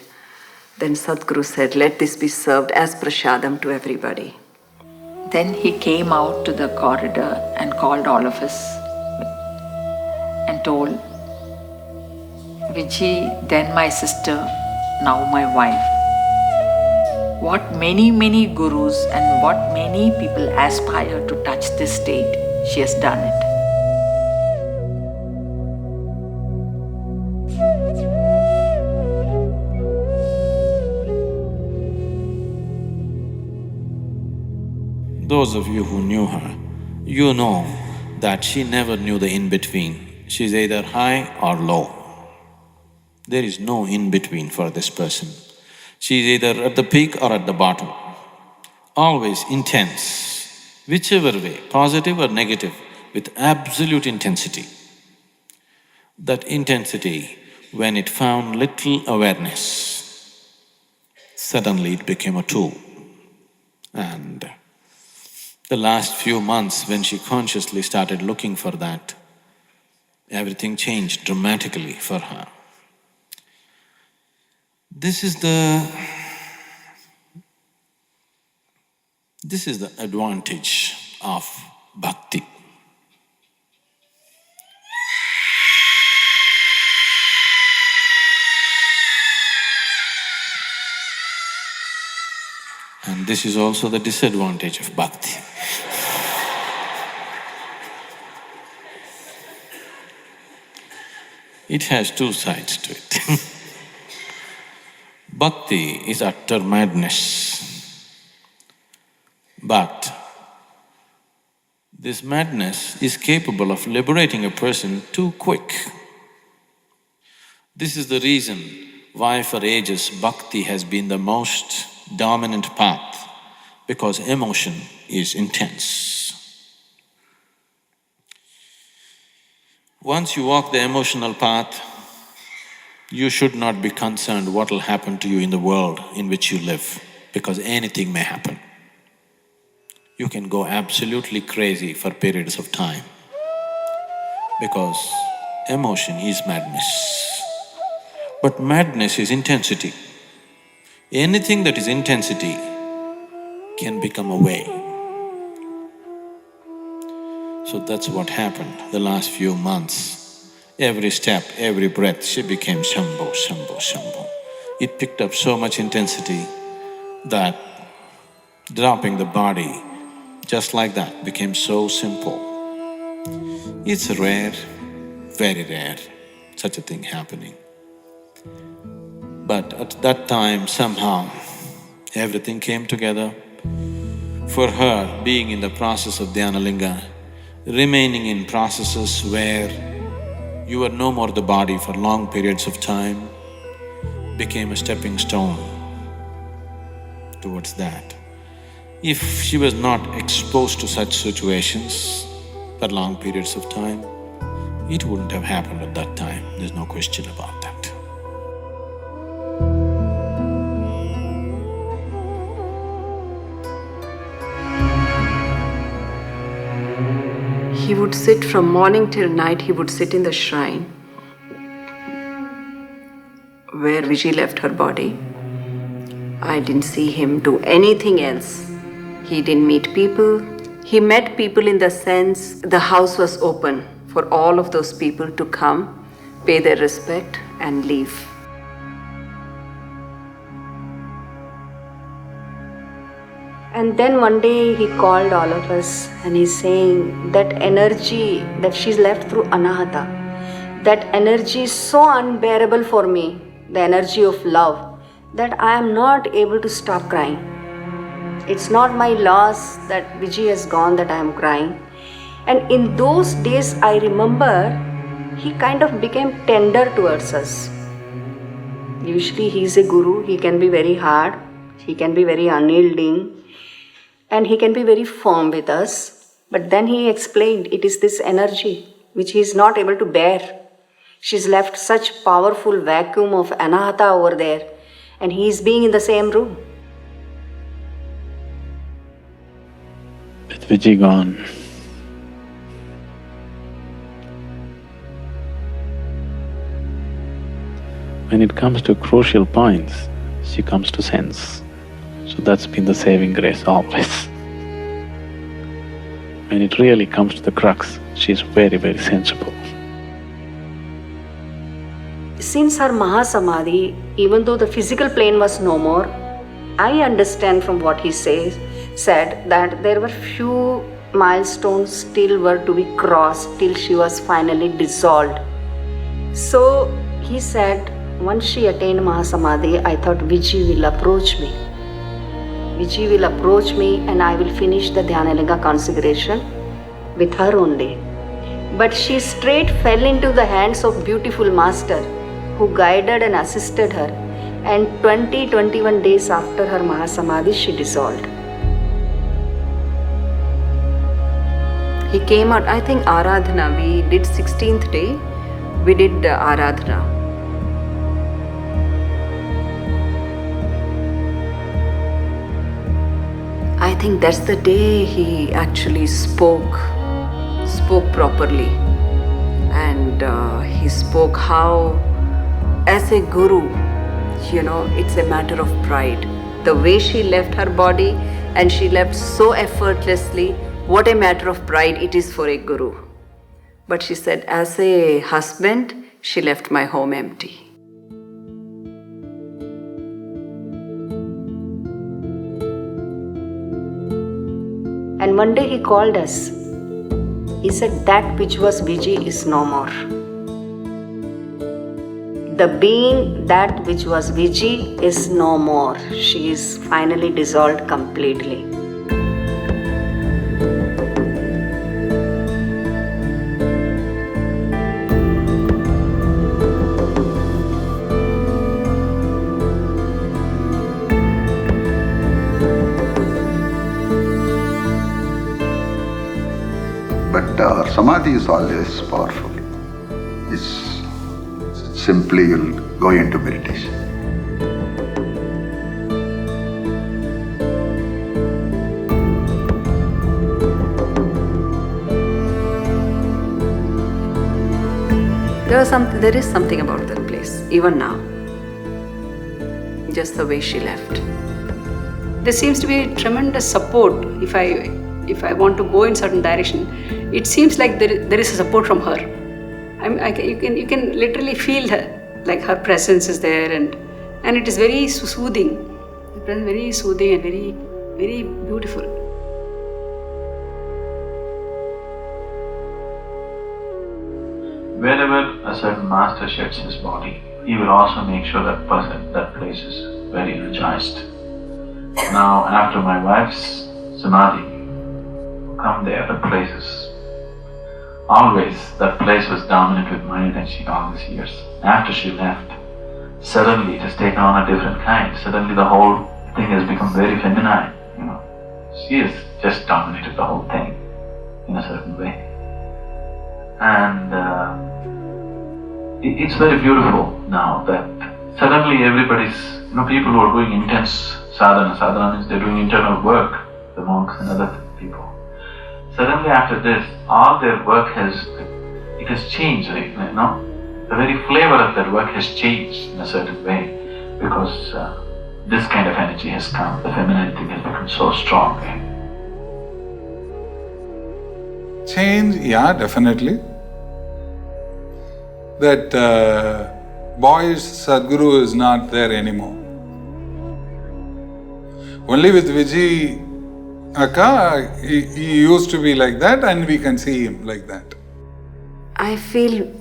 then Sadhguru said, let this be served as prasadam to everybody. Then he came out to the corridor and called all of us and told, Vijji, then my sister, now my wife. What many gurus and what many people aspire to touch this state, she has done it. Those of you who knew her, you know that she never knew the in-between. She's either high or low. There is no in-between for this person. She's either at the peak or at the bottom. Always intense, whichever way, positive or negative, with absolute intensity. That intensity, when it found little awareness, suddenly it became a tool. And the last few months, when she consciously started looking for that, everything changed dramatically for her. This is the advantage of bhakti. And this is also the disadvantage of bhakti. It has two sides to it. Bhakti is utter madness. But this madness is capable of liberating a person too quick. This is the reason why for ages bhakti has been the most dominant path, because emotion is intense. Once you walk the emotional path, you should not be concerned what will happen to you in the world in which you live, because anything may happen. You can go absolutely crazy for periods of time, because emotion is madness. But madness is intensity. Anything that is intensity can become a way. So that's what happened the last few months. Every step, every breath, she became Shambho, Shambho, Shambho. It picked up so much intensity that dropping the body just like that became so simple. It's rare, very rare, such a thing happening. But at that time, somehow, everything came together. For her, being in the process of Dhyanalinga, remaining in processes where you are no more the body for long periods of time, became a stepping stone towards that. If she was not exposed to such situations for long periods of time, it wouldn't have happened at that time, there's no question about that. He would sit from morning till night, he would sit in the shrine where Vijji left her body. I didn't see him do anything else He didn't meet people. He met people in the sense the house was open for all of those people to come, pay their respect and leave. And then one day he called all of us and he's saying that energy that she's left through Anahata, that energy is so unbearable for me, the energy of love, that I am not able to stop crying. It's not my loss that Vijji has gone that I am crying. And in those days I remember he kind of became tender towards us. Usually he is a guru, he can be very hard, he can be very unyielding, and he can be very firm with us. But then he explained it is this energy which he is not able to bear. She's left such powerful vacuum of Anahata over there, and he is being in the same room. With Vijji gone, when it comes to crucial points, she comes to sense. So that's been the saving grace always. When it really comes to the crux, she's very, very sensible. Since her Mahasamadhi, even though the physical plane was no more, I understand from what he said that there were few milestones still were to be crossed till she was finally dissolved. So he said, once she attained Mahasamadhi, I thought Vijji will approach me. Vijji will approach me and I will finish the Dhyanalinga configuration with her only. But she straight fell into the hands of beautiful master who guided and assisted her, and 21 days after her Mahasamadhi she dissolved. He came out, I think Aradhana, we did 16th day, we did Aradhana. I think that's the day he actually spoke properly. And he spoke how, as a guru, it's a matter of pride. The way she left her body and she left so effortlessly, what a matter of pride it is for a guru. But she said, as a husband, she left my home empty. And one day he called us. He said, that which was Vijji is no more. The being that which was Vijji is no more. She is finally dissolved completely. But Samadhi is always powerful. It's simply you'll go into meditation. There is something about that place, even now. Just the way she left. There seems to be tremendous support. If I want to go in certain direction, it seems like there is a support from her. You can literally feel her, like her presence is there, and it is very soothing. Very soothing and very, very beautiful. Wherever a certain master sheds his body, he will also make sure that place is very energized. Now, after my wife's Samadhi, come there, the places. Always that place was dominant with my attention all these years. After she left, suddenly it has taken on a different kind. Suddenly the whole thing has become very feminine, She has just dominated the whole thing in a certain way. And it's very beautiful now that suddenly everybody's, people who are doing intense sadhana means they're doing internal work, the monks and other people. Suddenly after this, all their work has changed, the very flavor of their work has changed in a certain way, because this kind of energy has come, the feminine thing has become so strong. Change, yeah, definitely. That boyish Sadhguru is not there anymore. Only with Vijji Akka, he used to be like that, and we can see him like that. I feel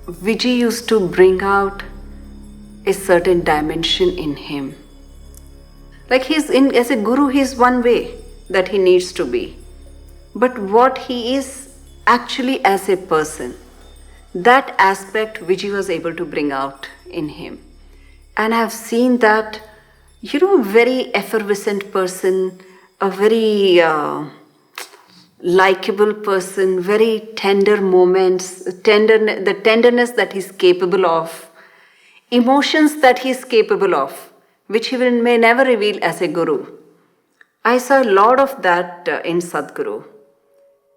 Vijji used to bring out a certain dimension in him. Like as a guru, he's one way that he needs to be. But what he is actually as a person, that aspect Vijji was able to bring out in him. And I've seen that, very effervescent person, a very likable person, very tender moments, the tenderness that he's capable of, emotions that he's capable of, which he may never reveal as a guru. I saw a lot of that in Sadhguru,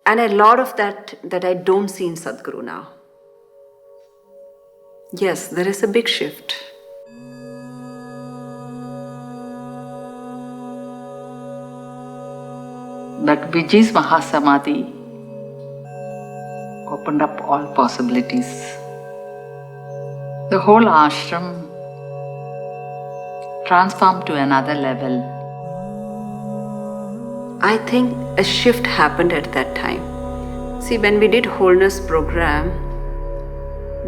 and a lot of that I don't see in Sadhguru now. Yes, there is a big shift. But Vijji's Mahasamadhi opened up all possibilities. The whole ashram transformed to another level. I think a shift happened at that time. See, when we did Wholeness program,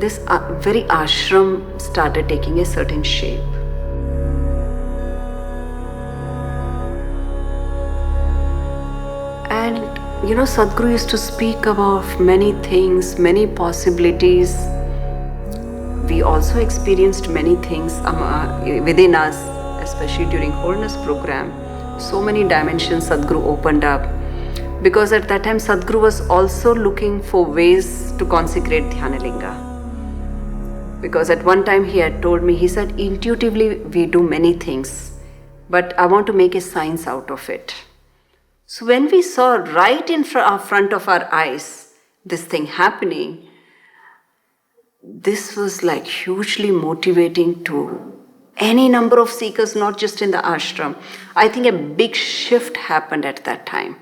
this very ashram started taking a certain shape. And Sadhguru used to speak about many things, many possibilities. We also experienced many things within us, especially during Wholeness program. So many dimensions Sadhguru opened up. Because at that time Sadhguru was also looking for ways to consecrate Dhyanalinga. Because at one time he had told me, he said, intuitively we do many things, but I want to make a science out of it. So when we saw right in front of our eyes this thing happening, this was like hugely motivating to any number of seekers, not just in the ashram. I think a big shift happened at that time.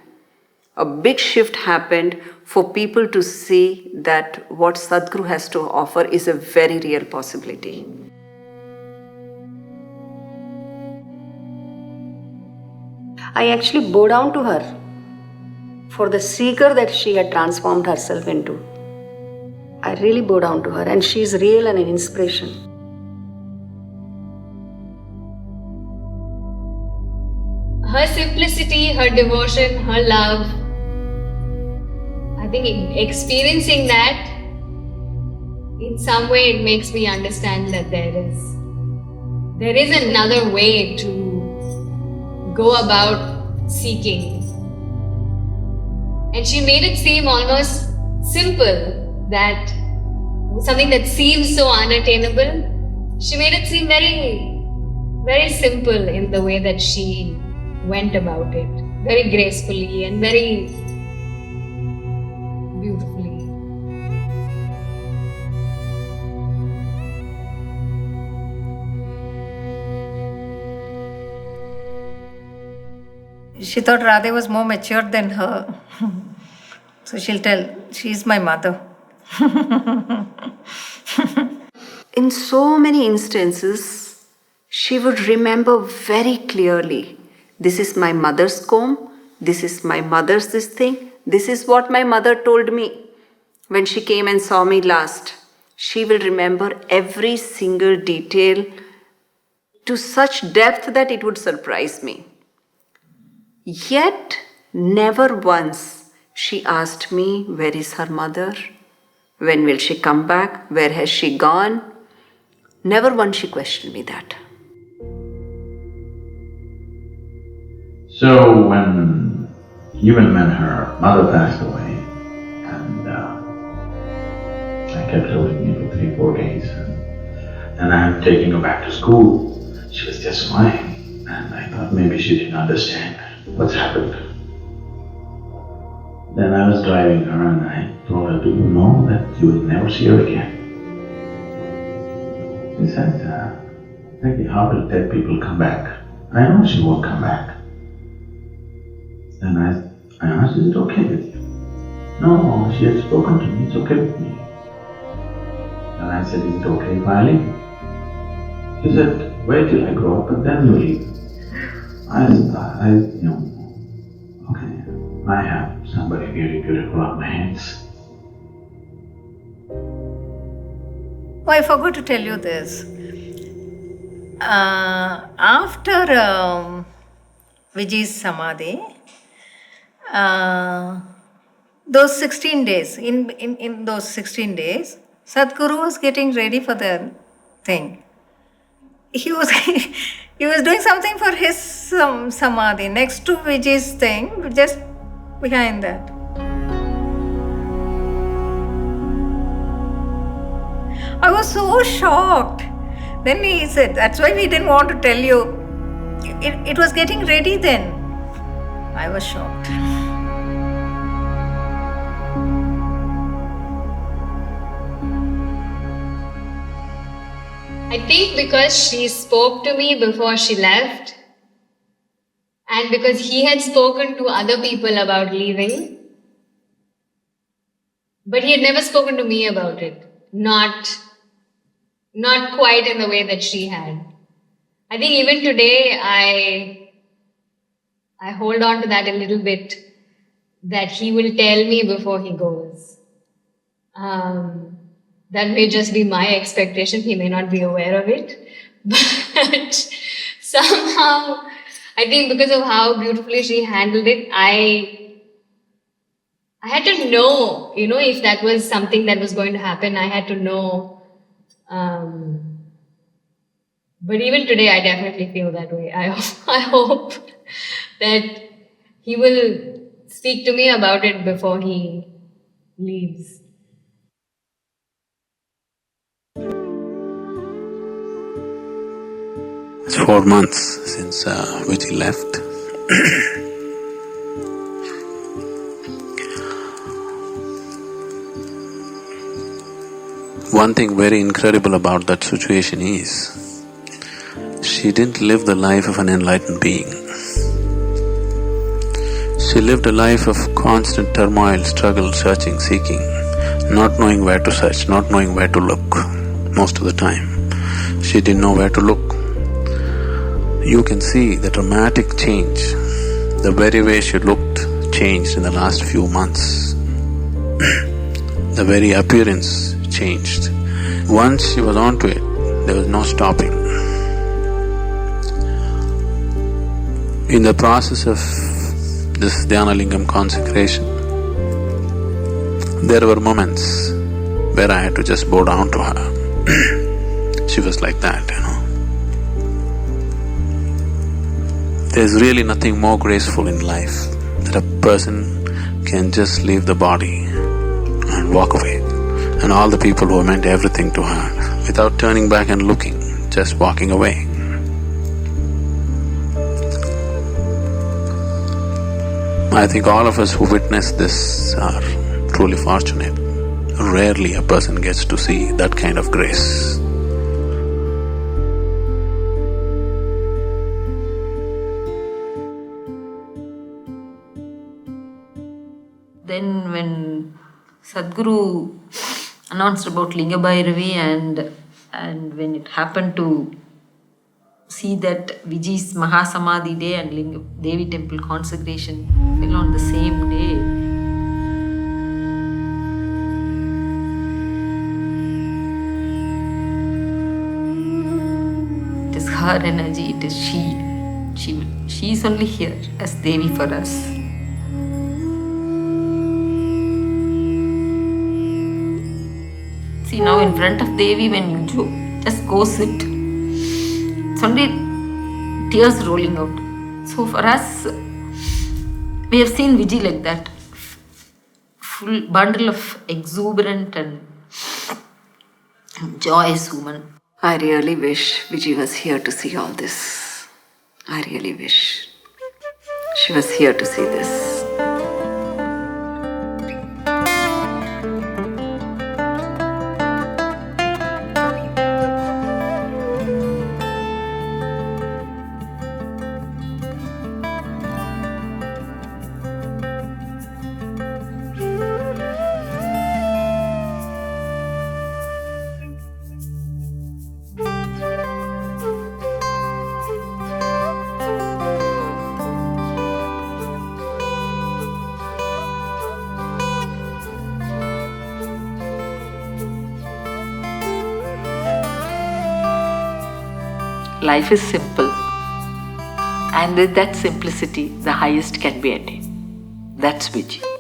A big shift happened for people to see that what Sadhguru has to offer is a very real possibility. I actually bow down to her for the seeker that she had transformed herself into. I really bow down to her, and she is real and an inspiration. Her simplicity, her devotion, her love, I think experiencing that, in some way it makes me understand that there is another way to go about seeking. And she made it seem almost simple, that something that seems so unattainable, she made it seem very, very simple in the way that she went about it, very gracefully and very beautifully. She thought Radhe was more mature than her. So she'll tell, she's my mother. In so many instances, she would remember very clearly, this is my mother's comb, this is my mother's this thing, this is what my mother told me when she came and saw me last. She will remember every single detail to such depth that it would surprise me. Yet, never once she asked me, where is her mother? When will she come back? Where has she gone? Never once she questioned me that. So even when her mother passed away, and I kept her with me for 3-4 days, and I'm taking her back to school, she was just fine, and I thought maybe she didn't understand what's happened. Then I was driving her and I told her, do you know that you will never see her again? She said, Becky, how will dead people come back? I know she won't come back. And I asked, is it okay with you? No, she had spoken to me, it's okay with me. And I said, is it okay if I leave? She said, wait till I grow up and then you leave. Okay, I have somebody very beautiful on my hands. Oh, I forgot to tell you this. After Vijji's Samadhi, those 16 days, in those 16 days, Sadhguru was getting ready for the thing. He was he was doing something for his Samadhi, next to Vijji's thing, just behind that. I was so shocked. Then he said, that's why we didn't want to tell you. It was getting ready then. I was shocked. I think because she spoke to me before she left, and because he had spoken to other people about leaving, but he had never spoken to me about it. Not quite in the way that she had. I think even today I hold on to that a little bit, that he will tell me before he goes. That may just be my expectation. He may not be aware of it. But somehow, I think because of how beautifully she handled it, I had to know, if that was something that was going to happen, I had to know. But even today, I definitely feel that way. I hope that he will speak to me about it before he leaves. It's 4 months since Vijji left. One thing very incredible about that situation is, she didn't live the life of an enlightened being. She lived a life of constant turmoil, struggle, searching, seeking, not knowing where to search, not knowing where to look. Most of the time, she didn't know where to look. You can see the dramatic change. The very way she looked changed in the last few months. The very appearance changed. Once she was onto it, there was no stopping. In the process of this Dhyanalingam consecration, there were moments where I had to just bow down to her. She was like that, There's really nothing more graceful in life that a person can just leave the body and walk away. And all the people who meant everything to her, without turning back and looking, just walking away. I think all of us who witness this are truly fortunate. Rarely a person gets to see that kind of grace. Then when Sadhguru announced about Linga Bhairavi and when it happened to see that Vijji's Mahasamadhi day and Linga Devi temple consecration fell on the same day, it is her energy, it is she is only here as Devi for us. See, now in front of Devi, when you just go sit, it's only tears rolling out. So for us, we have seen Vijji like that, full bundle of exuberant and joyous woman. I really wish Vijji was here to see all this. I really wish she was here to see this. life is simple. And with that simplicity, the highest can be attained. That's Vijji.